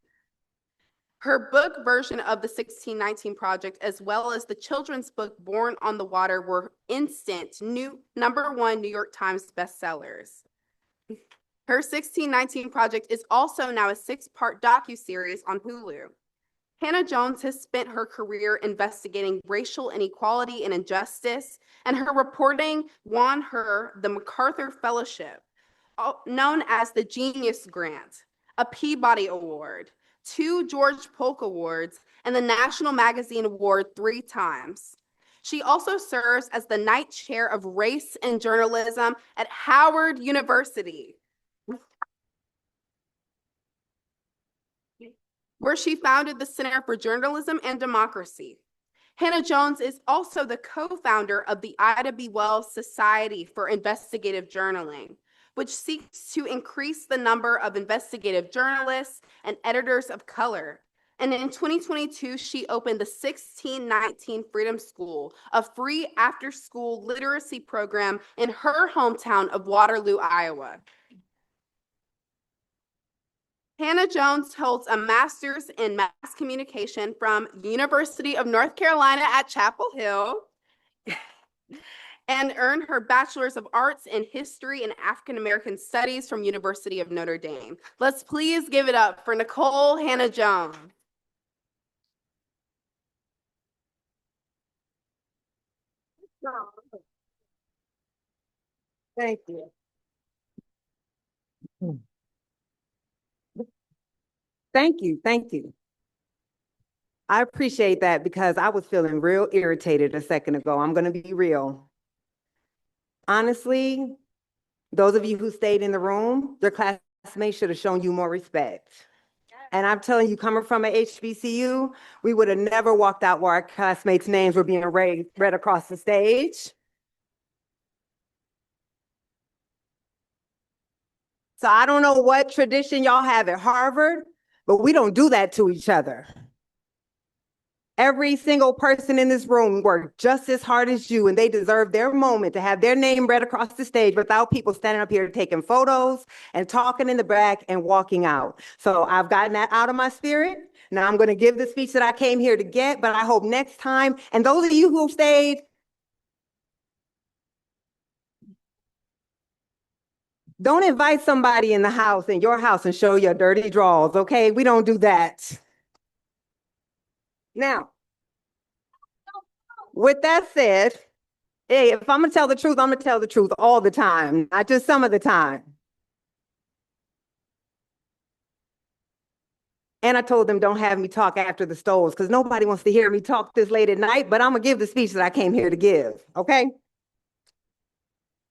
[SPEAKER 14] Her book version of the 1619 Project, as well as the children's book Born on the Water, were instant #1 New York Times bestsellers. Her 1619 Project is also now a 6-part docuseries on Hulu. Hannah-Jones has spent her career investigating racial inequality and injustice, and her reporting won her the MacArthur Fellowship, known as the Genius Grant, a Peabody Award, 2 George Polk Awards, and the National Magazine Award 3 times. She also serves as the Knight Chair of Race and Journalism at Howard University, where she founded the Center for Journalism and Democracy. Hannah-Jones is also the co-founder of the Ida B. Wells Society for Investigative Journaling, which seeks to increase the number of investigative journalists and editors of color. And in 2022, she opened the 1619 Freedom School, a free after-school literacy program in her hometown of Waterloo, Iowa. Hannah-Jones holds a master's in mass communication from the University of North Carolina at Chapel Hill and earned her bachelor's of arts in history and African American studies from University of Notre Dame. Let's please give it up for Nicole Hannah-Jones.
[SPEAKER 6] Thank you. Thank you. Thank you. I appreciate that because I was feeling real irritated a second ago. I'm going to be real. Honestly, those of you who stayed in the room, your classmates should have shown you more respect. And I'm telling you, coming from an HBCU, we would have never walked out where our classmates' names were being read across the stage. So I don't know what tradition y'all have at Harvard, but we don't do that to each other. Every single person in this room worked just as hard as you, and they deserve their moment to have their name read across the stage without people standing up here taking photos and talking in the back and walking out. So I've gotten that out of my spirit. Now I'm going to give the speech that I came here to get, but I hope next time, and those of you who stayed, don't invite somebody in your house, and show your dirty drawers, okay? We don't do that. Now, with that said, hey, if I'm gonna tell the truth, I'm gonna tell the truth all the time, not just some of the time.
[SPEAKER 15] And I told them, don't have me talk after the stoves, because nobody wants to hear me talk this late at night, but I'm gonna give the speech that I came here to give, okay?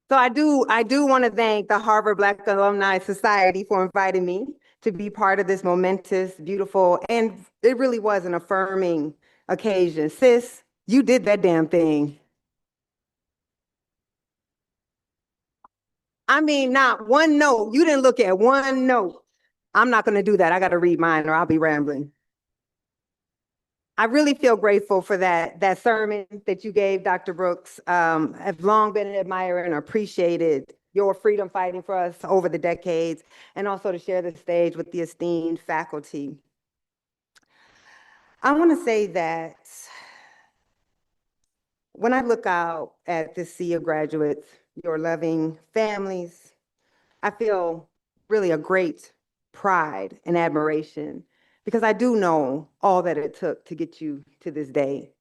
[SPEAKER 15] So I do want to thank the Harvard Black Alumni Society for inviting me to be part of this momentous, beautiful, and it really was an affirming occasion. Sis, you did that damn thing. I mean, not one note. You didn't look at one note. I'm not going to do that. I got to read mine or I'll be rambling. I really feel grateful for that sermon that you gave, Dr. Brooks. I've long been an admirer and appreciated your freedom fighting for us over the decades, and also to share the stage with the esteemed faculty. I want to say that when I look out at this sea of graduates, your loving families, I feel really a great pride and admiration, because I do know all that it took to get you to this day.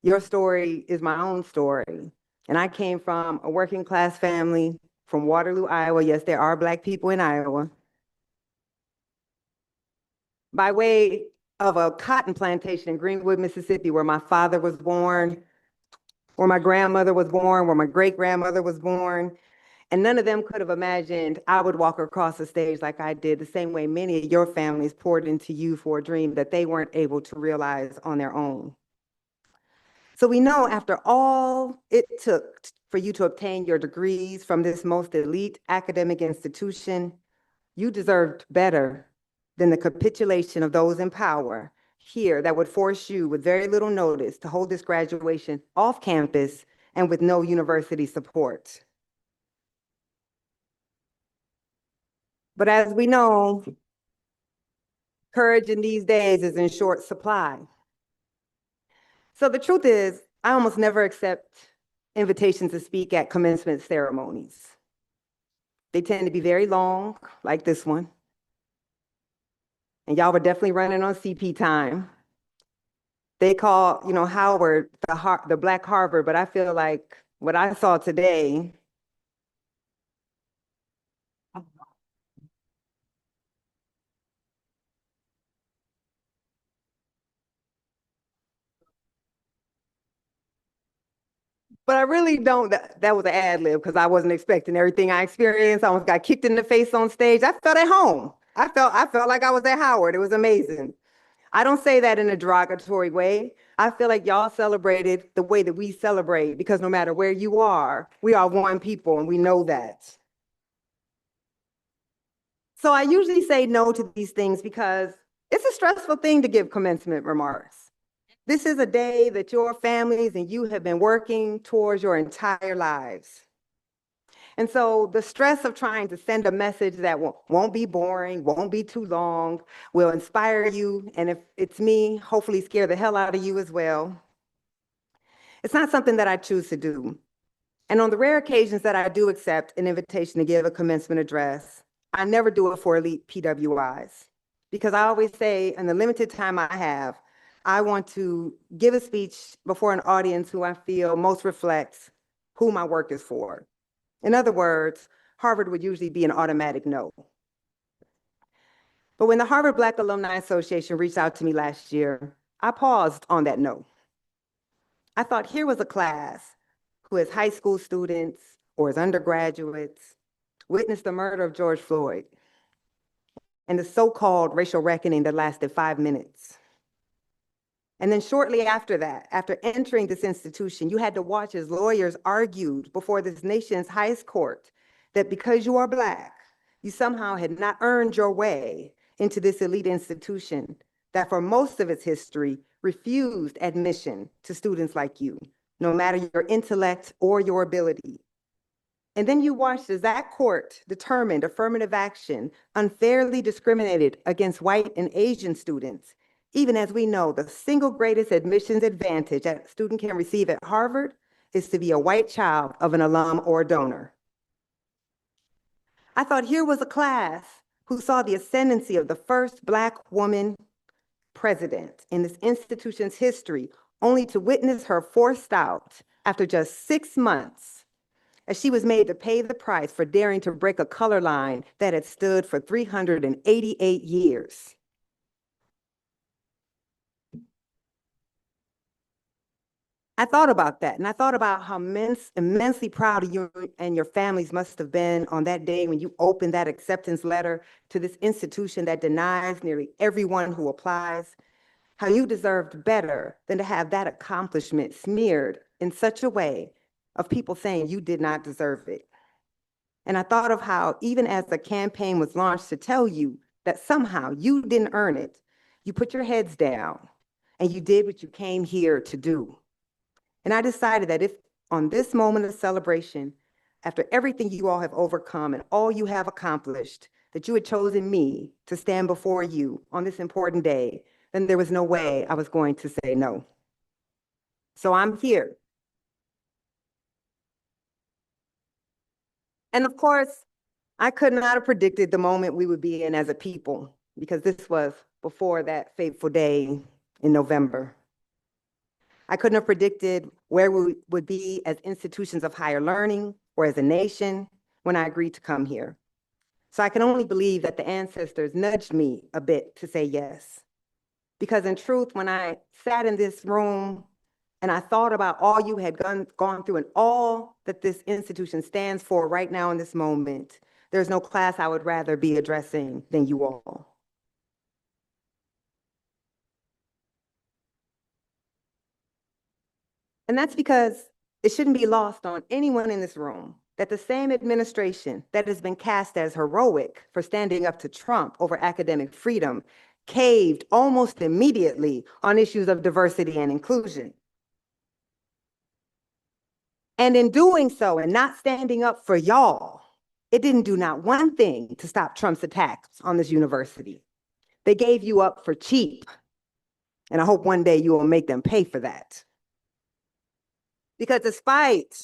[SPEAKER 15] Your story is my own story. And I came from a working class family from Waterloo, Iowa. Yes, there are Black people in Iowa. By way of a cotton plantation in Greenwood, Mississippi, where my father was born, where my grandmother was born, where my great-grandmother was born. And none of them could have imagined I would walk across the stage like I did, the same way many of your families poured into you for a dream that they weren't able to realize on their own. So we know after all it took for you to obtain your degrees from this most elite academic institution, you deserved better than the capitulation of those in power here that would force you with very little notice to hold this graduation off campus and with no university support. But as we know, courage in these days is in short supply. So the truth is, I almost never accept invitations to speak at commencement ceremonies. They tend to be very long, like this one. And y'all were definitely running on CP time. They call, Howard the Black Harvard, but I feel like what I saw today but I really don't. That was an ad lib because I wasn't expecting everything I experienced. I almost got kicked in the face on stage. I felt at home. I felt like I was at Howard. It was amazing. I don't say that in a derogatory way. I feel like y'all celebrated the way that we celebrate, because no matter where you are, we are one people and we know that. So I usually say no to these things because it's a stressful thing to give commencement remarks. This is a day that your families and you have been working towards your entire lives. And so the stress of trying to send a message that won't be boring, won't be too long, will inspire you, and if it's me, hopefully scare the hell out of you as well. It's not something that I choose to do. And on the rare occasions that I do accept an invitation to give a commencement address, I never do it for elite PWIs, because I always say, in the limited time I have, I want to give a speech before an audience who I feel most reflects who my work is for. In other words, Harvard would usually be an automatic no. But when the Harvard Black Alumni Association reached out to me last year, I paused on that no. I thought, here was a class who, as high school students or as undergraduates, witnessed the murder of George Floyd and the so-called racial reckoning that lasted 5 minutes. And then shortly after that, after entering this institution, you had to watch as lawyers argued before this nation's highest court that because you are Black, you somehow had not earned your way into this elite institution that for most of its history refused admission to students like you, no matter your intellect or your ability. And then you watched as that court determined affirmative action unfairly discriminated against white and Asian students, even as we know the single greatest admissions advantage a student can receive at Harvard is to be a white child of an alum or donor. I thought, here was a class who saw the ascendancy of the first Black woman president in this institution's history, only to witness her forced out after just 6 months, as she was made to pay the price for daring to break a color line that had stood for 388 years. I thought about that, and I thought about how immensely proud of you and your families must have been on that day when you opened that acceptance letter to this institution that denies nearly everyone who applies, how you deserved better than to have that accomplishment smeared in such a way of people saying you did not deserve it. And I thought of how, even as the campaign was launched to tell you that somehow you didn't earn it, you put your heads down and you did what you came here to do. And I decided that if on this moment of celebration, after everything you all have overcome and all you have accomplished, that you had chosen me to stand before you on this important day, then there was no way I was going to say no. So I'm here. And of course, I could not have predicted the moment we would be in as a people, because this was before that fateful day in November. I couldn't have predicted where we would be as institutions of higher learning or as a nation when I agreed to come here. So I can only believe that the ancestors nudged me a bit to say yes. Because in truth, when I sat in this room and I thought about all you had gone through and all that this institution stands for right now in this moment, there's no class I would rather be addressing than you all. And that's because it shouldn't be lost on anyone in this room that the same administration that has been cast as heroic for standing up to Trump over academic freedom caved almost immediately on issues of diversity and inclusion. And in doing so and not standing up for y'all, it didn't do not one thing to stop Trump's attacks on this university. They gave you up for cheap. And I hope one day you will make them pay for that. Because despite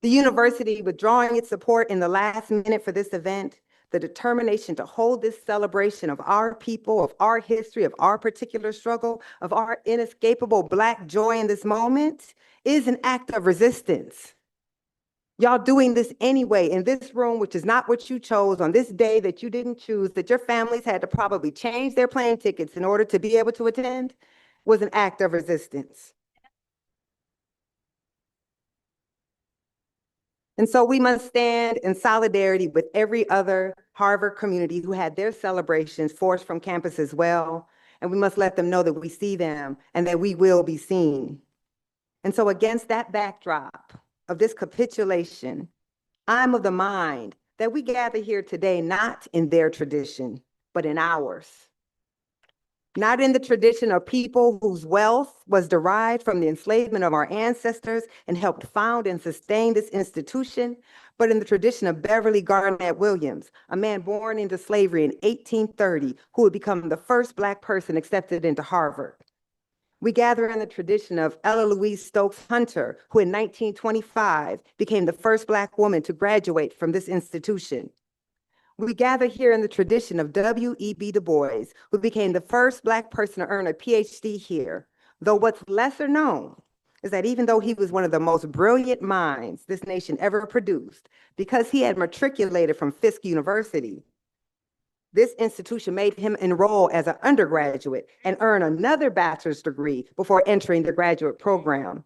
[SPEAKER 15] the university withdrawing its support in the last minute for this event, the determination to hold this celebration of our people, of our history, of our particular struggle, of our inescapable Black joy in this moment is an act of resistance. Y'all doing this anyway in this room, which is not what you chose, on this day that you didn't choose, that your families had to probably change their plane tickets in order to be able to attend, was an act of resistance. And so we must stand in solidarity with every other Harvard community who had their celebrations forced from campus as well. And we must let them know that we see them and that we will be seen. And so against that backdrop of this capitulation, I'm of the mind that we gather here today not in their tradition, but in ours. Not in the tradition of people whose wealth was derived from the enslavement of our ancestors and helped found and sustain this institution, but in the tradition of Beverly Garnett Williams, a man born into slavery in 1830, who would become the first Black person accepted into Harvard. We gather in the tradition of Ella Louise Stokes Hunter, who in 1925 became the first Black woman to graduate from this institution. We gather here in the tradition of W.E.B. Du Bois, who became the first Black person to earn a PhD here, though what's lesser known is that even though he was one of the most brilliant minds this nation ever produced, because he had matriculated from Fisk University, this institution made him enroll as an undergraduate and earn another bachelor's degree before entering the graduate program.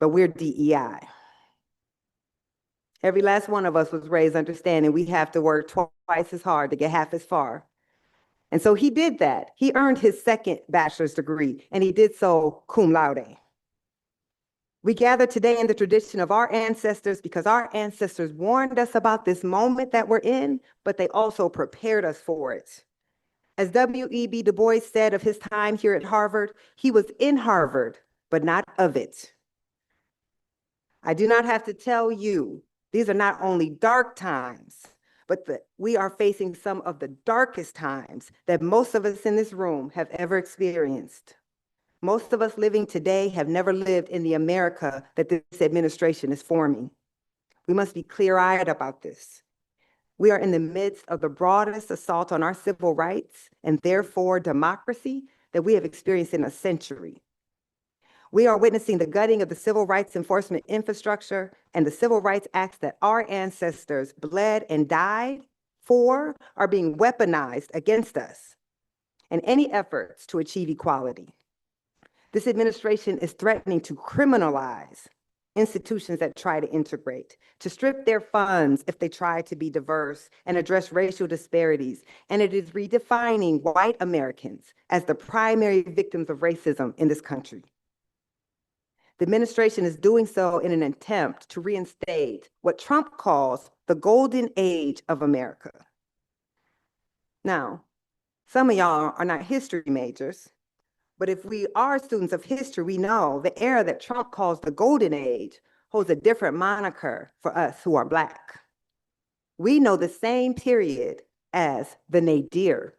[SPEAKER 15] But we're DEI. Every last one of us was raised understanding we have to work twice as hard to get half as far. And so he did that. He earned his second bachelor's degree, and he did so cum laude. We gather today in the tradition of our ancestors because our ancestors warned us about this moment that we're in, but they also prepared us for it. As W.E.B. Du Bois said of his time here at Harvard, he was in Harvard, but not of it. I do not have to tell you, these are not only dark times, but we are facing some of the darkest times that most of us in this room have ever experienced. Most of us living today have never lived in the America that this administration is forming. We must be clear-eyed about this. We are in the midst of the broadest assault on our civil rights and therefore democracy that we have experienced in a century. We are witnessing the gutting of the civil rights enforcement infrastructure, and the civil rights acts that our ancestors bled and died for are being weaponized against us and any efforts to achieve equality. This administration is threatening to criminalize institutions that try to integrate, to strip their funds if they try to be diverse and address racial disparities. And it is redefining white Americans as the primary victims of racism in this country. The administration is doing so in an attempt to reinstate what Trump calls the golden age of America. Now, some of y'all are not history majors, but if we are students of history, we know the era that Trump calls the golden age holds a different moniker for us who are Black. We know the same period as the nadir.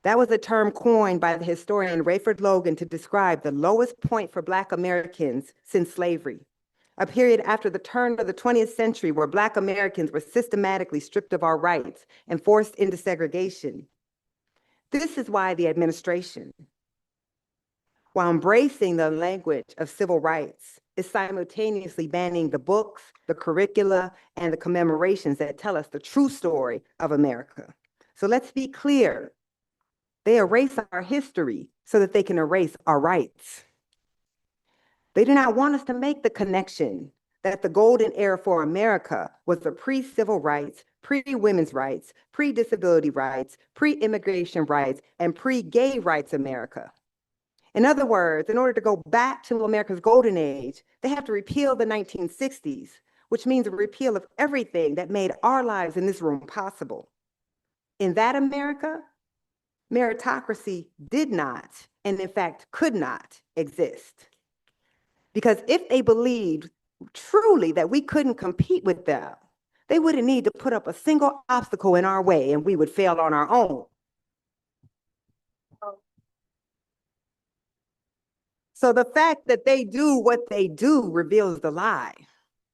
[SPEAKER 15] That was a term coined by the historian Rayford Logan to describe the lowest point for Black Americans since slavery, a period after the turn of the 20th century where Black Americans were systematically stripped of our rights and forced into segregation. This is why the administration, while embracing the language of civil rights, is simultaneously banning the books, the curricula, and the commemorations that tell us the true story of America. So let's be clear. They erase our history so that they can erase our rights. They do not want us to make the connection that the golden era for America was the pre-civil rights, pre-women's rights, pre-disability rights, pre-immigration rights, and pre-gay rights America. In other words, in order to go back to America's golden age, they have to repeal the 1960s, which means a repeal of everything that made our lives in this room possible. In that America, meritocracy did not, and in fact could not exist. Because if they believed truly that we couldn't compete with them, they wouldn't need to put up a single obstacle in our way and we would fail on our own. So the fact that they do what they do reveals the lie.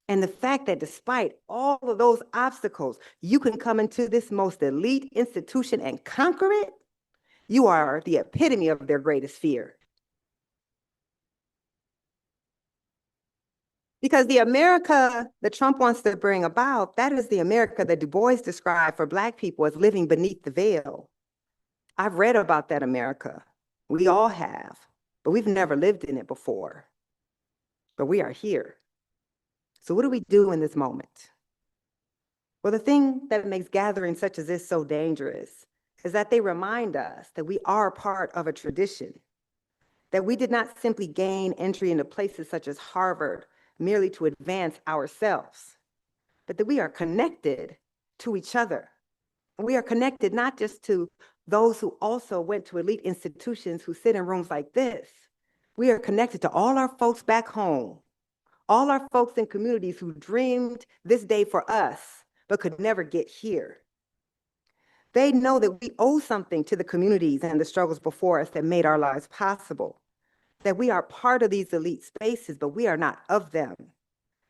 [SPEAKER 15] And the fact that despite all of those obstacles, you can come into this most elite institution and conquer it, you are the epitome of their greatest fear. Because the America that Trump wants to bring about, that is the America that Du Bois described for Black people as living beneath the veil. I've read about that America. We all have, but we've never lived in it before. But we are here. So what do we do in this moment? Well, the thing that makes gatherings such as this so dangerous is that they remind us that we are part of a tradition, that we did not simply gain entry into places such as Harvard merely to advance ourselves, but that we are connected to each other. We are connected not just to those who also went to elite institutions who sit in rooms like this. We are connected to all our folks back home, all our folks in communities who dreamed this day for us, but could never get here. They know that we owe something to the communities and the struggles before us that made our lives possible, that we are part of these elite spaces, but we are not of them,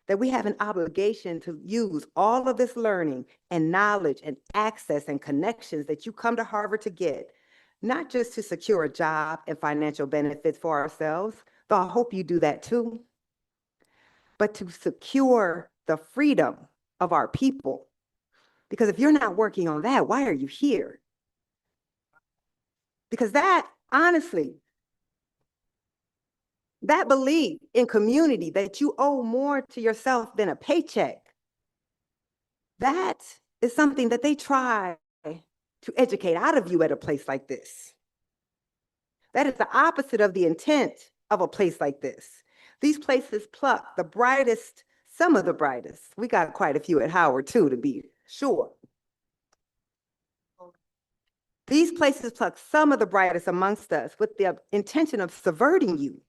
[SPEAKER 15] that we have an obligation to use all of this learning and knowledge and access and connections that you come to Harvard to get, not just to secure a job and financial benefits for ourselves, though I hope you do that too, but to secure the freedom of our people. Because if you're not working on that, why are you here? Because that, honestly, that belief in community that you owe more to yourself than a paycheck, that is something that they try to educate out of you at a place like this. That is the opposite of the intent of a place like this. These places pluck the brightest, some of the brightest. We got quite a few at Howard too, to be sure. These places pluck some of the brightest amongst us with the intention of subverting you,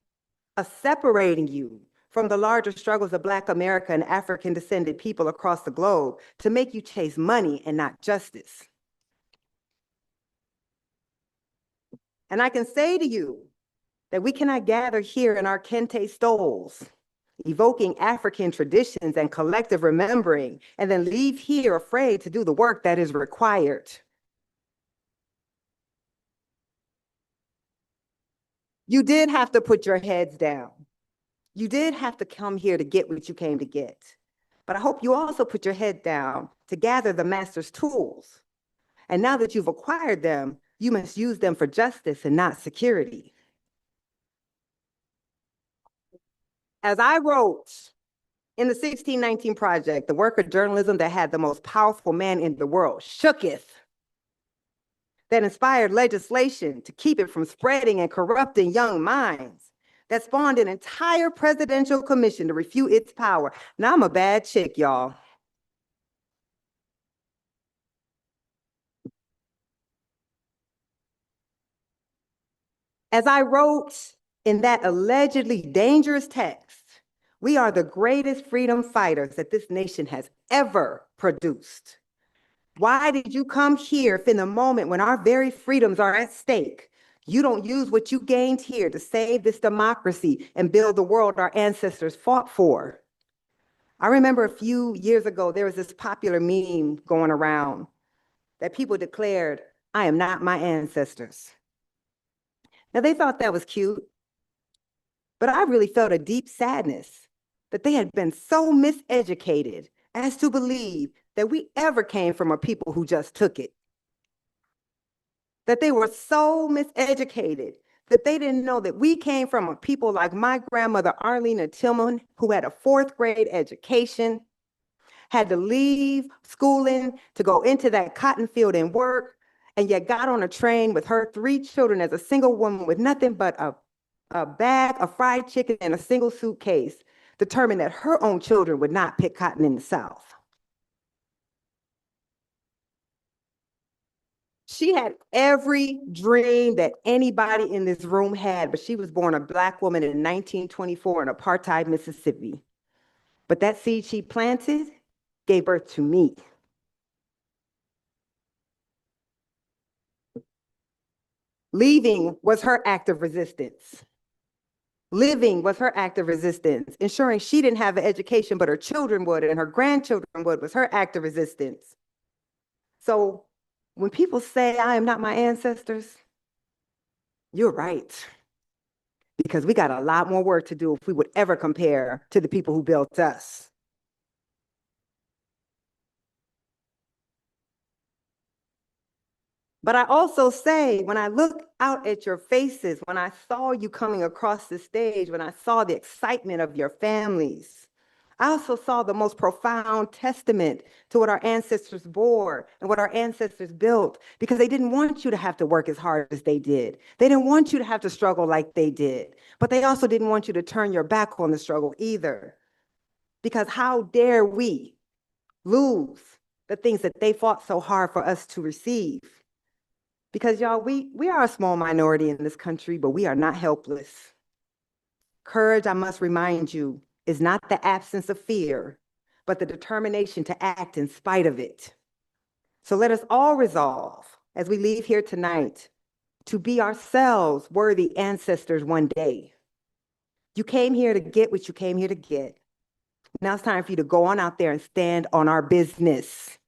[SPEAKER 15] of separating you from the larger struggles of Black America and African descended people across the globe to make you chase money and not justice. And I can say to you that we cannot gather here in our kente stoles, evoking African traditions and collective remembering, and then leave here afraid to do the work that is required. You did have to put your heads down. You did have to come here to get what you came to get. But I hope you also put your head down to gather the master's tools. And now that you've acquired them, you must use them for justice and not security. As I wrote in the 1619 Project, the work of journalism that had the most powerful man in the world shooketh, that inspired legislation to keep it from spreading and corrupting young minds, that spawned an entire presidential commission to refute its power. Now I'm a bad chick, y'all. As I wrote in that allegedly dangerous text, we are the greatest freedom fighters that this nation has ever produced. Why did you come here if in the moment when our very freedoms are at stake, you don't use what you gained here to save this democracy and build the world our ancestors fought for? I remember a few years ago, there was this popular meme going around that people declared, "I am not my ancestors." Now, they thought that was cute, but I really felt a deep sadness that they had been so miseducated as to believe that we ever came from a people who just took it. That they were so miseducated that they didn't know that we came from a people like my grandmother, Arlena Tillman, who had a fourth grade education, had to leave schooling to go into that cotton field and work, and yet got on a train with her 3 children as a single woman with nothing but a bag of fried chicken and a single suitcase, determined that her own children would not pick cotton in the South. She had every dream that anybody in this room had, but she was born a Black woman in 1924 in apartheid Mississippi. But that seed she planted gave birth to me. Leaving was her act of resistance. Living was her act of resistance. Ensuring she didn't have an education, but her children would and her grandchildren would, was her act of resistance. So when people say, "I am not my ancestors," you're right. Because we got a lot more work to do if we would ever compare to the people who built us. But I also say, when I look out at your faces, when I saw you coming across the stage, when I saw the excitement of your families, I also saw the most profound testament to what our ancestors bore and what our ancestors built, because they didn't want you to have to work as hard as they did. They didn't want you to have to struggle like they did, but they also didn't want you to turn your back on the struggle either. Because how dare we lose the things that they fought so hard for us to receive? Because y'all, we are a small minority in this country, but we are not helpless. Courage, I must remind you, is not the absence of fear, but the determination to act in spite of it. So let us all resolve, as we leave here tonight, to be ourselves worthy ancestors one day. You came here to get what you came here to get. Now it's time for you to go on out there and stand on our business.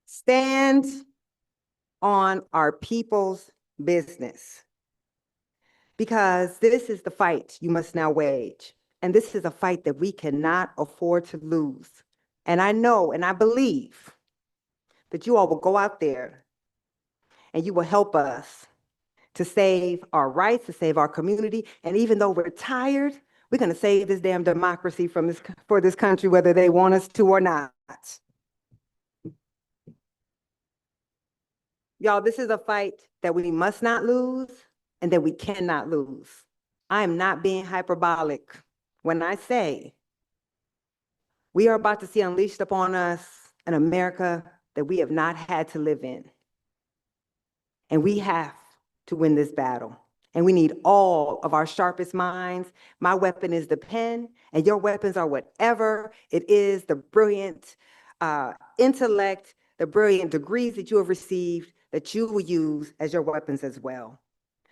[SPEAKER 15] Stand on our people's business. Because this is the fight you must now wage. And this is a fight that we cannot afford to lose. And I know and I believe that you all will go out there and you will help us to save our rights, to save our community. And even though we're tired, we're going to save this damn democracy for this country, whether they want us to or not. Y'all, this is a fight that we must not lose and that we cannot lose. I am not being hyperbolic when I say we are about to see unleashed upon us an America that we have not had to live in. And we have to win this battle. And we need all of our sharpest minds. My weapon is the pen, and your weapons are whatever it is, the brilliant intellect, the brilliant degrees that you have received that you will use as your weapons as well.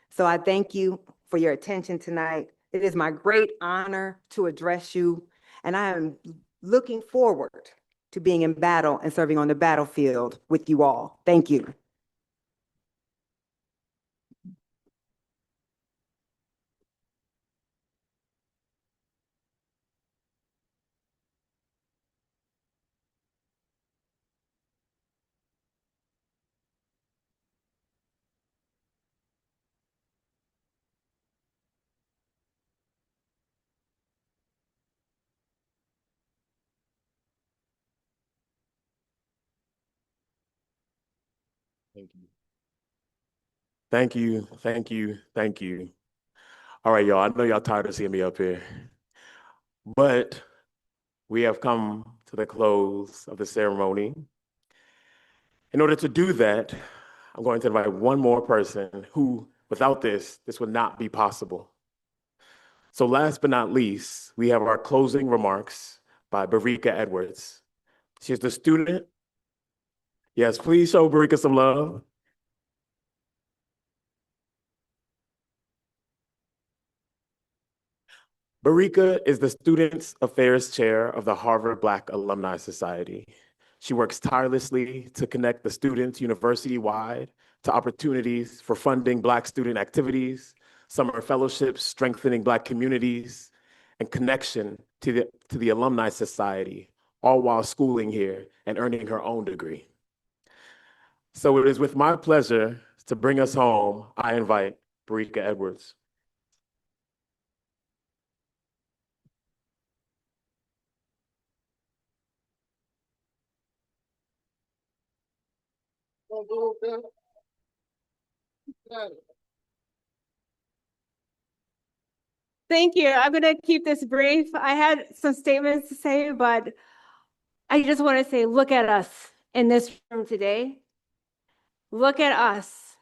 [SPEAKER 15] So I thank you for your attention tonight. It is my great honor to address you, and I am looking forward to being in battle and serving on the battlefield with you all. Thank you.
[SPEAKER 1] Thank you. Thank you, thank you, thank you. All right, y'all, I know y'all tired of seeing me up here, but we have come to the close of the ceremony. In order to do that, I'm going to invite one more person who, without this would not be possible. So last but not least, we have our closing remarks by Barika Edwards. She's the student. Yes, please show Barika some love. Barika is the Students Affairs Chair of the Harvard Black Alumni Society. She works tirelessly to connect the students university-wide to opportunities for funding Black student activities, summer fellowships, strengthening Black communities, and connection to the Alumni Society, all while schooling here and earning her own degree. So it is with my pleasure to bring us home, I invite Barika Edwards.
[SPEAKER 5] Thank you. I'm going to keep this brief. I had some statements to say, but I just want to say, look at us in this room today. Look at us.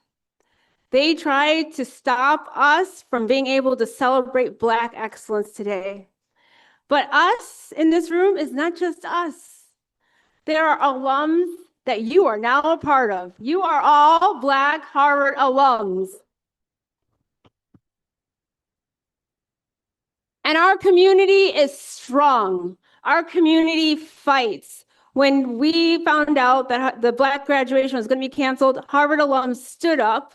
[SPEAKER 5] They tried to stop us from being able to celebrate Black excellence today. But us in this room is not just us. There are alums that you are now a part of. You are all Black Harvard alums. And our community is strong. Our community fights. When we found out that the Black graduation was going to be canceled, Harvard alums stood up.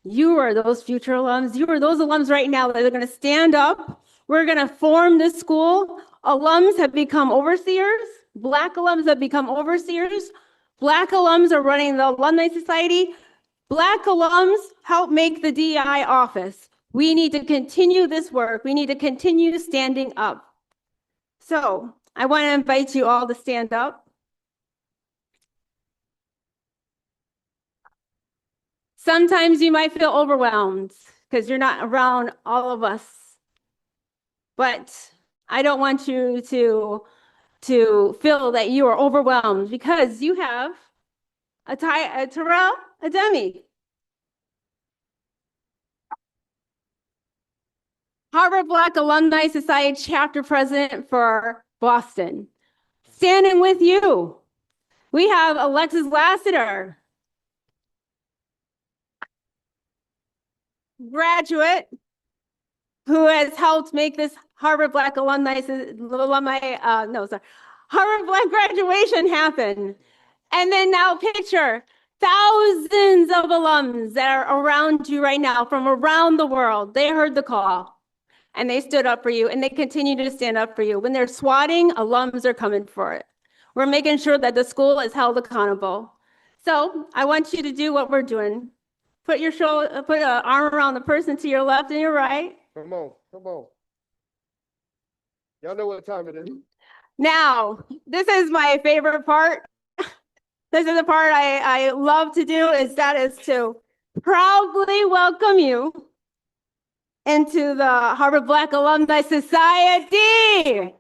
[SPEAKER 5] You are those future alums. You are those alums right now that are going to stand up. We're going to form this school. Alums have become overseers. Black alums have become overseers. Black alums are running the Alumni Society. Black alums help make the DEI office. We need to continue this work. We need to continue standing up. So I want to invite you all to stand up. Sometimes you might feel overwhelmed because you're not around all of us. But I don't want you to feel that you are overwhelmed because you have a Terrell, a Demi. Harvard Black Alumni Society chapter president for Boston. Standing with you, we have Alexis Lassiter, graduate who has helped make this Harvard Black Harvard Black graduation happen. And then now picture thousands of alums that are around you right now from around the world. They heard the call and they stood up for you and they continue to stand up for you. When they're swatting, alums are coming for it. We're making sure that the school is held accountable. So I want you to do what we're doing. Put an arm around the person to your left and your right.
[SPEAKER 13] Come on, come on. Y'all know what time it is.
[SPEAKER 5] Now, this is my favorite part. This is the part I love to do is to proudly welcome you into the Harvard Black Alumni Society.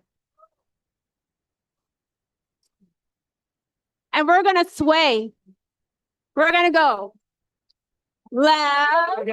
[SPEAKER 5] And we're going to sway. We're going to go left,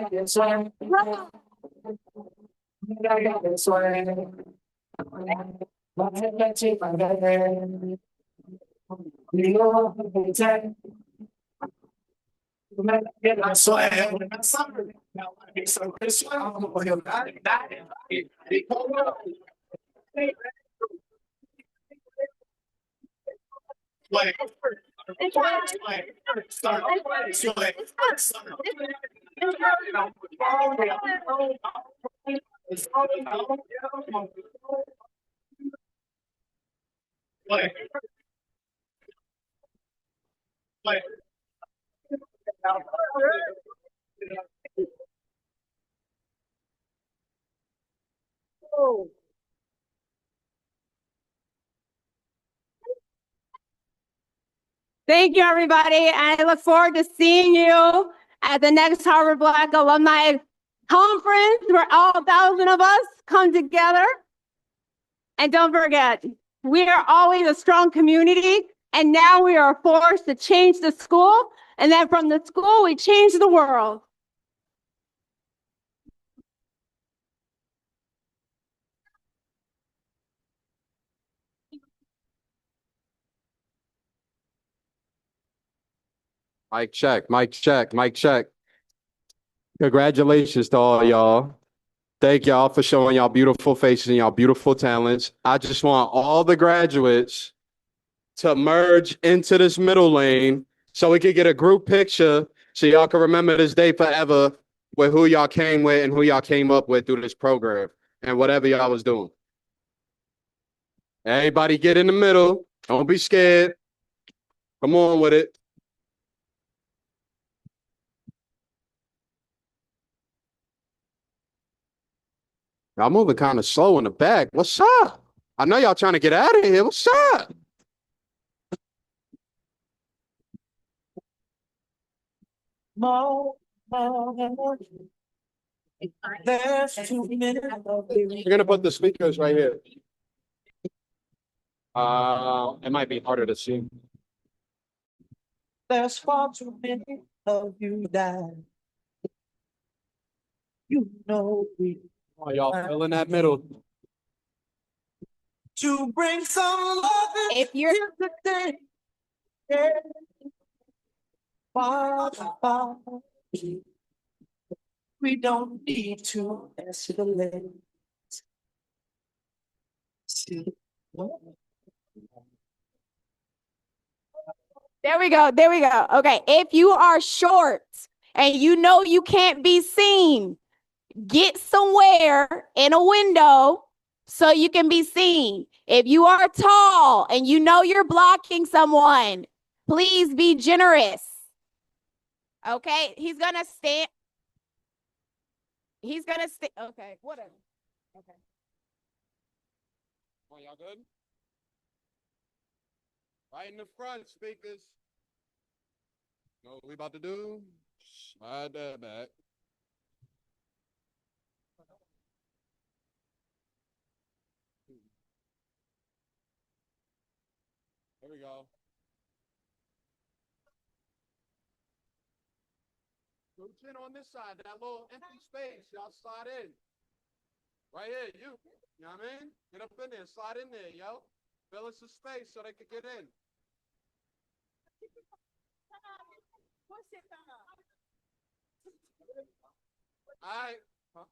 [SPEAKER 5] Thank you, everybody. And I look forward to seeing you at the next Harvard Black Alumni Conference where all 1,000 of us come together. And don't forget, we are always a strong community. And now we are forced to change the school. And then from the school, we change the world.
[SPEAKER 16] Mic check, mic check, mic check. Congratulations to all y'all. Thank y'all for showing y'all beautiful faces and y'all beautiful talents. I just want all the graduates to merge into this middle lane so we can get a group picture so y'all can remember this day forever with who y'all came with and who y'all came up with through this program and whatever y'all was doing. Everybody get in the middle. Don't be scared. Come on with it. Y'all moving kind of slow in the back. What's up? I know y'all trying to get out of here. What's up? We're gonna put the speakers right here. It might be harder to see.
[SPEAKER 17] There's far too many of you that you know we.
[SPEAKER 16] Oh, y'all fill in that middle.
[SPEAKER 17] To bring some love
[SPEAKER 5] if you're
[SPEAKER 17] today. Yeah. Father, we don't need to escalate.
[SPEAKER 5] There we go. There we go. Okay. If you are short and you know you can't be seen, get somewhere in a window so you can be seen. If you are tall and you know you're blocking someone, please be generous. Okay. He's going to stand. He's going to stay. Okay. Whatever. Okay.
[SPEAKER 16] Oh, y'all good? Right in the front, speakers. Know what we about to do? Slide that back. There we go. Scooch in on this side, that little empty space. Y'all slide in. Right here, you. You know what I mean? Get up in there, slide in there, yo. Fill in some space so they can get in. All right. Huh?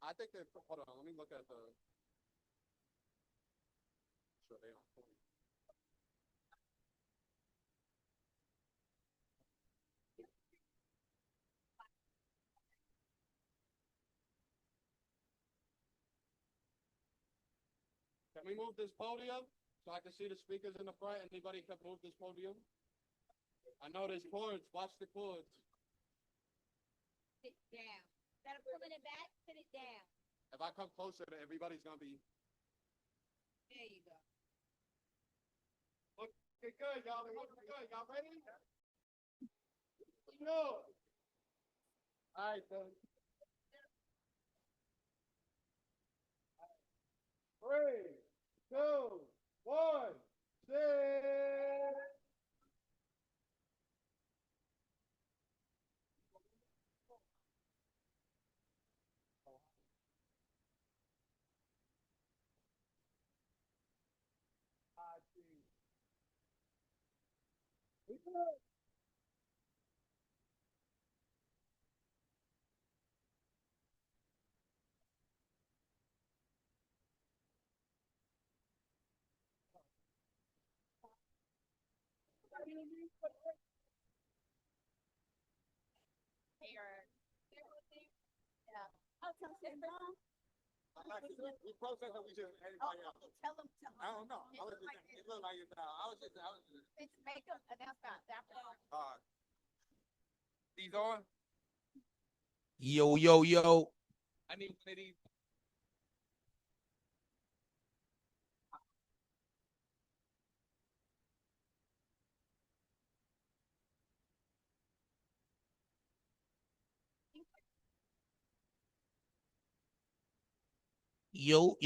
[SPEAKER 16] I think they, hold on, let me look at the. Sure, they on point. Can we move this podium so I can see the speakers in the front? Anybody can move this podium? I know there's cords. Watch the cords.
[SPEAKER 5] Sit down. Instead of pulling it back, sit it down.
[SPEAKER 16] If I come closer, everybody's gonna be.
[SPEAKER 5] There you go.
[SPEAKER 16] Looking good, y'all. Looking good. Y'all ready? Let's go. All right, then. 3, 2, 1, sit. We process that we just anybody else.
[SPEAKER 5] Tell them.
[SPEAKER 16] I don't know. I was just, it looked like it's I was just.
[SPEAKER 5] It's makeup and that's not after.
[SPEAKER 16] These on?
[SPEAKER 17] Yo, yo, yo.
[SPEAKER 16] I need one of these.
[SPEAKER 18] Yo.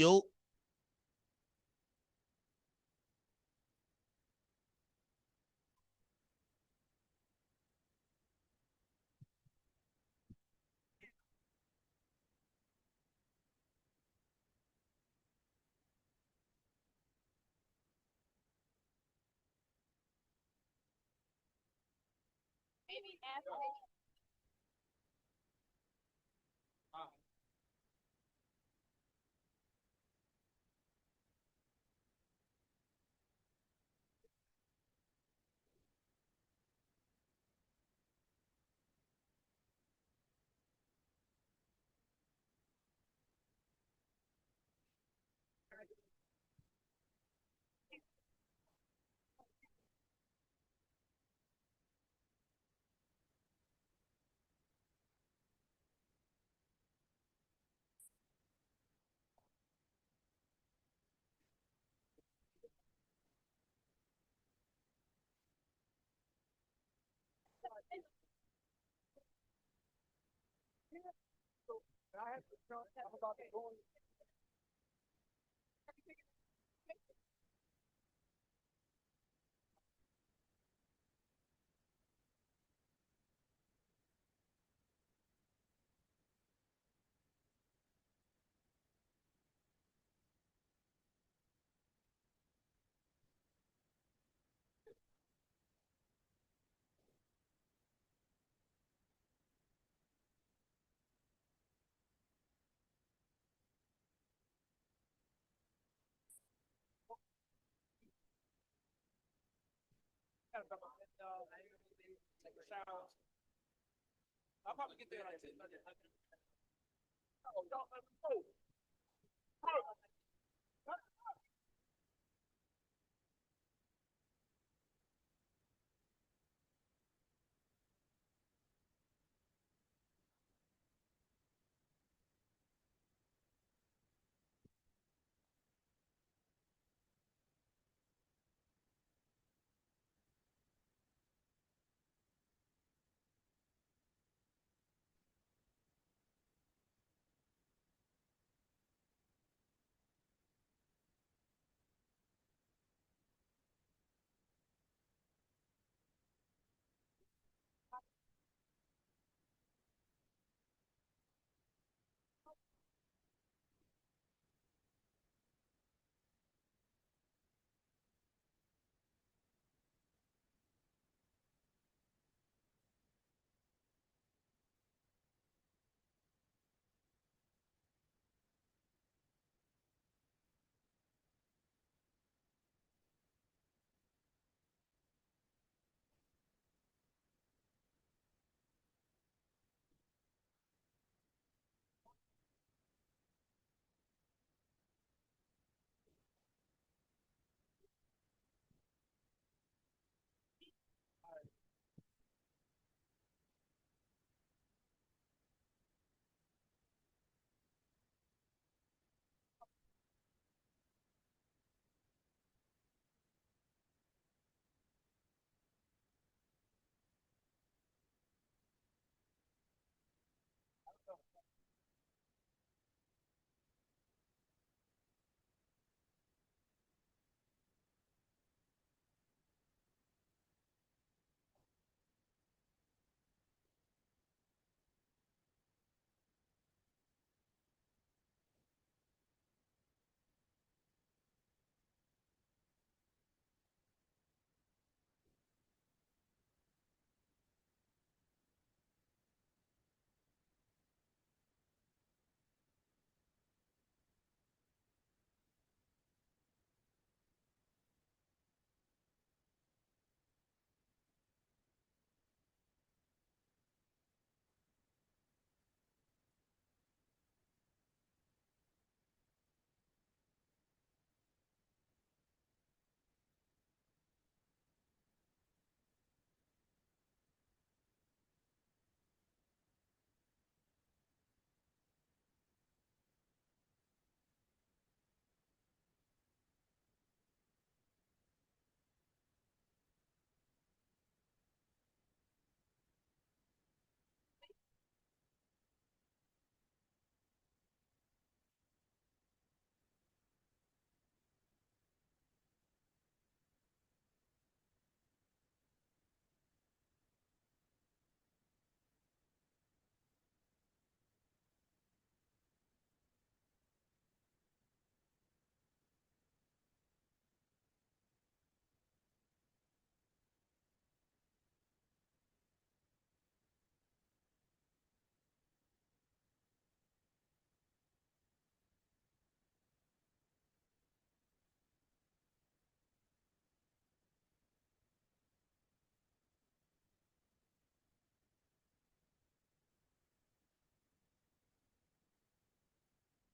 [SPEAKER 18] I'll probably get there like this.